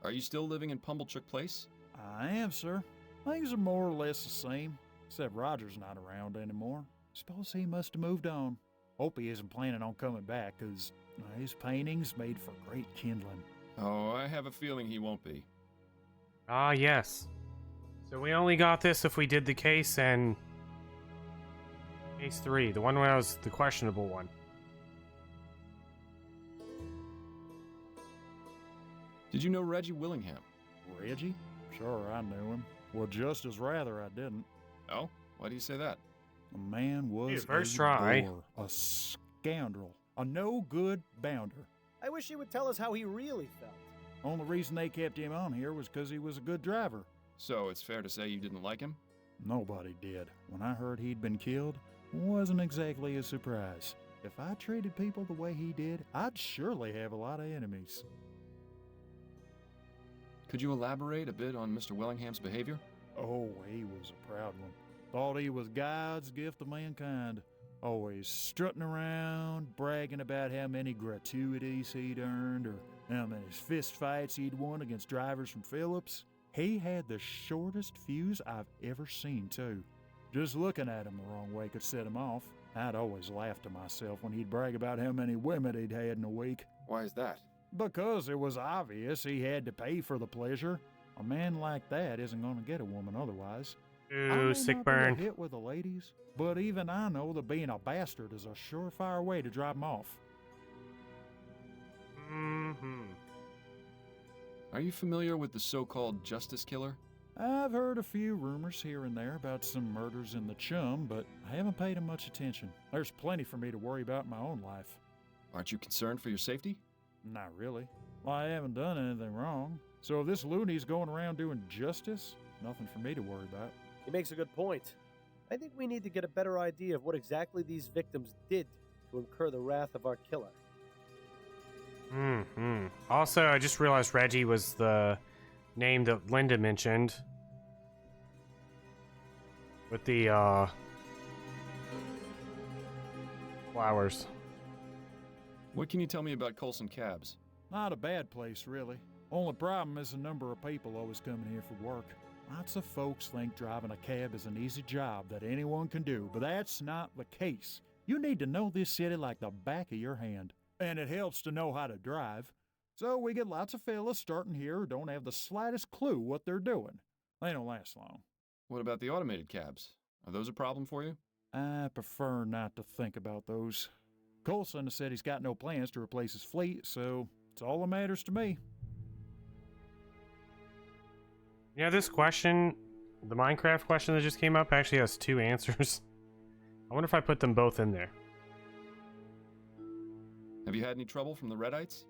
Are you still living in Pumblechook Place? I am, sir. Things are more or less the same, except Roger's not around anymore. Suppose he must have moved on. Hope he isn't planning on coming back, because his paintings made for great kindling. Oh, I have a feeling he won't be. Ah, yes. So we only got this if we did the case and... Case 3, the one where I was the questionable one. Did you know Reggie Willingham? Reggie? Sure, I knew him. Well, just as rather I didn't. Oh? Why do you say that? The man was first try. a scoundrel, a no-good bounder. I wish he would tell us how he really felt. Only reason they kept him on here was because he was a good driver. So it's fair to say you didn't like him? Nobody did. When I heard he'd been killed, wasn't exactly a surprise. If I treated people the way he did, I'd surely have a lot of enemies. Could you elaborate a bit on Mr. Willingham's behavior? Oh, he was a proud one. Thought he was God's gift to mankind. Always strutting around, bragging about how many gratuities he'd earned or how many fist fights he'd won against drivers from Phillips. He had the shortest fuse I've ever seen, too. Just looking at him the wrong way could set him off. I'd always laugh to myself when he'd brag about how many women he'd had in a week. Why is that? Because it was obvious he had to pay for the pleasure. A man like that isn't going to get a woman otherwise. Ooh, sick not burn. Be a hit with the ladies, but even I know that being a bastard is a surefire way to drive them off. Mm-hmm. Are you familiar with the so-called Justice Killer? I've heard a few rumors here and there about some murders in the Chum, but I haven't paid him much attention. There's plenty for me to worry about in my own life. Aren't you concerned for your safety? Not really. Well, I haven't done anything wrong. So if this loony's going around doing justice, nothing for me to worry about. He makes a good point. I think we need to get a better idea of what exactly these victims did to incur the wrath of our killer. Also, I just realized Reggie was the name that Linda mentioned. With the, flowers. What can you tell me about Colson Cabs? Not a bad place, really. Only problem is the number of people always coming here for work. Lots of folks think driving a cab is an easy job that anyone can do, but that's not the case. You need to know this city like the back of your hand. And it helps to know how to drive. So we get lots of fellas starting here who don't have the slightest clue what they're doing. They don't last long. What about the automated cabs? Are those a problem for you? I prefer not to think about those. Coulson said he's got no plans to replace his fleet, so it's all that matters to me. Yeah, this question, the Minecraft question that just came up, actually has 2 answers. I wonder if I put them both in there. Have you had any trouble from the Redites?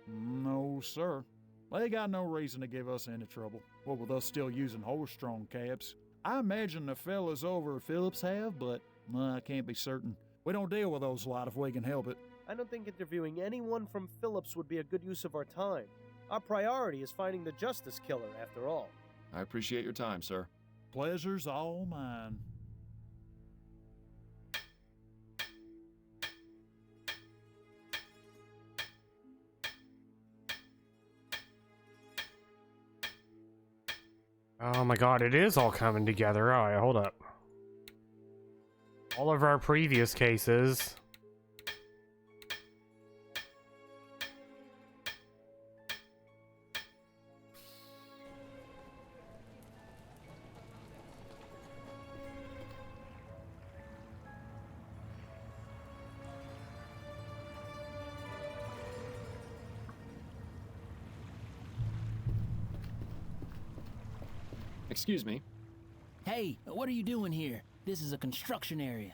No, sir. They got no reason to give us any trouble. What with us still using horse-drawn cabs? I imagine the fellas over at Phillips have, but I can't be certain. We don't deal with those a lot if we can help it. I don't think interviewing anyone from Phillips would be a good use of our time. Our priority is finding the Justice Killer, after all. I appreciate your time, sir. Pleasure's all mine. Oh my god, it is all coming together. Alright, hold up. All of our previous cases. Excuse me. Hey, what are you doing here? This is a construction area.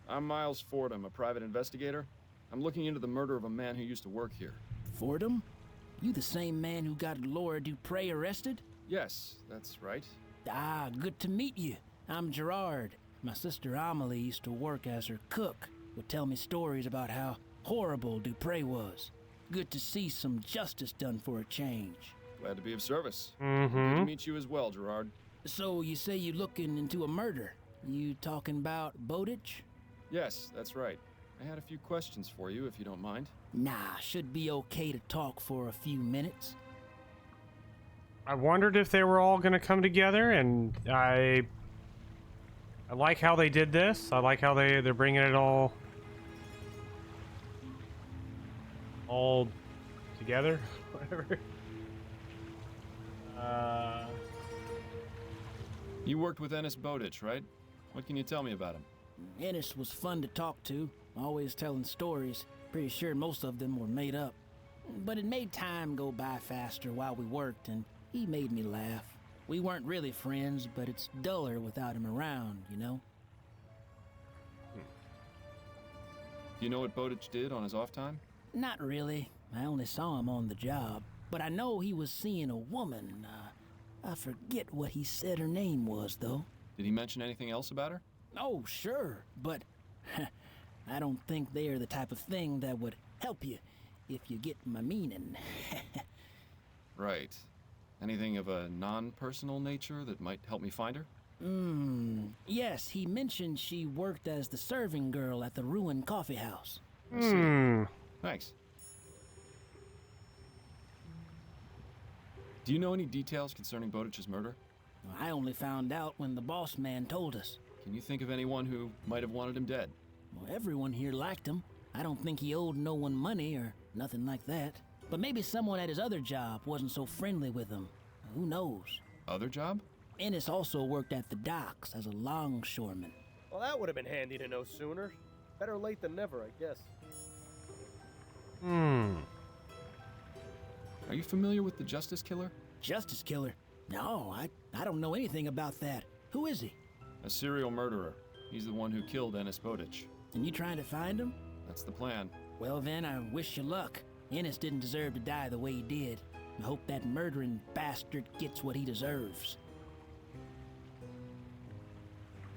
I'm Miles Fordham, a private investigator. I'm looking into the murder of a man who used to work here. Fordham? You the same man who got Laura Dupre arrested? Yes, that's right. Ah, good to meet you. I'm Gerard. My sister Amelie used to work as her cook. Would tell me stories about how horrible Dupre was. Good to see some justice done for a change. Glad to be of service. Mm-hmm. Good to meet you as well, Gerard. So you say you looking into a murder? You talking about Bowditch? Yes, that's right. I had a few questions for you, if you don't mind. Nah, should be okay to talk for a few minutes. I wondered if they were all gonna come together, and I like how they did this. I like how they're bringing it all together. Whatever. You worked with Ennis Bowditch, right? What can you tell me about him? Ennis was fun to talk to, always telling stories. Pretty sure most of them were made up. But it made time go by faster while we worked, and he made me laugh. We weren't really friends, but it's duller without him around, you know? Do you know what Bowditch did on his off time? Not really. I only saw him on the job. But I know he was seeing a woman. I forget what he said her name was, though. Did he mention anything else about her? Oh, sure, but I don't think they are the type of thing that would help you, if you get my meaning. Right. Anything of a non-personal nature that might help me find her? Yes, he mentioned she worked as the serving girl at the ruined coffee house. I see. Thanks. Do you know any details concerning Bowditch's murder? I only found out when the boss man told us. Can you think of anyone who might have wanted him dead? Well, everyone here liked him. I don't think he owed no one money or nothing like that. But maybe someone at his other job wasn't so friendly with him. Who knows? Other job? Ennis also worked at the docks as a longshoreman. Well, that would have been handy to know sooner. Better late than never, I guess. Are you familiar with the Justice Killer? Justice Killer? No, I don't know anything about that. Who is he? A serial murderer. He's the one who killed Ennis Bowditch. And you trying to find him? That's the plan. Well then, I wish you luck. Ennis didn't deserve to die the way he did. I hope that murdering bastard gets what he deserves.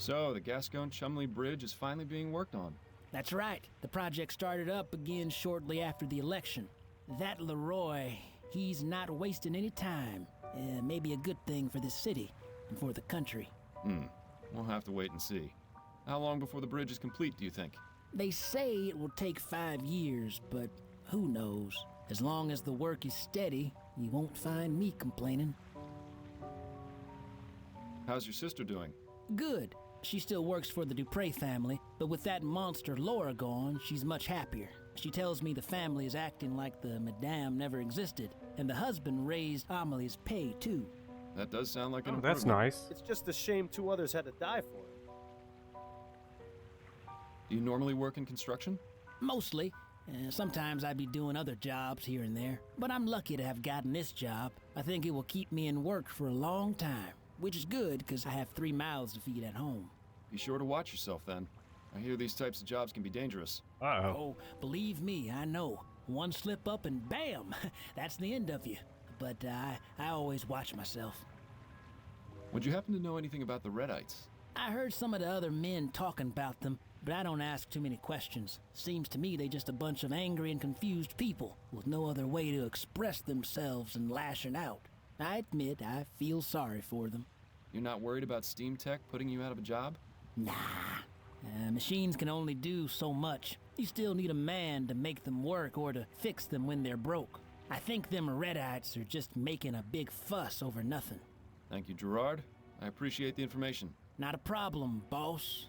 So, the Gascon-Chumley Bridge is finally being worked on. That's right. The project started up again shortly after the election. That Leroy, he's not wasting any time. Maybe a good thing for this city and for the country. We'll have to wait and see. How long before the bridge is complete, do you think? They say it will take 5 years, but who knows? As long as the work is steady, you won't find me complaining. How's your sister doing? Good. She still works for the Dupre family, but with that monster Laura gone, she's much happier. She tells me the family is acting like the Madame never existed, and the husband raised Amelie's pay, too. That does sound like an Oh, that's improvement. nice. It's just a shame 2 others had to die for it. Do you normally work in construction? Mostly. Sometimes I be doing other jobs here and there, but I'm lucky to have gotten this job. I think it will keep me in work for a long time, which is good because I have 3 mouths to feed at home. Be sure to watch yourself then. I hear these types of jobs can be dangerous. Uh-oh. Oh, believe me, I know. One slip up and bam, that's the end of you. But I always watch myself. Would you happen to know anything about the Redites? I heard some of the other men talking about them, but I don't ask too many questions. Seems to me they just a bunch of angry and confused people with no other way to express themselves than lashing out. I admit I feel sorry for them. You're not worried about Steam Tech putting you out of a job? Nah. Machines can only do so much. You still need a man to make them work or to fix them when they're broke. I think them Redites are just making a big fuss over nothing. Thank you, Gerard. I appreciate the information. Not a problem, boss.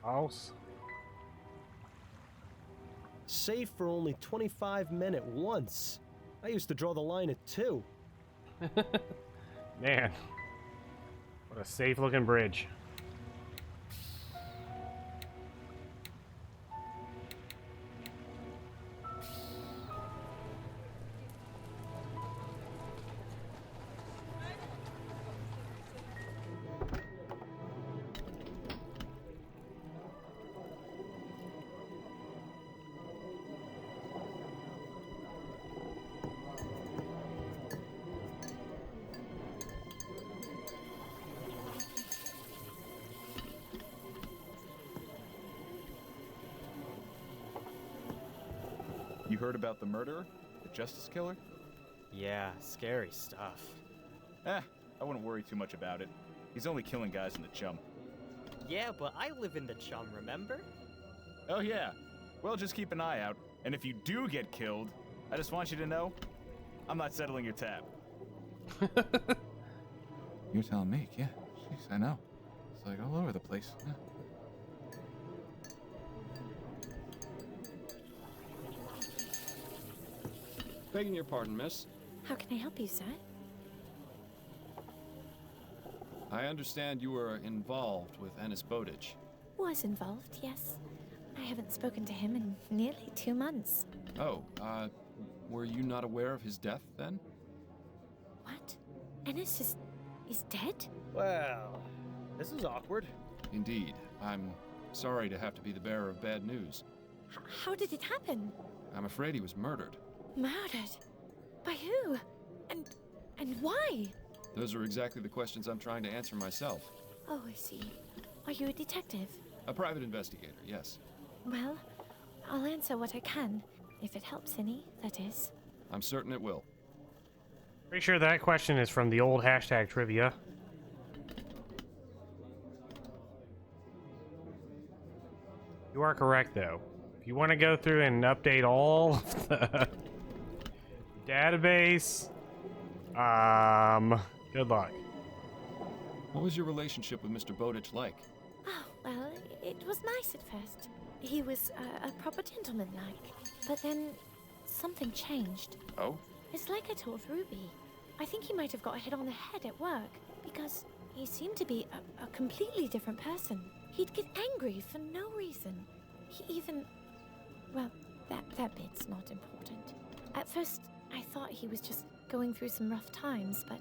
Boss? Safe for only 25 men at once. I used to draw the line at 2. Man. What a safe-looking bridge. You heard about the murderer? The Justice Killer? Yeah, scary stuff. I wouldn't worry too much about it. He's only killing guys in the Chum. Yeah, but I live in the Chum, remember? Oh yeah. Well, just keep an eye out. And if you do get killed, I just want you to know, I'm not settling your tab. You're telling me, yeah. Jeez, I know. It's like all over the place. Yeah. Begging your pardon, miss. How can I help you, sir? I understand you were involved with Ennis Bowditch. Was involved, yes. I haven't spoken to him in nearly 2 months. Oh, were you not aware of his death then? What? Ennis is dead? Well, this is awkward. Indeed. I'm sorry to have to be the bearer of bad news. How did it happen? I'm afraid he was murdered. Murdered? By who? And why? Those are exactly the questions I'm trying to answer myself. Oh, I see. Are you a detective? A private investigator, yes. Well, I'll answer what I can. If it helps any, that is. I'm certain it will. Pretty sure that question is from the old hashtag trivia. You are correct, though. If you want to go through and update all of the database, good luck. What was your relationship with Mr. Bowditch like? Oh, well, it was nice at first. He was a proper gentleman-like. But then something changed. Oh? It's like I told Ruby. I think he might have got hit on the head at work, because he seemed to be a completely different person. He'd get angry for no reason. He even... Well, that bit's not important. At first, I thought he was just going through some rough times, but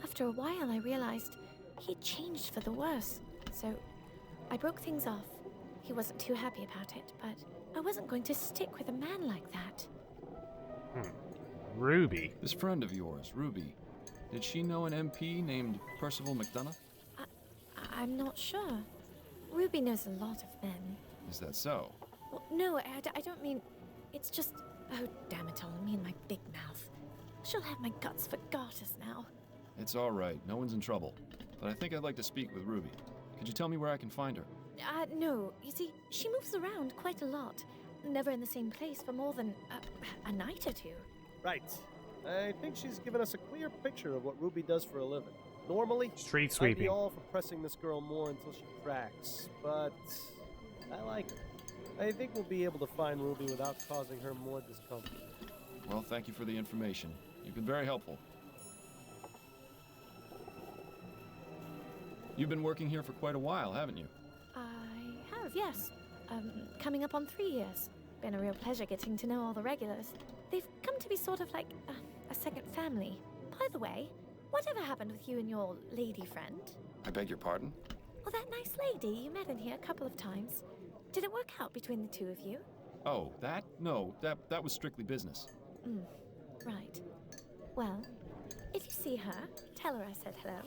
after a while I realized he'd changed for the worse. So I broke things off. He wasn't too happy about it, but I wasn't going to stick with a man like that. Ruby. This friend of yours, Ruby, did she know an MP named Percival McDonough? I I'm not sure. Ruby knows a lot of men. Is that so? Well, no, I don't mean... It's just... Oh, damn it all, me and my big mouth. She'll have my guts for garters now. It's all right. No one's in trouble. But I think I'd like to speak with Ruby. Could you tell me where I can find her? No. You see, she moves around quite a lot. Never in the same place for more than a night or two. Right. I think she's given us a clear picture of what Ruby does for a living. Normally, street I'd sweeping. be all for pressing this girl more until she cracks, but I like her. I think we'll be able to find Ruby without causing her more discomfort. Well, thank you for the information. You've been very helpful. You've been working here for quite a while, haven't you? I have, yes. Coming up on 3 years. Been a real pleasure getting to know all the regulars. They've come to be sort of like a second family. By the way, whatever happened with you and your lady friend? I beg your pardon? Well, that nice lady you met in here a couple of times. Did it work out between the two of you? Oh, that? No, that was strictly business. Right. Well, if you see her, tell her I said hello.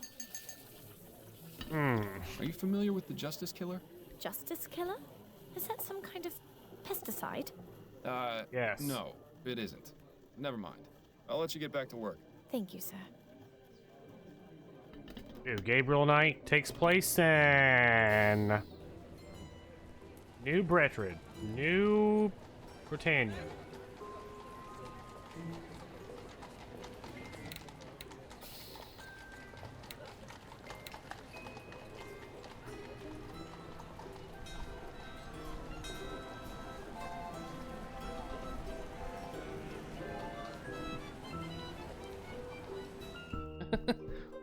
Are you familiar with the Justice Killer? Justice Killer? Is that some kind of pesticide? Yes. No, it isn't. Never mind. I'll let you get back to work. Thank you, sir. Gabriel Night takes place in New Brethren, New Britannia.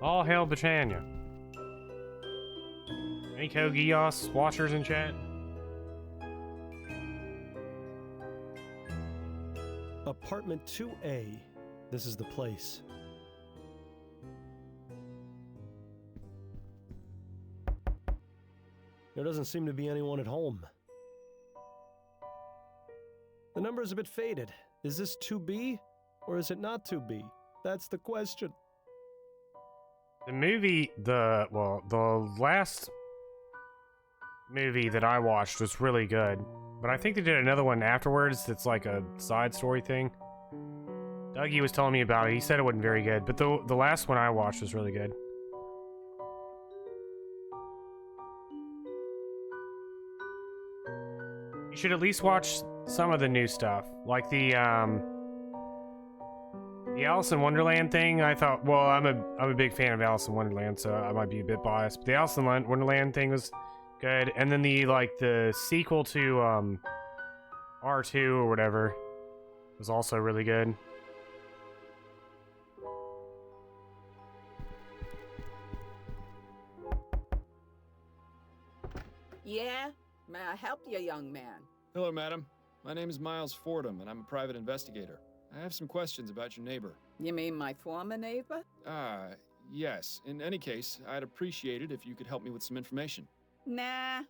All hail Britannia. Any Kogios watchers in chat? Apartment 2A. This is the place. There doesn't seem to be anyone at home. The number is a bit faded. Is this 2B or is it not 2B? That's the question. The movie, the last movie that I watched was really good, but I think they did another one afterwards that's like a side story thing. Dougie was telling me about it. He said it wasn't very good, but the last one I watched was really good. You should at least watch some of the new stuff, like the Alice in Wonderland thing. I thought, well, I'm a big fan of Alice in Wonderland, so I might be a bit biased. But the Alice in Wonderland thing was good, and then the sequel to R2 or whatever was also really good. Yeah? May I help you, young man? Hello, madam. My name is Miles Fordham, and I'm a private investigator. I have some questions about your neighbor. You mean my former neighbor? Yes. In any case, I'd appreciate it if you could help me with some information. Nah,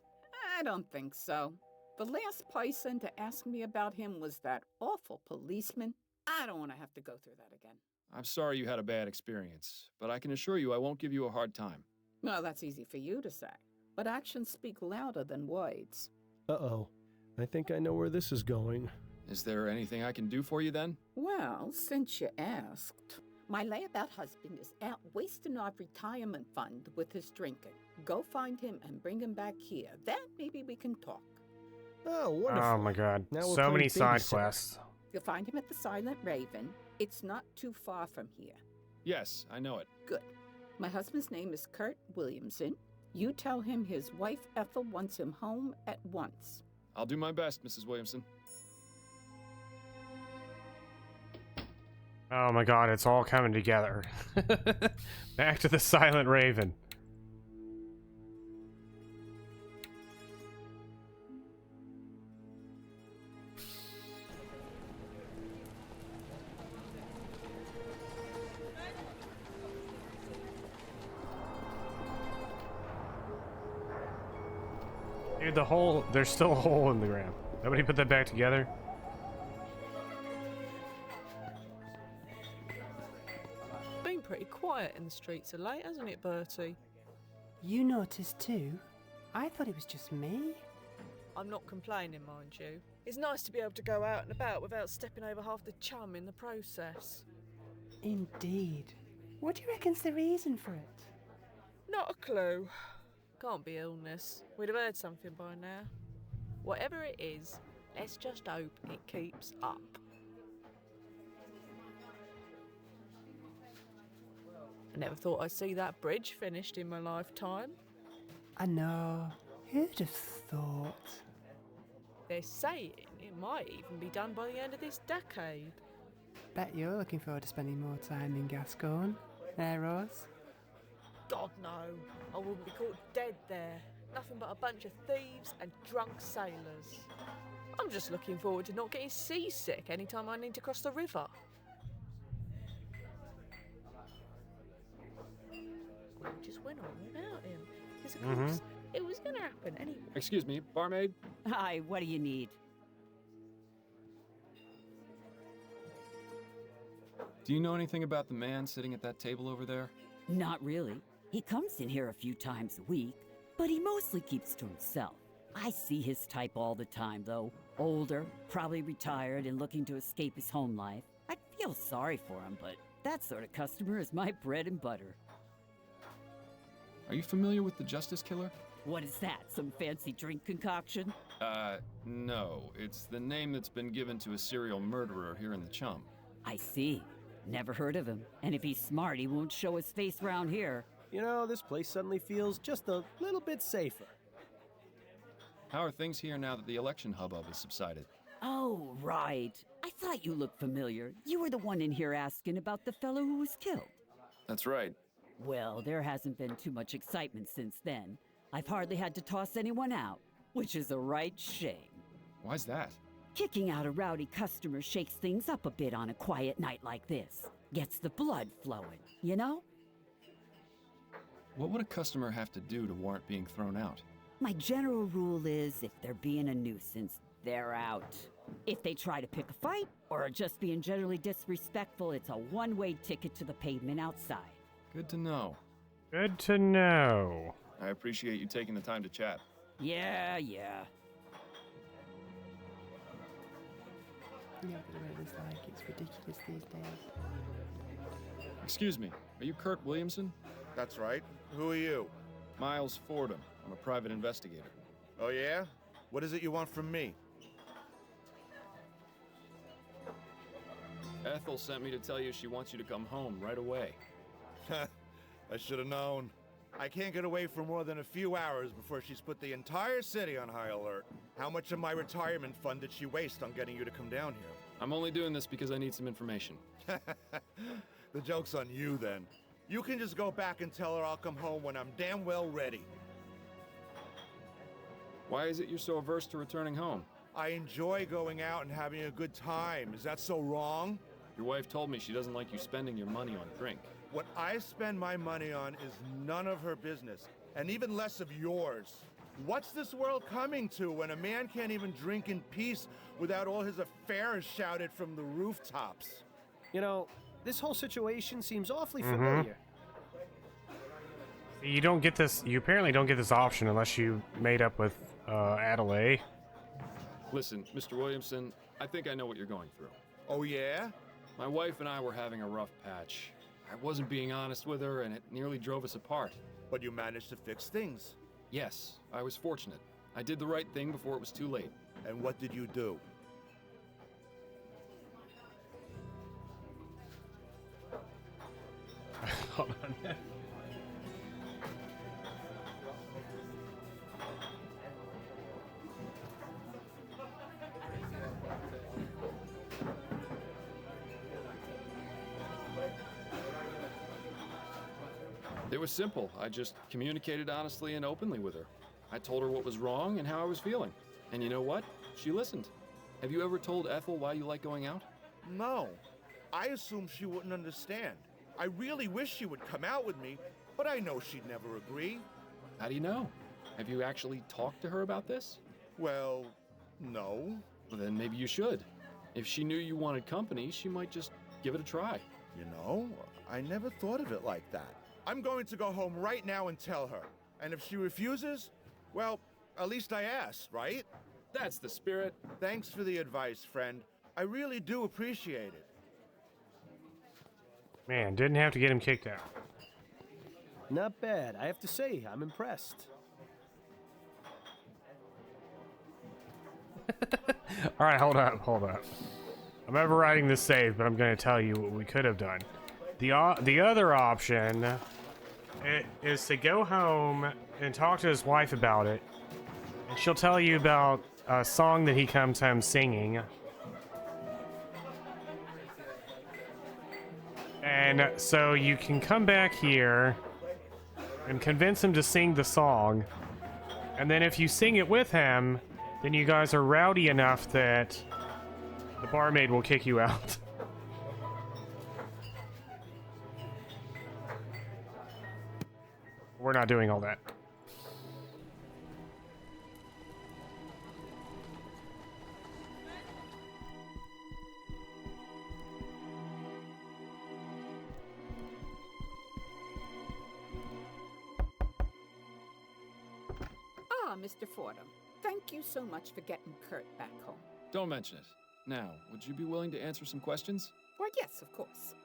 I don't think so. The last person to ask me about him was that awful policeman. I don't want to have to go through that again. I'm sorry you had a bad experience, but I can assure you I won't give you a hard time. Well, that's easy for you to say, but actions speak louder than words. Uh-oh. I think I know where this is going. Is there anything I can do for you then? Well, since you asked, my layabout husband is out wasting our retirement fund with his drinking. Go find him and bring him back here. Then maybe we can talk. Oh, wonderful. Oh my god. Now we're So many playing side babysitter. quests. You'll find him at the Silent Raven. It's not too far from here. Yes, I know it. Good. My husband's name is Kurt Williamson. You tell him his wife Ethel wants him home at once. I'll do my best, Mrs. Williamson. Oh my god, it's all coming together. Back to the Silent Raven. Dude, there's still a hole in the ground. Nobody put that back together? Been pretty quiet in the streets of late, hasn't it, Bertie? You noticed too? I thought it was just me. I'm not complaining, mind you. It's nice to be able to go out and about without stepping over half the chum in the process. Indeed. What do you reckon's the reason for it? Not a clue. Can't be illness. We'd have heard something by now. Whatever it is, let's just hope it keeps up. I never thought I'd see that bridge finished in my lifetime. I know. Who'd have thought? They're saying it might even be done by the end of this decade. Bet you're looking forward to spending more time in Gascoigne. Eh, Rose? God, no. I wouldn't be caught dead there. Nothing but a bunch of thieves and drunk sailors. I'm just looking forward to not getting seasick anytime I need to cross the river. We just went on without him. Because of course, it was going to happen anyway. Excuse me, barmaid? Hi, what do you need? Do you know anything about the man sitting at that table over there? Not really. He comes in here a few times a week, but he mostly keeps to himself. I see his type all the time, though. Older, probably retired and looking to escape his home life. I'd feel sorry for him, but that sort of customer is my bread and butter. Are you familiar with the Justice Killer? What is that, some fancy drink concoction? No. It's the name that's been given to a serial murderer here in the Chum. I see. Never heard of him. And if he's smart, he won't show his face around here. You know, this place suddenly feels just a little bit safer. How are things here now that the election hubbub has subsided? Oh, right. I thought you looked familiar. You were the one in here asking about the fellow who was killed. That's right. Well, there hasn't been too much excitement since then. I've hardly had to toss anyone out, which is a right shame. Why's that? Kicking out a rowdy customer shakes things up a bit on a quiet night like this. Gets the blood flowing, you know? What would a customer have to do to warrant being thrown out? My general rule is if they're being a nuisance, they're out. If they try to pick a fight or are just being generally disrespectful, it's a one-way ticket to the pavement outside. Good to know. Good to know. I appreciate you taking the time to chat. Yeah. Yeah, but what it's like, it's ridiculous these days. Excuse me, are you Kirk Williamson? That's right. Who are you? Miles Fordham. I'm a private investigator. Oh, yeah? What is it you want from me? Ethel sent me to tell you she wants you to come home right away. I should have known. I can't get away for more than a few hours before she's put the entire city on high alert. How much of my retirement fund did she waste on getting you to come down here? I'm only doing this because I need some information. The joke's on you, then. You can just go back and tell her I'll come home when I'm damn well ready. Why is it you're so averse to returning home? I enjoy going out and having a good time. Is that so wrong? Your wife told me she doesn't like you spending your money on drink. What I spend my money on is none of her business, and even less of yours. What's this world coming to when a man can't even drink in peace without all his affairs shouted from the rooftops? You know, this whole situation seems awfully familiar. You don't get this. You apparently don't get this option unless you made up with Adelaide. Listen, Mr. Williamson, I think I know what you're going through. Oh, yeah? My wife and I were having a rough patch. I wasn't being honest with her, and it nearly drove us apart. But you managed to fix things. Yes, I was fortunate. I did the right thing before it was too late. And what did you do? Hold on. It was simple. I just communicated honestly and openly with her. I told her what was wrong and how I was feeling. And you know what? She listened. Have you ever told Ethel why you like going out? No. I assumed she wouldn't understand. I really wish she would come out with me, but I know she'd never agree. How do you know? Have you actually talked to her about this? Well, no. Well, then maybe you should. If she knew you wanted company, she might just give it a try. You know, I never thought of it like that. I'm going to go home right now and tell her. And if she refuses, well, at least I asked, right? That's the spirit. Thanks for the advice, friend. I really do appreciate it. Man, didn't have to get him kicked out. Not bad. I have to say, I'm impressed. All right, hold up. I'm overriding this save, but I'm going to tell you what we could have done. The other option is to go home and talk to his wife about it, and she'll tell you about a song that he comes home singing. And so you can come back here and convince him to sing the song, and then if you sing it with him, then you guys are rowdy enough that the barmaid will kick you out. We're not doing all that. Ah, Mr. Fordham, thank you so much for getting Kurt back home. Don't mention it. Now, would you be willing to answer some questions? Well, yes, of course.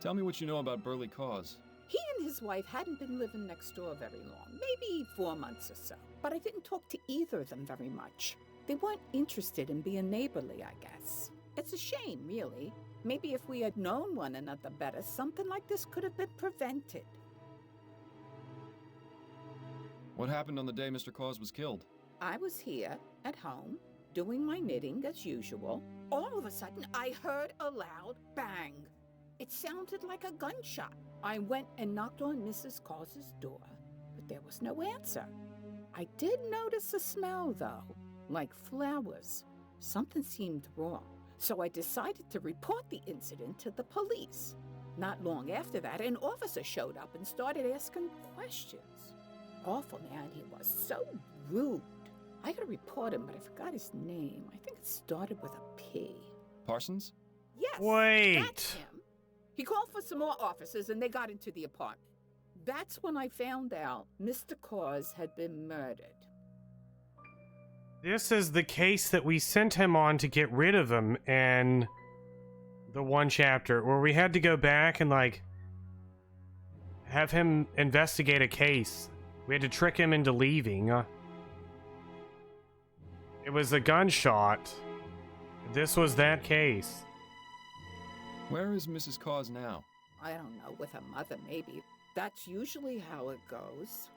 Tell me what you know about Burley Cause. He and his wife hadn't been living next door very long, maybe 4 months or so. But I didn't talk to either of them very much. They weren't interested in being neighborly, I guess. It's a shame, really. Maybe if we had known one another better, something like this could have been prevented. What happened on the day Mr. Cause was killed? I was here, at home, doing my knitting as usual. All of a sudden, I heard a loud bang. It sounded like a gunshot. I went and knocked on Mrs. Cause's door, but there was no answer. I did notice a smell, though, like flowers. Something seemed wrong, so I decided to report the incident to the police. Not long after that, an officer showed up and started asking questions. Awful man he was, so rude. I could report him, but I forgot his name. I think it started with a P. Parsons? Yes, Wait. that's him. He called for some more officers and they got into the apartment. That's when I found out Mr. Cause had been murdered. This is the case that we sent him on to get rid of him in the one chapter where we had to go back and, like, have him investigate a case. We had to trick him into leaving. It was a gunshot. This was that case. Where is Mrs. Cause now? I don't know, with her mother maybe. That's usually how it goes.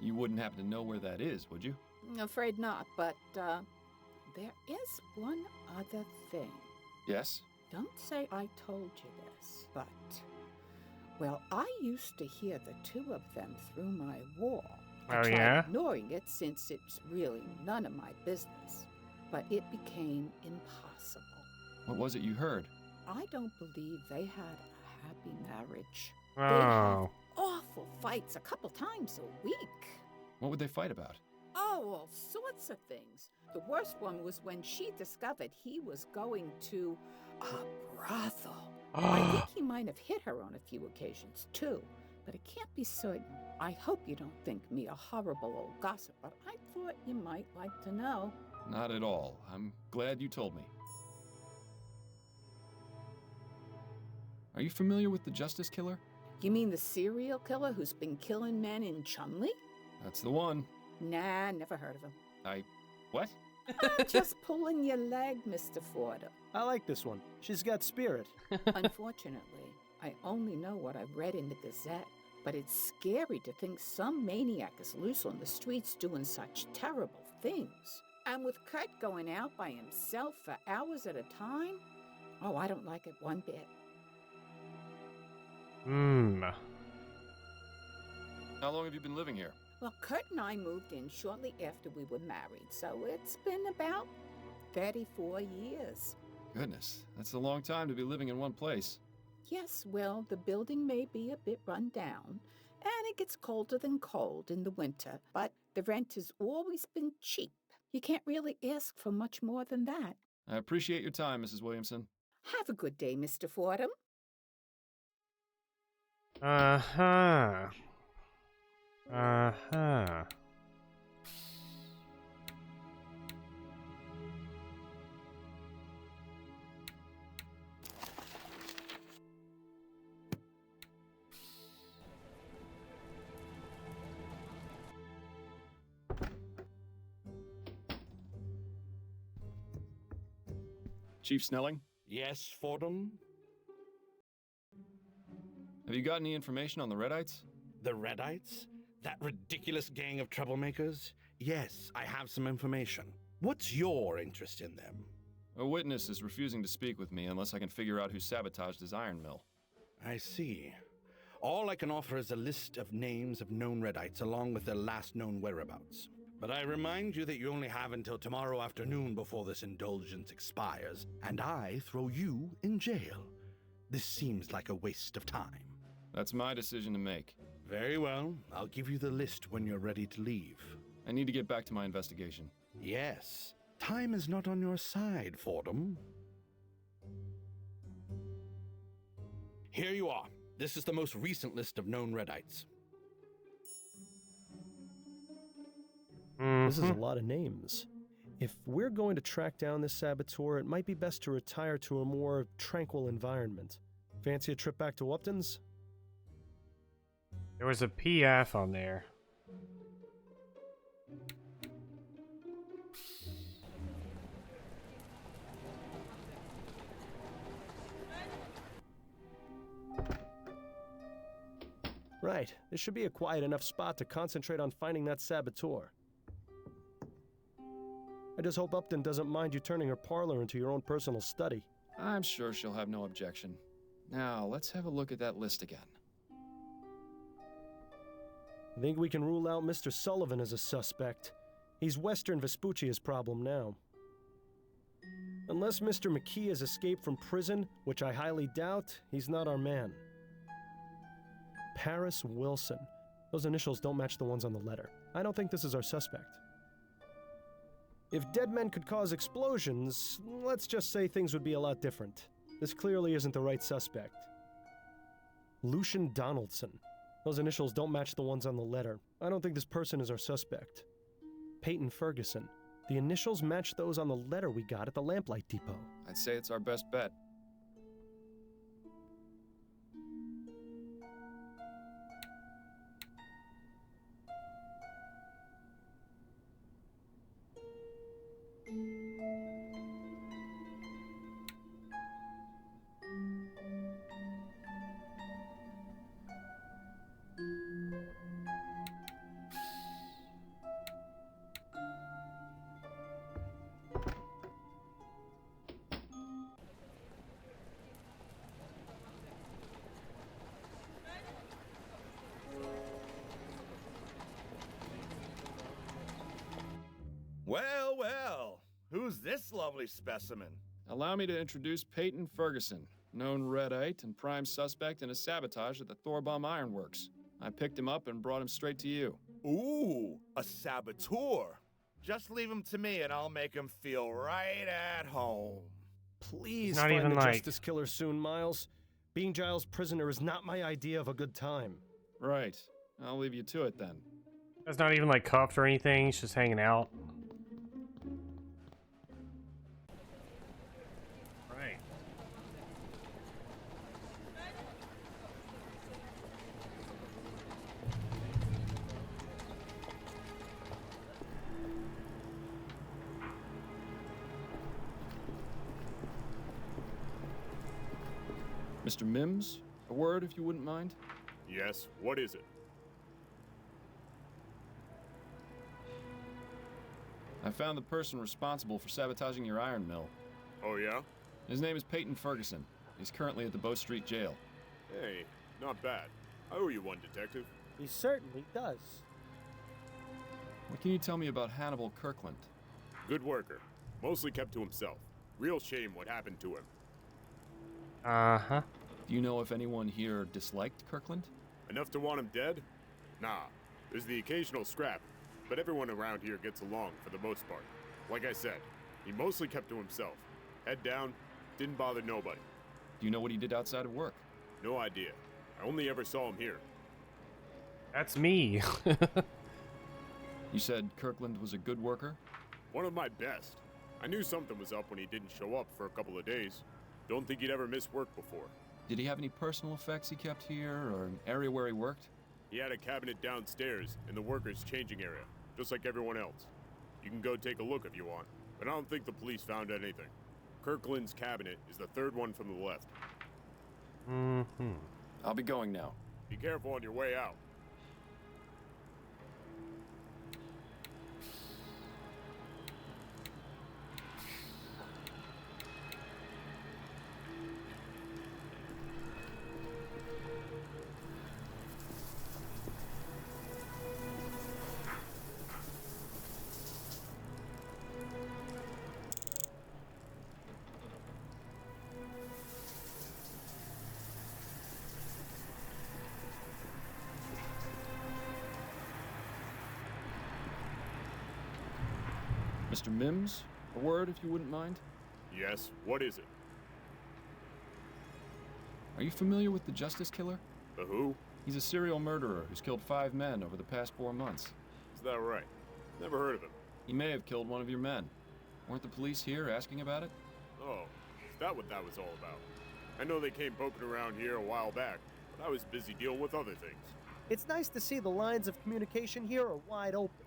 You wouldn't happen to know where that is, would you? Afraid not, but there is one other thing. Yes? Don't say I told you this, but, well, I used to hear the two of them through my wall. I Oh, tried yeah? ignoring it since it's really none of my business, but it became impossible. What was it you heard? I don't believe they had a happy marriage. They Oh. have awful fights a couple times a week. What would they fight about? Oh, all sorts of things. The worst one was when she discovered he was going to a brothel. I think he might have hit her on a few occasions, too. But it can't be certain. I hope you don't think me a horrible old gossip, but I thought you might like to know. Not at all. I'm glad you told me. Are you familiar with the Justice Killer? You mean the serial killer who's been killing men in Chumley? That's the one. Nah, never heard of him. What? I'm just pulling your leg, Mr. Fordham. I like this one. She's got spirit. Unfortunately, I only know what I've read in the Gazette, but it's scary to think some maniac is loose on the streets doing such terrible things. And with Kurt going out by himself for hours at a time, oh, I don't like it one bit. How long have you been living here? Well, Kurt and I moved in shortly after we were married, so it's been about 34 years. Goodness, that's a long time to be living in one place. Yes, well, the building may be a bit run down, and it gets colder than cold in the winter, but the rent has always been cheap. You can't really ask for much more than that. I appreciate your time, Mrs. Williamson. Have a good day, Mr. Fordham. Uh-huh. Uh-huh. Chief Snelling? Yes, Fordham? Have you got any information on the Redites? The Redites? That ridiculous gang of troublemakers? Yes, I have some information. What's your interest in them? A witness is refusing to speak with me unless I can figure out who sabotaged his iron mill. I see. All I can offer is a list of names of known Redites along with their last known whereabouts. But I remind you that you only have until tomorrow afternoon before this indulgence expires, and I throw you in jail. This seems like a waste of time. That's my decision to make. Very well. I'll give you the list when you're ready to leave. I need to get back to my investigation. Yes. Time is not on your side, Fordham. Here you are. This is the most recent list of known Redites. This is a lot of names. If we're going to track down this saboteur, it might be best to retire to a more tranquil environment. Fancy a trip back to Upton's? There was a PF on there. Right. This should be a quiet enough spot to concentrate on finding that saboteur. I just hope Upton doesn't mind you turning her parlor into your own personal study. I'm sure she'll have no objection. Now, let's have a look at that list again. I think we can rule out Mr. Sullivan as a suspect. He's Western Vespuccia's problem now. Unless Mr. McKee has escaped from prison, which I highly doubt, he's not our man. Paris Wilson. Those initials don't match the ones on the letter. I don't think this is our suspect. If dead men could cause explosions, let's just say things would be a lot different. This clearly isn't the right suspect. Lucian Donaldson. Those initials don't match the ones on the letter. I don't think this person is our suspect. Peyton Ferguson. The initials match those on the letter we got at the Lamplight Depot. I'd say it's our best bet. Well, well. Who's this lovely specimen? Allow me to introduce Peyton Ferguson, known Redite and prime suspect in a sabotage at the Thorbomb Ironworks. I picked him up and brought him straight to you. Ooh, a saboteur. Just leave him to me and I'll make him feel right at home. Please Not find even the like- Justice Killer soon, Miles. Being Giles' prisoner is not my idea of a good time. Right. I'll leave you to it then. That's not even like cuffed or anything. He's just hanging out. Right. Mr. Mims, a word if you wouldn't mind? Yes, what is it? I found the person responsible for sabotaging your iron mill. Oh, yeah? His name is Peyton Ferguson. He's currently at the Bow Street Jail. Hey, not bad. I owe you one, Detective. He certainly does. What can you tell me about Hannibal Kirkland? Good worker. Mostly kept to himself. Real shame what happened to him. Uh-huh. Do you know if anyone here disliked Kirkland? Enough to want him dead? Nah. There's the occasional scrap, but everyone around here gets along for the most part. Like I said, he mostly kept to himself. Head down, didn't bother nobody. Do you know what he did outside of work? No idea. I only ever saw him here. That's me. You said Kirkland was a good worker? One of my best. I knew something was up when he didn't show up for a couple of days. Don't think he'd ever missed work before. Did he have any personal effects he kept here, or an area where he worked? He had a cabinet downstairs in the workers' changing area, just like everyone else. You can go take a look if you want, but I don't think the police found anything. Kirkland's cabinet is the third one from the left. Mm-hmm. I'll be going now. Be careful on your way out. Mr. Mims, a word if you wouldn't mind? Yes, what is it? Are you familiar with the Justice Killer? The who? He's a serial murderer who's killed 5 men over the past 4 months. Is that right? Never heard of him. He may have killed one of your men. Weren't the police here asking about it? Oh, is that what that was all about? I know they came poking around here a while back, but I was busy dealing with other things. It's nice to see the lines of communication here are wide open.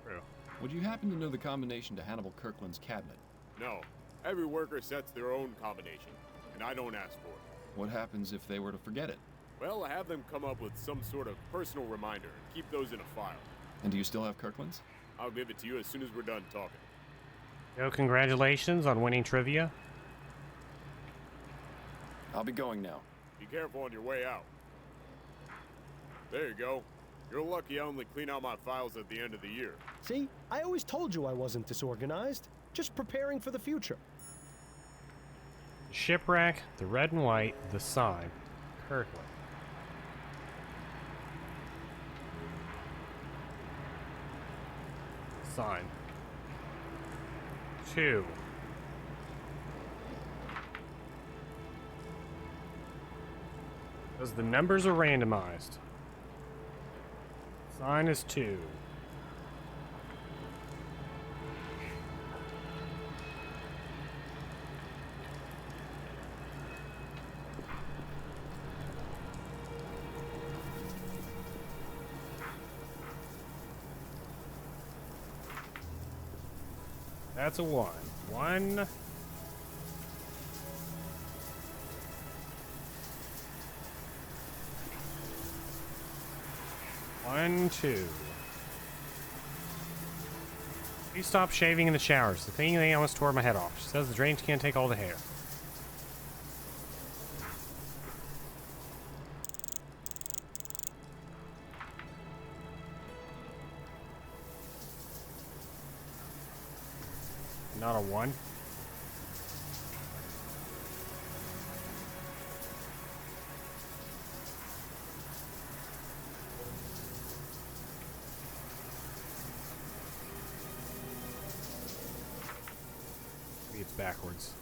True. Would you happen to know the combination to Hannibal Kirkland's cabinet? No. Every worker sets their own combination, and I don't ask for it. What happens if they were to forget it? Well, I have them come up with some sort of personal reminder and keep those in a file. And do you still have Kirkland's? I'll give it to you as soon as we're done talking. Yo, congratulations on winning trivia. I'll be going now. Be careful on your way out. There you go. You're lucky I only clean out my files at the end of the year. See, I always told you I wasn't disorganized. Just preparing for the future. The shipwreck, the red and white, the sign, Kirkland. Sign. 2. Because the numbers are randomized. Sign is 2. That's a 1. 1. One, 2. Please stop shaving in the showers. The cleaning lady almost tore my head off. She says the drains can't take all the hair. Not a 1. Maybe it's backwards.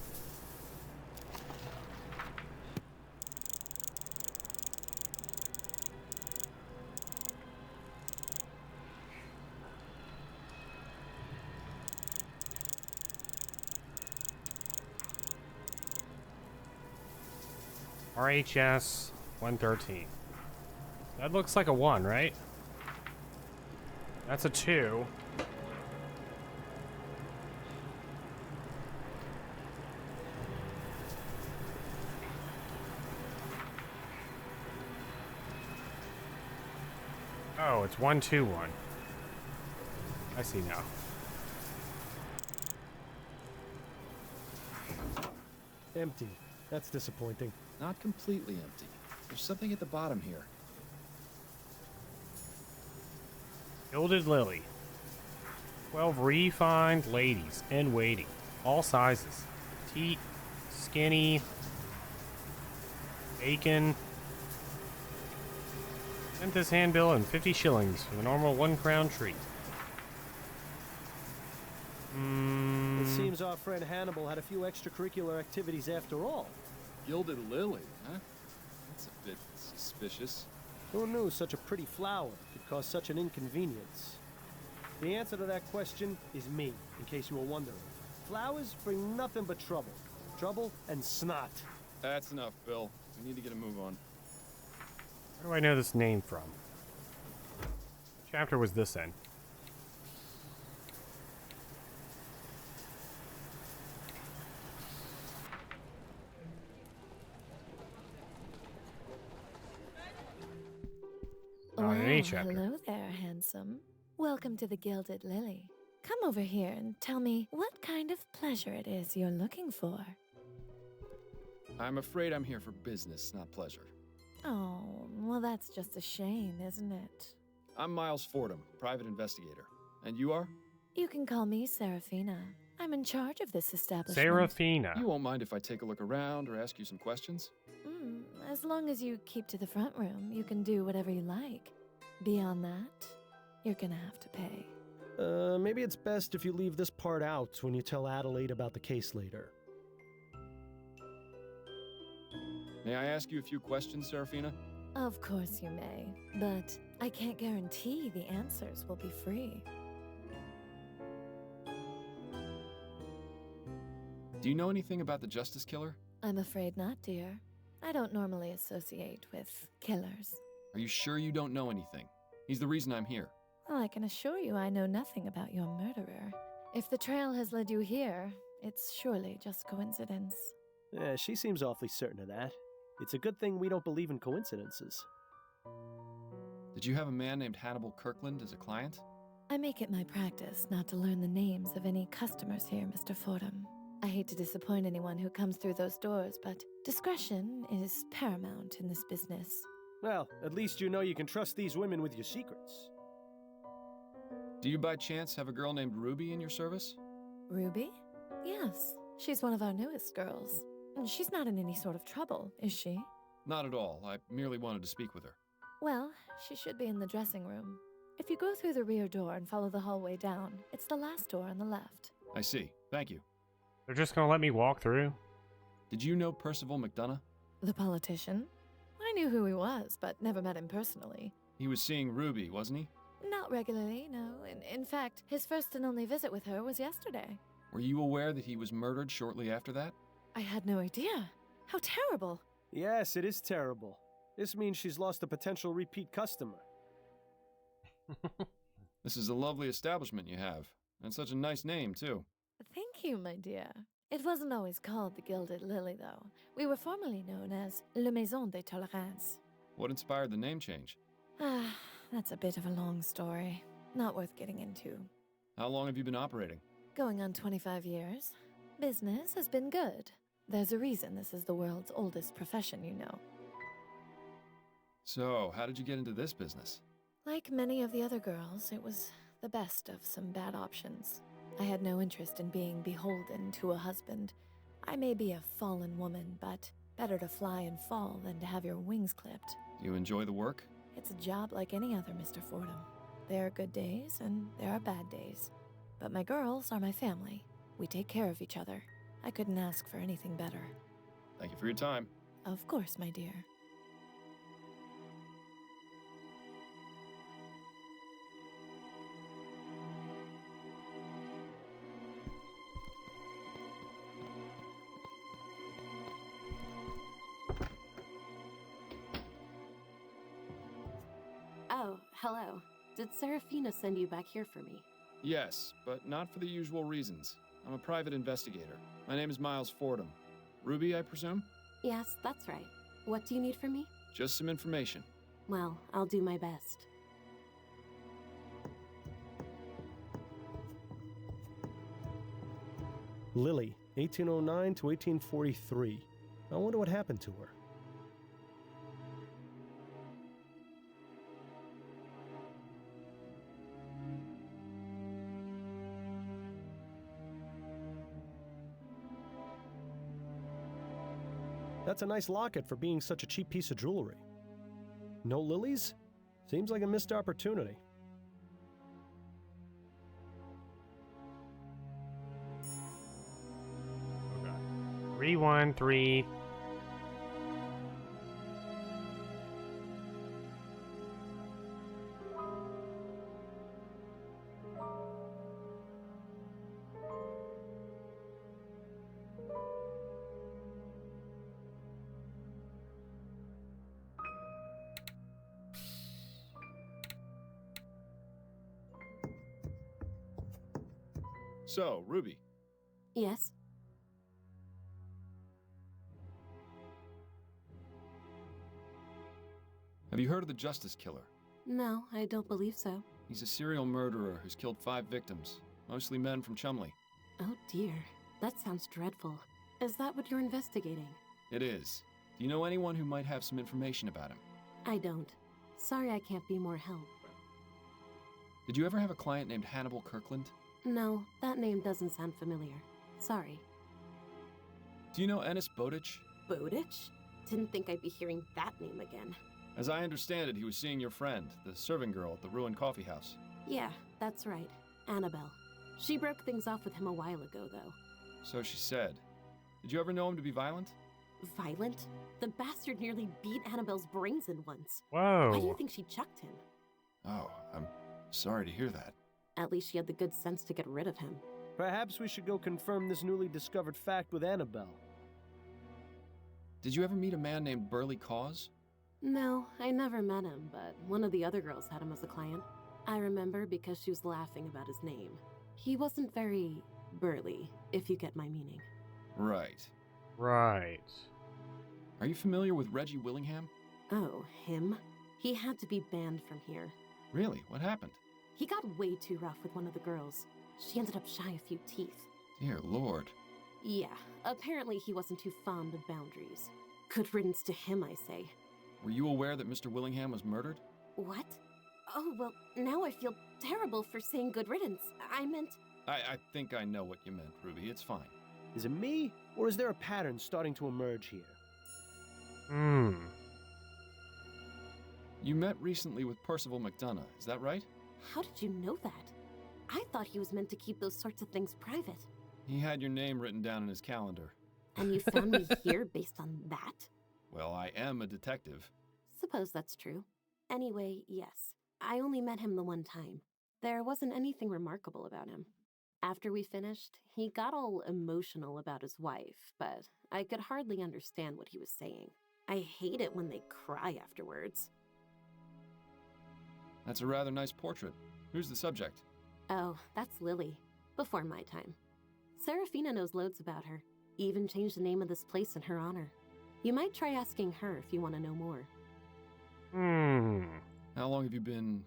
RHS 113. That looks like a 1, right? That's a 2. Oh, it's 121. I see now. Empty. That's disappointing. Not completely empty. There's something at the bottom here. Gilded Lily. 12 refined ladies in waiting. All sizes. Petite, skinny, bacon. Sent this handbill and 50 shillings for the normal 1 crown treat. It seems our friend Hannibal had a few extracurricular activities after all. Gilded Lily, huh? That's a bit suspicious. Who knew such a pretty flower could cause such an inconvenience? The answer to that question is me, in case you were wondering. Flowers bring nothing but trouble. Trouble and snot. That's enough, Bill. We need to get a move on. Where do I know this name from? What chapter was this in? Not in any chapter. Hello there, handsome. Welcome to the Gilded Lily. Come over here and tell me what kind of pleasure it is you're looking for. I'm afraid I'm here for business, not pleasure. Oh, well, that's just a shame, isn't it? I'm Miles Fordham, private investigator. And you are? You can call me Serafina. I'm in charge of this establishment. Serafina. You won't mind if I take a look around or ask you some questions? As long as you keep to the front room, you can do whatever you like. Beyond that, you're gonna have to pay. Maybe it's best if you leave this part out when you tell Adelaide about the case later. May I ask you a few questions, Serafina? Of course you may, but I can't guarantee the answers will be free. Do you know anything about the Justice Killer? I'm afraid not, dear. I don't normally associate with killers. Are you sure you don't know anything? He's the reason I'm here. Well, I can assure you I know nothing about your murderer. If the trail has led you here, it's surely just coincidence. Yeah, she seems awfully certain of that. It's a good thing we don't believe in coincidences. Did you have a man named Hannibal Kirkland as a client? I make it my practice not to learn the names of any customers here, Mr. Fordham. I hate to disappoint anyone who comes through those doors, but discretion is paramount in this business. Well, at least you know you can trust these women with your secrets. Do you by chance have a girl named Ruby in your service? Ruby? Yes, she's one of our newest girls. She's not in any sort of trouble, is she? Not at all. I merely wanted to speak with her. Well, she should be in the dressing room. If you go through the rear door and follow the hallway down, it's the last door on the left. I see. Thank you. They're just gonna let me walk through? Did you know Percival McDonough? The politician? I knew who he was, but never met him personally. He was seeing Ruby, wasn't he? Not regularly, no. In fact, his first and only visit with her was yesterday. Were you aware that he was murdered shortly after that? I had no idea. How terrible. Yes, it is terrible. This means she's lost a potential repeat customer. This is a lovely establishment you have. And such a nice name, too. Thank you, my dear. It wasn't always called the Gilded Lily, though. We were formerly known as Le Maison de Tolérance. What inspired the name change? Ah, that's a bit of a long story. Not worth getting into. How long have you been operating? Going on 25 years. Business has been good. There's a reason this is the world's oldest profession, you know. So, how did you get into this business? Like many of the other girls, it was the best of some bad options. I had no interest in being beholden to a husband. I may be a fallen woman, but better to fly and fall than to have your wings clipped. Do you enjoy the work? It's a job like any other, Mr. Fordham. There are good days and there are bad days. But my girls are my family. We take care of each other. I couldn't ask for anything better. Thank you for your time. Of course, my dear. Oh, hello. Did Serafina send you back here for me? Yes, but not for the usual reasons. I'm a private investigator. My name is Miles Fordham. Ruby, I presume? Yes, that's right. What do you need from me? Just some information. Well, I'll do my best. Lily, 1809 to 1843. I wonder what happened to her. That's a nice locket for being such a cheap piece of jewelry. No lilies? Seems like a missed opportunity. Okay. 313. So, Ruby, Yes? have you heard of the Justice Killer? No, I don't believe so. He's a serial murderer who's killed 5 victims, mostly men from Chumley. Oh dear, that sounds dreadful. Is that what you're investigating? It is. Do you know anyone who might have some information about him? I don't. Sorry I can't be more help. Did you ever have a client named Hannibal Kirkland? No, that name doesn't sound familiar. Sorry. Do you know Ennis Bowditch? Bowditch? Didn't think I'd be hearing that name again. As I understand it, he was seeing your friend, the serving girl at the ruined coffee house. Yeah, that's right. Annabelle. She broke things off with him a while ago, though. So she said. Did you ever know him to be violent? Violent? The bastard nearly beat Annabelle's brains in once. Whoa. Why do you think she chucked him? Oh, I'm sorry to hear that. At least she had the good sense to get rid of him. Perhaps we should go confirm this newly discovered fact with Annabelle. Did you ever meet a man named Burley Cause? No, I never met him, but one of the other girls had him as a client. I remember because she was laughing about his name. He wasn't very burly, if you get my meaning. Right. Right. Are you familiar with Reggie Willingham? Oh, him? He had to be banned from here. Really? What happened? He got way too rough with one of the girls. She ended up shy a few teeth. Dear Lord. Yeah, apparently he wasn't too fond of boundaries. Good riddance to him, I say. Were you aware that Mr. Willingham was murdered? What? Oh, well, now I feel terrible for saying good riddance. I meant... I think I know what you meant, Ruby. It's fine. Is it me, or is there a pattern starting to emerge here? You met recently with Percival McDonough, is that right? How did you know that? I thought he was meant to keep those sorts of things private. He had your name written down in his calendar. And you found me here based on that? Well, I am a detective. Suppose that's true. Anyway, yes. I only met him the one time. There wasn't anything remarkable about him. After we finished, he got all emotional about his wife, but I could hardly understand what he was saying. I hate it when they cry afterwards. That's a rather nice portrait. Who's the subject? Oh, that's Lily. Before my time. Serafina knows loads about her. Even changed the name of this place in her honor. You might try asking her if you want to know more. How long have you been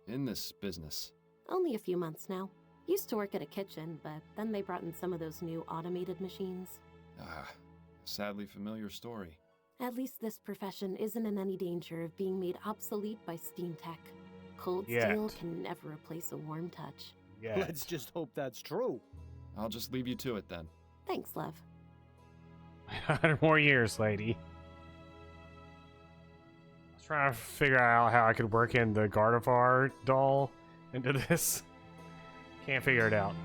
in this business? Only a few months now. Used to work at a kitchen, but then they brought in some of those new automated machines. Ah, sadly familiar story. At least this profession isn't in any danger of being made obsolete by steam tech. Cold steel can never replace a warm touch. Let's just hope that's true. I'll just leave you to it then. Thanks, love. 100 more years, lady. I was trying to figure out how I could work in the Gardevoir doll into this. Can't figure it out.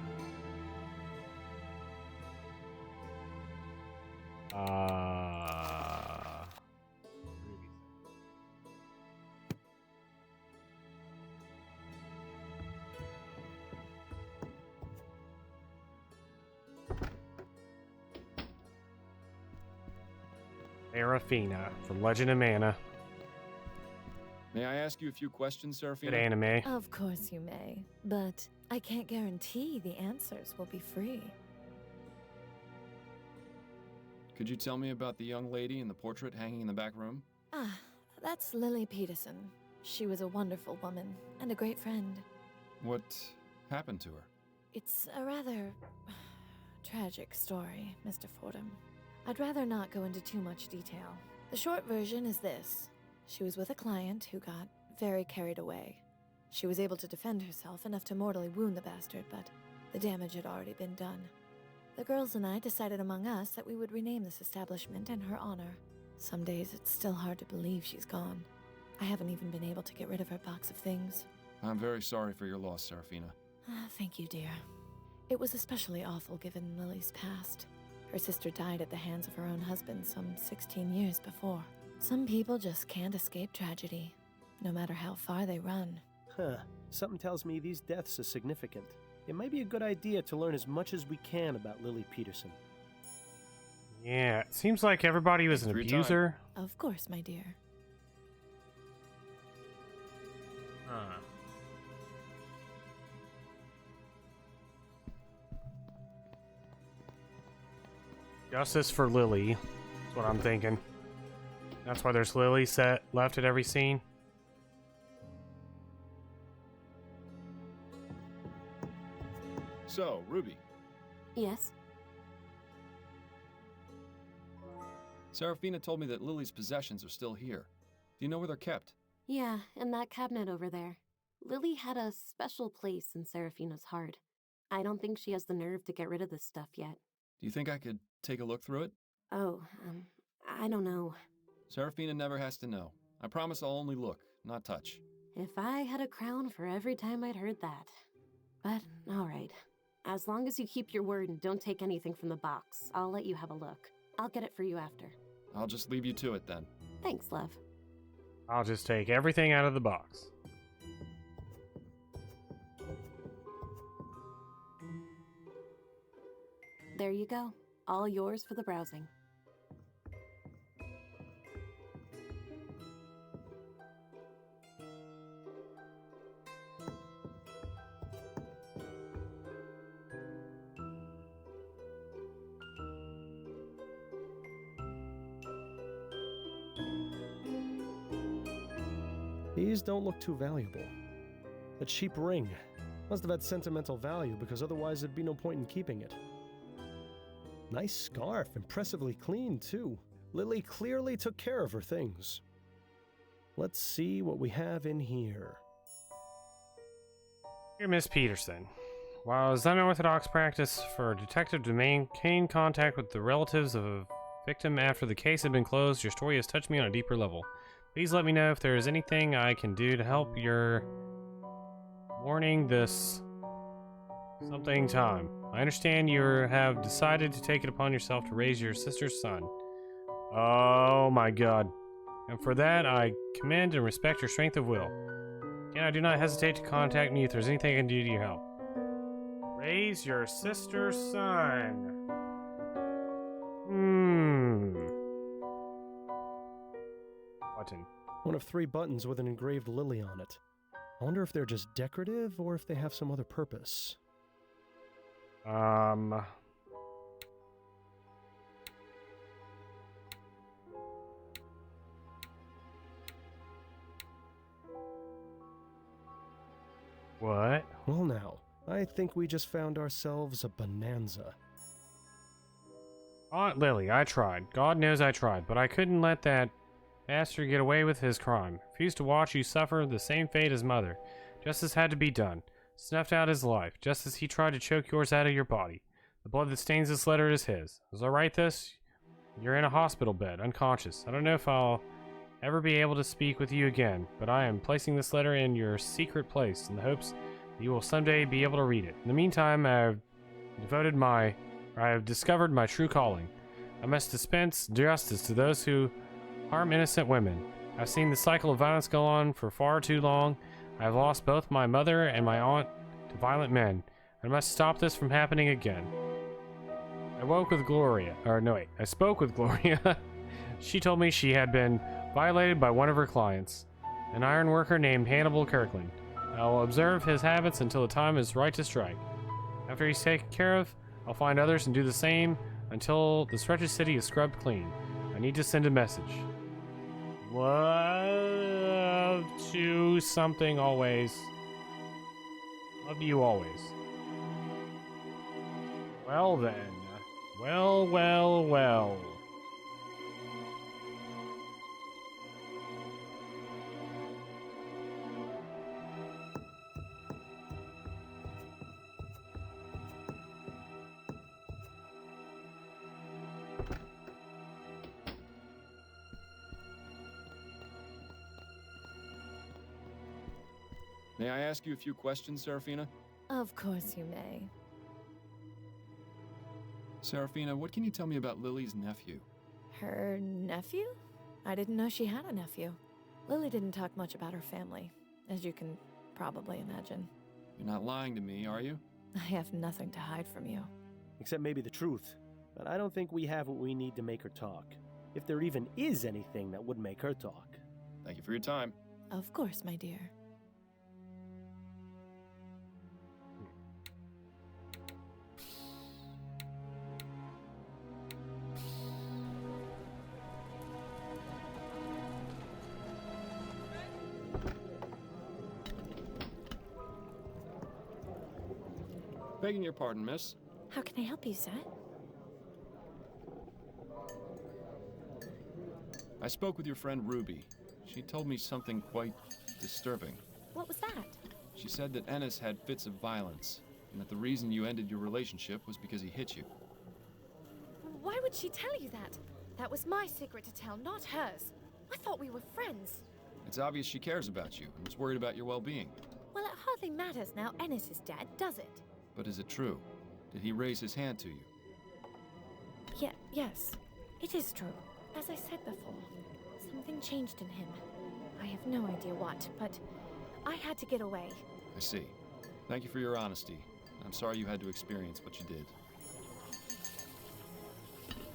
Serafina from Legend of Mana. May I ask you a few questions, Serafina? Good anime. Of course you may, but I can't guarantee the answers will be free. Could you tell me about the young lady in the portrait hanging in the back room? Ah, that's Lily Peterson. She was a wonderful woman and a great friend. What happened to her? It's a rather tragic story, Mr. Fordham. I'd rather not go into too much detail. The short version is this. She was with a client who got very carried away. She was able to defend herself enough to mortally wound the bastard, but the damage had already been done. The girls and I decided among us that we would rename this establishment in her honor. Some days it's still hard to believe she's gone. I haven't even been able to get rid of her box of things. I'm very sorry for your loss, Serafina. Thank you, dear. It was especially awful given Lily's past. Her sister died at the hands of her own husband some 16 years before. Some people just can't escape tragedy, no matter how far they run. Huh. Something tells me these deaths are significant. It might be a good idea to learn as much as we can about Lily Peterson. Yeah, it seems like everybody was an abuser. Of course, my dear. Justice for Lily. That's what I'm thinking. That's why there's Lily set left at every scene. So, Ruby, Yes? Serafina told me that Lily's possessions are still here. Do you know where they're kept? Yeah, in that cabinet over there. Lily had a special place in Serafina's heart. I don't think she has the nerve to get rid of this stuff yet. Do you think I could take a look through it? Oh, I don't know. Serafina never has to know. I promise I'll only look, not touch. If I had a crown for every time I'd heard that. But, alright. As long as you keep your word and don't take anything from the box, I'll let you have a look. I'll get it for you after. I'll just leave you to it then. Thanks, love. I'll just take everything out of the box. There you go. All yours for the browsing. These don't look too valuable. That cheap ring must have had sentimental value because otherwise there'd be no point in keeping it. Nice scarf, impressively clean too. Lily clearly took care of her things. Let's see what we have in here. Dear Miss Peterson, while it's unorthodox practice for a detective to maintain contact with the relatives of a victim after the case had been closed, your story has touched me on a deeper level. Please let me know if there is anything I can do to help your mourning this something time. I understand you have decided to take it upon yourself to raise your sister's son. Oh my god. And for that, I commend and respect your strength of will. Again, I do not hesitate to contact me if there's anything I can do to your help. Raise your sister's son. Button. One of 3 buttons with an engraved lily on it. I wonder if they're just decorative or if they have some other purpose. What? Well now, I think we just found ourselves a bonanza. Aunt Lily, I tried. God knows I tried, but I couldn't let that bastard get away with his crime. Refused to watch you suffer the same fate as Mother. Justice had to be done. Snuffed out his life, just as he tried to choke yours out of your body. The blood that stains this letter is his. As I write this, you're in a hospital bed, unconscious. I don't know if I'll ever be able to speak with you again, but I am placing this letter in your secret place in the hopes that you will someday be able to read it. In the meantime, I have discovered my true calling. I must dispense justice to those who harm innocent women. I've seen the cycle of violence go on for far too long. I have lost both my mother and my aunt to violent men. I must stop this from happening again. I spoke with Gloria. She told me she had been violated by one of her clients, an iron worker named Hannibal Kirkland. I will observe his habits until the time is right to strike. After he's taken care of, I'll find others and do the same until this wretched city is scrubbed clean. I need to send a message. Love to something always. Love you always. Well then. Well. May I ask you a few questions, Serafina? Of course you may. Serafina, what can you tell me about Lily's nephew? Her nephew? I didn't know she had a nephew. Lily didn't talk much about her family, as you can probably imagine. You're not lying to me, are you? I have nothing to hide from you. Except maybe the truth. But I don't think we have what we need to make her talk. If there even is anything that would make her talk. Thank you for your time. Of course, my dear. Begging your pardon, miss. How can I help you, sir? I spoke with your friend Ruby. She told me something quite disturbing. What was that? She said that Ennis had fits of violence, and that the reason you ended your relationship was because he hit you. Why would she tell you that? That was my secret to tell, not hers. I thought we were friends. It's obvious she cares about you and was worried about your well-being. Well, it hardly matters now Ennis is dead, does it? But is it true? Did he raise his hand to you? Yes. It is true. As I said before, something changed in him. I have no idea what, but I had to get away. I see. Thank you for your honesty. I'm sorry you had to experience what you did.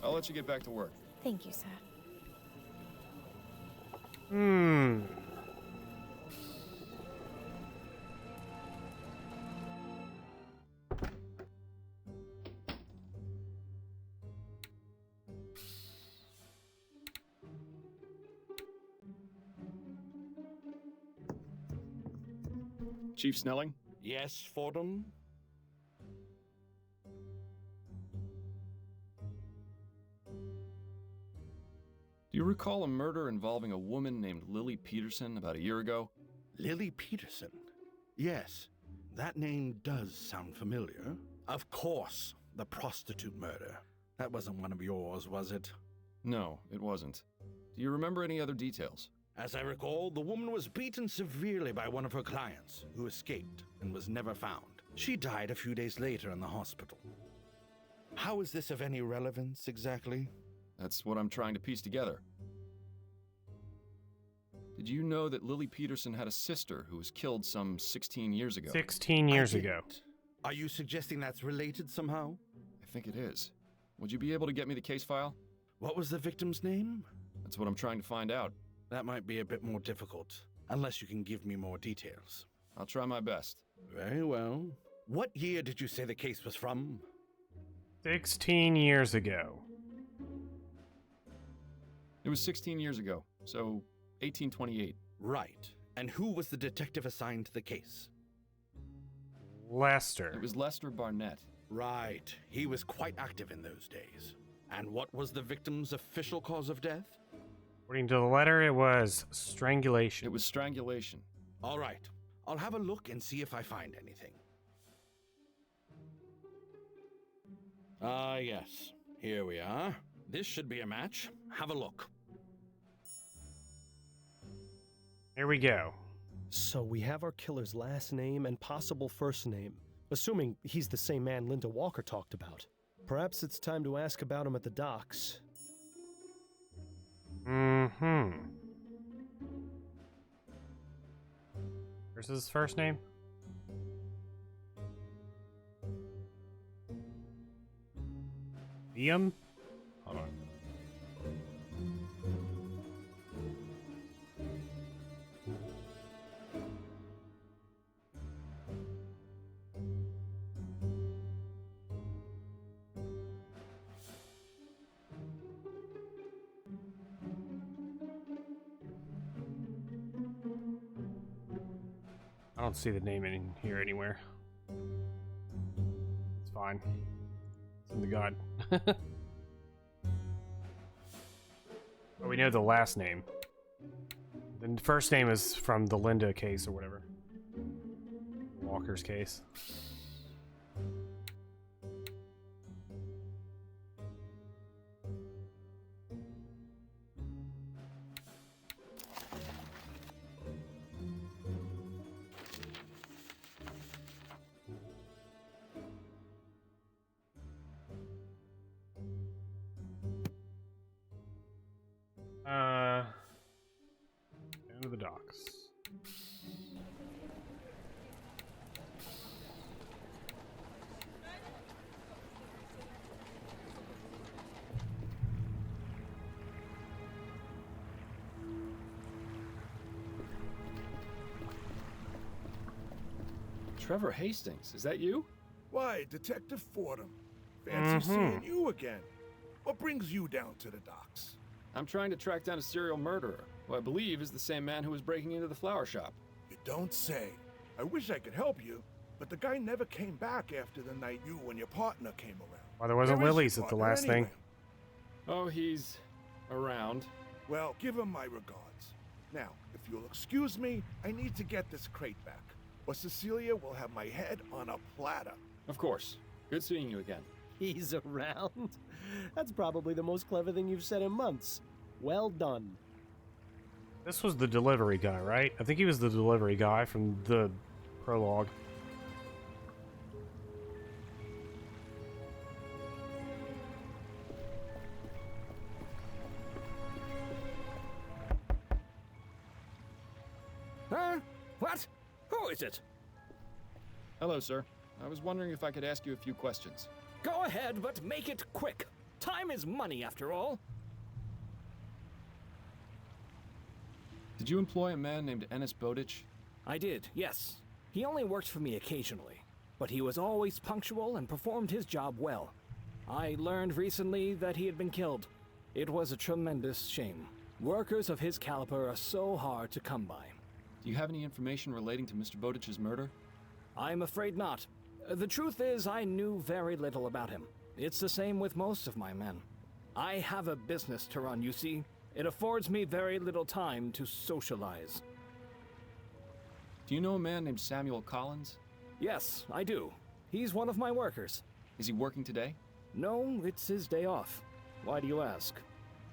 I'll let you get back to work. Thank you, sir. Chief Snelling? Yes, Fordham? Do you recall a murder involving a woman named Lily Peterson about a year ago? Lily Peterson? Yes, that name does sound familiar. Of course, the prostitute murder. That wasn't one of yours, was it? No, it wasn't. Do you remember any other details? As I recall, the woman was beaten severely by one of her clients, who escaped and was never found. She died a few days later in the hospital. How is this of any relevance, exactly? That's what I'm trying to piece together. Did you know that Lily Peterson had a sister who was killed some 16 years ago? 16 years ago. Are you suggesting that's related somehow? I think it is. Would you be able to get me the case file? What was the victim's name? That's what I'm trying to find out. That might be a bit more difficult, unless you can give me more details. I'll try my best. Very well. What year did you say the case was from? 16 years ago. It was 16 years ago, so 1828. Right. And who was the detective assigned to the case? Lester. It was Lester Barnett. Right. He was quite active in those days. And what was the victim's official cause of death? According to the letter, it was strangulation. It was strangulation. All right. I'll have a look and see if I find anything. Yes. Here we are. This should be a match. Have a look. Here we go. So we have our killer's last name and possible first name, assuming he's the same man Linda Walker talked about. Perhaps it's time to ask about him at the docks. Where's his first name? Liam? Hold on. I don't see the name in here anywhere. It's fine. It's in the god. But we know the last name. The first name is from the Linda case or whatever. Walker's case. Down to the docks. Trevor Hastings, is that you? Why, Detective Fordham. Fancy seeing you again. What brings you down to the docks? I'm trying to track down a serial murderer, who I believe is the same man who was breaking into the flower shop. You don't say. I wish I could help you. but the guy never came back after the night you and your partner came around. Well, there wasn't Where is your Lily's at the partner last anyway? thing. Oh, he's around. Well, give him my regards. Now, if you'll excuse me, I need to get this crate back, or Cecilia will have my head on a platter. Of course. Good seeing you again. He's around? That's probably the most clever thing you've said in months. Well done. This was the delivery guy, right? I think he was the delivery guy from the prologue. Huh? What? Who is it? Hello, sir. I was wondering if I could ask you a few questions. Go ahead, but make it quick. Time is money, after all. Did you employ a man named Ennis Bowditch? I did, yes. He only worked for me occasionally, but he was always punctual and performed his job well. I learned recently that he had been killed. It was a tremendous shame. Workers of his caliber are so hard to come by. Do you have any information relating to Mr. Bowditch's murder? I'm afraid not. The truth is, I knew very little about him. It's the same with most of my men. I have a business to run, you see. It affords me very little time to socialize. Do you know a man named Samuel Collins? Yes, I do. He's one of my workers. Is he working today? No, it's his day off. Why do you ask?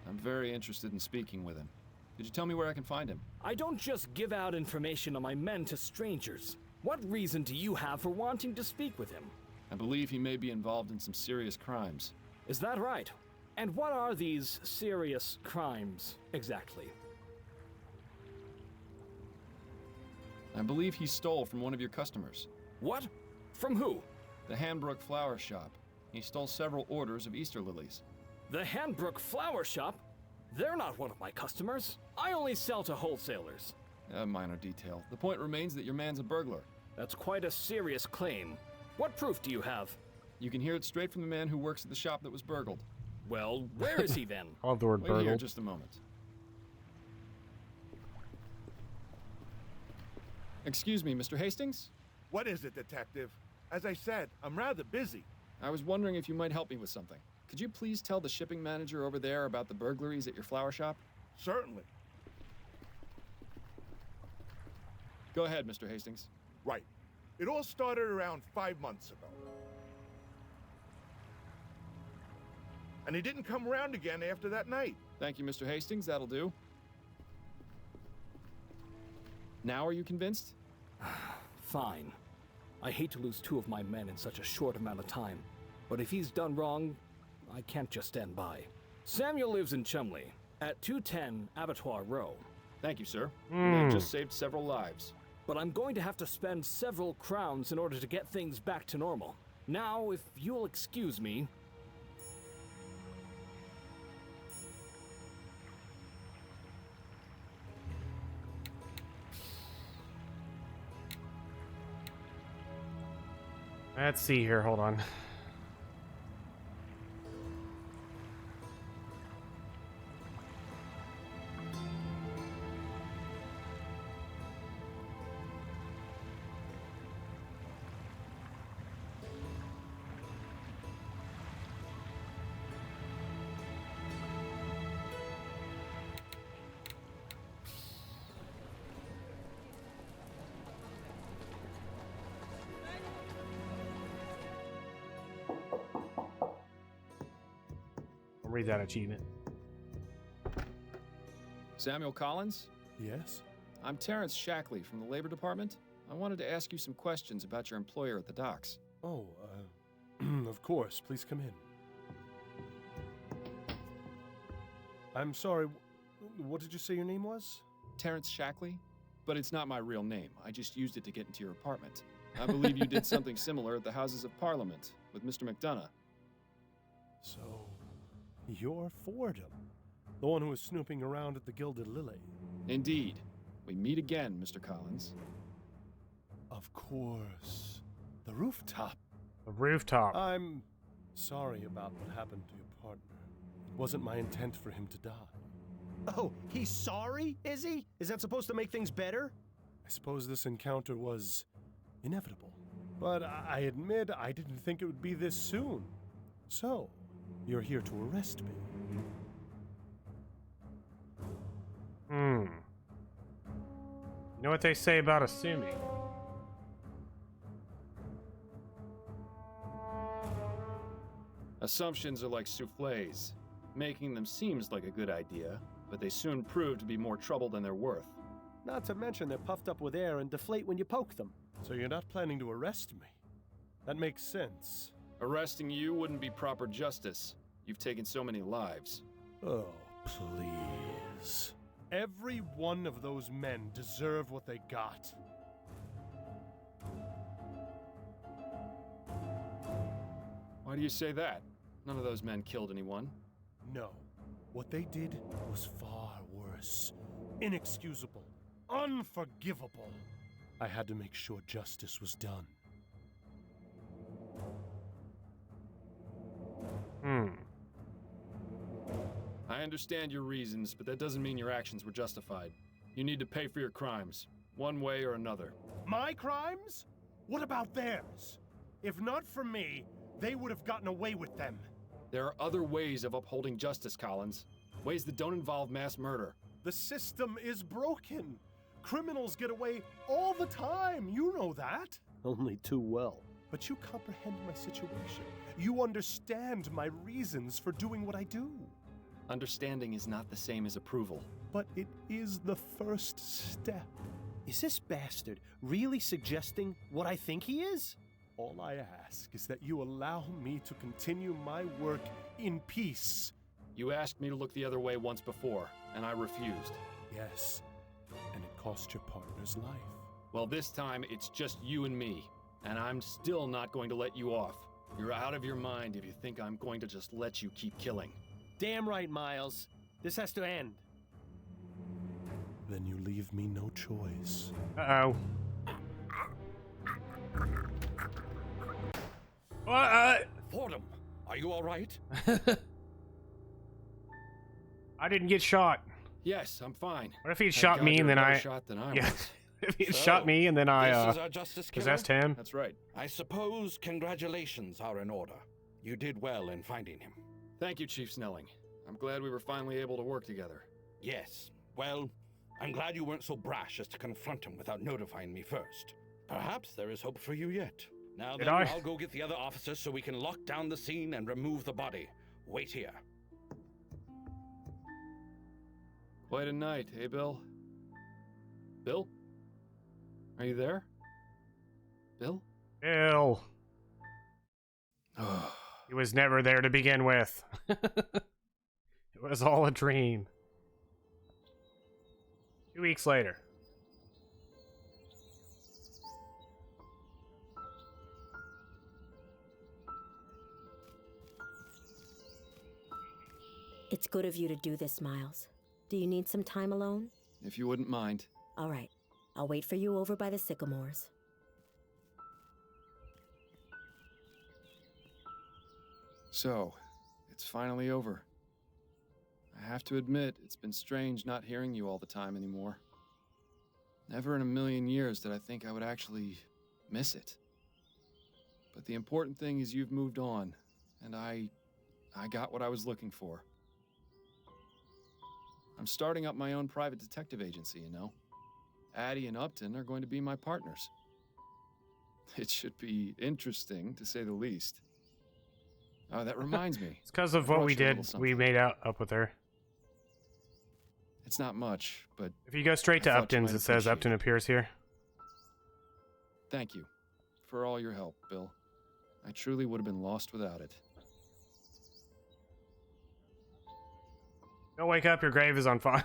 I'm very interested in speaking with him. Could you tell me where I can find him? I don't just give out information on my men to strangers. What reason do you have for wanting to speak with him? I believe he may be involved in some serious crimes. Is that right? And what are these serious crimes, exactly? I believe he stole from one of your customers. What? From who? The Hanbrook Flower Shop. He stole several orders of Easter lilies. The Hanbrook Flower Shop? They're not one of my customers. I only sell to wholesalers. A minor detail. The point remains that your man's a burglar. That's quite a serious claim. What proof do you have? You can hear it straight from the man who works at the shop that was burgled. Well, where is he then? I love the word Wait here burgled. just a moment. Excuse me, Mr. Hastings? What is it, Detective? As I said, I'm rather busy. I was wondering if you might help me with something. Could you please tell the shipping manager over there about the burglaries at your flower shop? Certainly. Go ahead, Mr. Hastings. Right. It all started around 5 months ago. And he didn't come around again after that night. Thank you, Mr. Hastings. That'll do. Now are you convinced? Fine. I hate to lose two of my men in such a short amount of time. But if he's done wrong, I can't just stand by. Samuel lives in Chumley, at 210 Abattoir Row. Thank you, sir. You may have just saved several lives. But I'm going to have to spend several crowns in order to get things back to normal. Now, if you'll excuse me... Let's see here, hold on. Read that achievement. Samuel Collins? Yes? I'm Terrence Shackley from the Labor Department. I wanted to ask you some questions about your employer at the docks. Oh, of course. Please come in. I'm sorry. What did you say your name was? Terrence Shackley? But it's not my real name. I just used it to get into your apartment. I believe you did something similar at the Houses of Parliament with Mr. McDonough. So, you're Fordham, the one who was snooping around at the Gilded Lily. Indeed. We meet again, Mr. Collins. Of course. The rooftop. The rooftop. I'm sorry about what happened to your partner. It wasn't my intent for him to die. Oh, he's sorry, is he? Is that supposed to make things better? I suppose this encounter was inevitable. But I admit I didn't think it would be this soon. So, you're here to arrest me. You know what they say about assuming? Assumptions are like souffles. Making them seems like a good idea, but they soon prove to be more trouble than they're worth. Not to mention they're puffed up with air and deflate when you poke them. So you're not planning to arrest me? That makes sense. Arresting you wouldn't be proper justice. You've taken so many lives. Oh, please. Every one of those men deserve what they got. Why do you say that? None of those men killed anyone. No. What they did was far worse. Inexcusable. Unforgivable. I had to make sure justice was done. I understand your reasons, but that doesn't mean your actions were justified. You need to pay for your crimes, one way or another. My crimes? What about theirs? If not for me, they would have gotten away with them. There are other ways of upholding justice, Collins. Ways that don't involve mass murder. The system is broken. Criminals get away all the time, you know that. Only too well. But you comprehend my situation. You understand my reasons for doing what I do. Understanding is not the same as approval. But it is the first step. Is this bastard really suggesting what I think he is? All I ask is that you allow me to continue my work in peace. You asked me to look the other way once before, and I refused. Yes, and it cost your partner's life. Well, this time it's just you and me, and I'm still not going to let you off. You're out of your mind if you think I'm going to just let you keep killing. Damn right, Miles. This has to end. Then you leave me no choice. Uh-oh. Fordham, are you all right? I didn't get shot. Yes, I'm fine. What if he had Thank shot God me you're and then a better I... shot than I yeah. was. If he had shot me and then I this is our justice killer? possessed him. That's right. I suppose congratulations are in order. You did well in finding him. Thank you, Chief Snelling. I'm glad we were finally able to work together. Yes. Well, I'm glad you weren't so brash as to confront him without notifying me first. Perhaps there is hope for you yet. Now then, I'll go get the other officers so we can lock down the scene and remove the body. Wait here. Quite a night, eh, Bill? Bill? Are you there? Bill? Bill. He was never there to begin with. It was all a dream. 2 weeks later. It's good of you to do this, Miles. Do you need some time alone? If you wouldn't mind. All right. I'll wait for you over by the sycamores. So, it's finally over. I have to admit, it's been strange not hearing you all the time anymore. Never in a million years did I think I would actually miss it. But the important thing is you've moved on, and I got what I was looking for. I'm starting up my own private detective agency, you know. Addie and Upton are going to be my partners. It should be interesting, to say the least. Oh, that reminds me. It's because of what we did. We made up with her. It's not much, but... If you go straight to Upton's, it says Upton appears here. Thank you for all your help, Bill. I truly would have been lost without it. Don't wake up, your grave is on fire.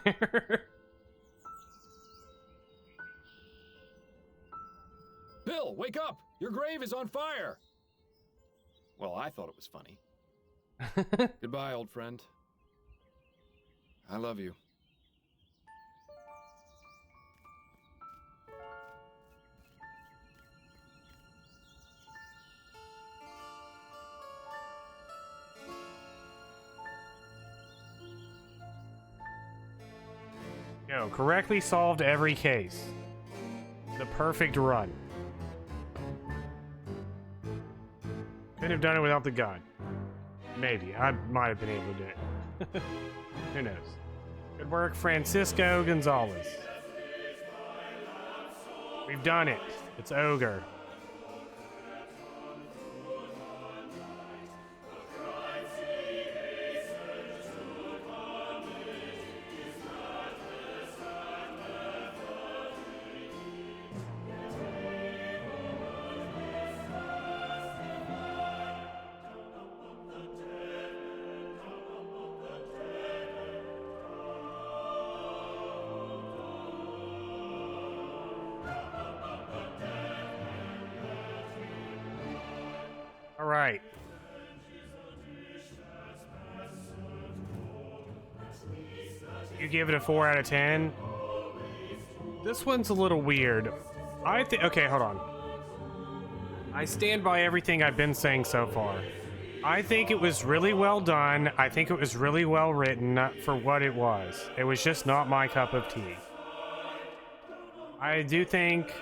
Bill, wake up! Your grave is on fire! Well, I thought it was funny. Goodbye, old friend. I love you. Yo, correctly solved every case. The perfect run. Couldn't have done it without the gun. Maybe. I might have been able to do it. Who knows? Good work, Francisco Gonzalez. We've done it. It's Ogre. All right. You give it a 4 out of 10. This one's a little weird. I think. Okay, hold on. I stand by everything I've been saying so far. I think it was really well done. I think it was really well written for what it was. It was just not my cup of tea. I do think.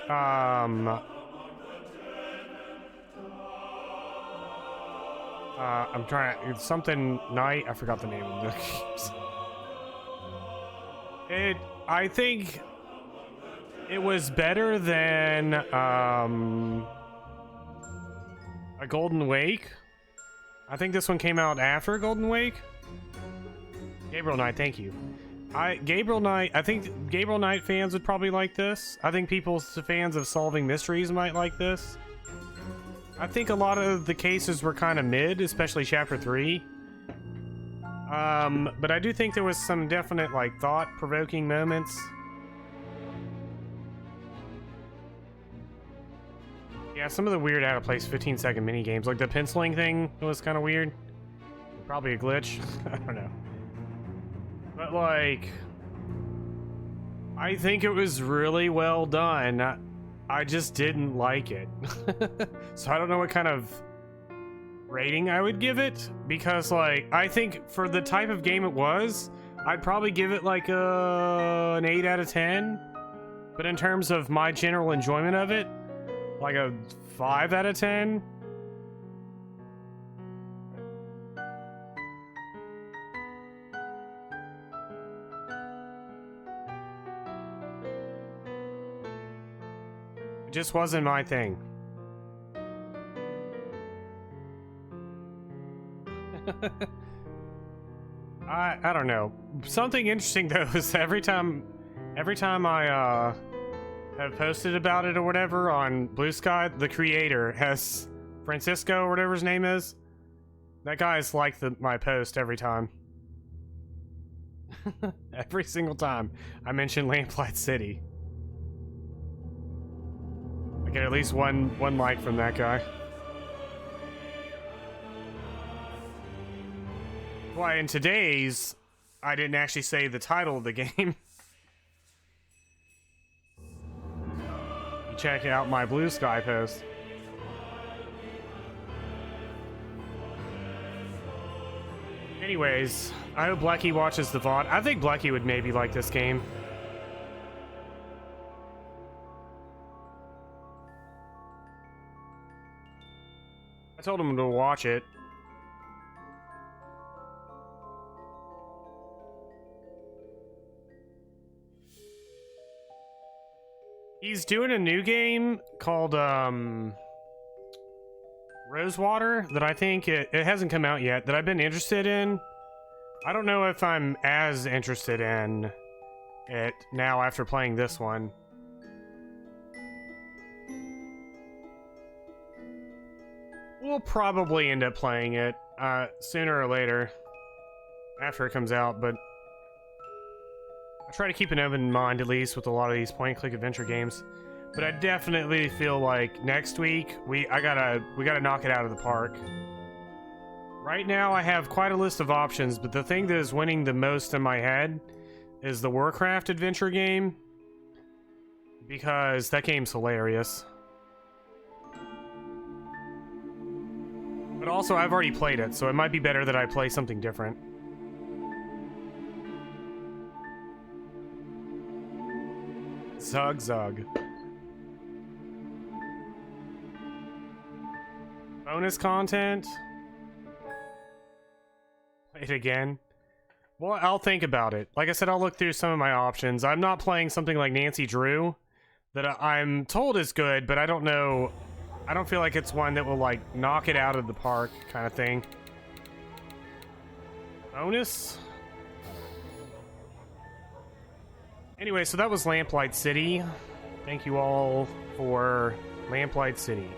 I'm trying. It's something night. I forgot the name of the games. I think it was better than a Golden Wake. I think this one came out after Golden Wake. Gabriel Knight, thank you. Gabriel Knight. I think Gabriel Knight fans would probably like this. I think fans of solving mysteries might like this. I think a lot of the cases were kind of mid, especially Chapter 3. But I do think there was some definite, like, thought-provoking moments. Yeah, some of the weird out-of-place 15-second mini-games, like the penciling thing was kind of weird. Probably a glitch. I don't know. But, like, I think it was really well done. I just didn't like it. So I don't know what kind of rating I would give it, because like I think for the type of game it was, I'd probably give it like an 8 out of 10. But in terms of my general enjoyment of it, like a 5 out of 10. It just wasn't my thing. I don't know. Something interesting though is every time I have posted about it or whatever on Blue Sky, the creator has Francisco or whatever his name is. That guy's liked my post every time. Every single time I mention Lamplight City. I get at least one like from that guy. Why, in today's, I didn't actually say the title of the game. You check out my Blue Sky post. Anyways, I hope Blackie watches the VOD. I think Blackie would maybe like this game. I told him to watch it. He's doing a new game called Rosewater that I think it hasn't come out yet, that I've been interested in. I don't know if I'm as interested in it now after playing this one. We'll probably end up playing it sooner or later after it comes out, but I try to keep an open mind at least with a lot of these point-and-click adventure games. But I definitely feel like next week we gotta knock it out of the park. Right now I have quite a list of options, but the thing that is winning the most in my head is the Warcraft adventure game, because that game's hilarious. But also I've already played it, so it might be better that I play something different. Zug. Bonus content? Play it again? Well, I'll think about it. Like I said, I'll look through some of my options. I'm not playing something like Nancy Drew that I'm told is good, but I don't know. I don't feel like it's one that will, like, knock it out of the park kind of thing. Bonus? Anyway, so that was Lamplight City. Thank you all for Lamplight City.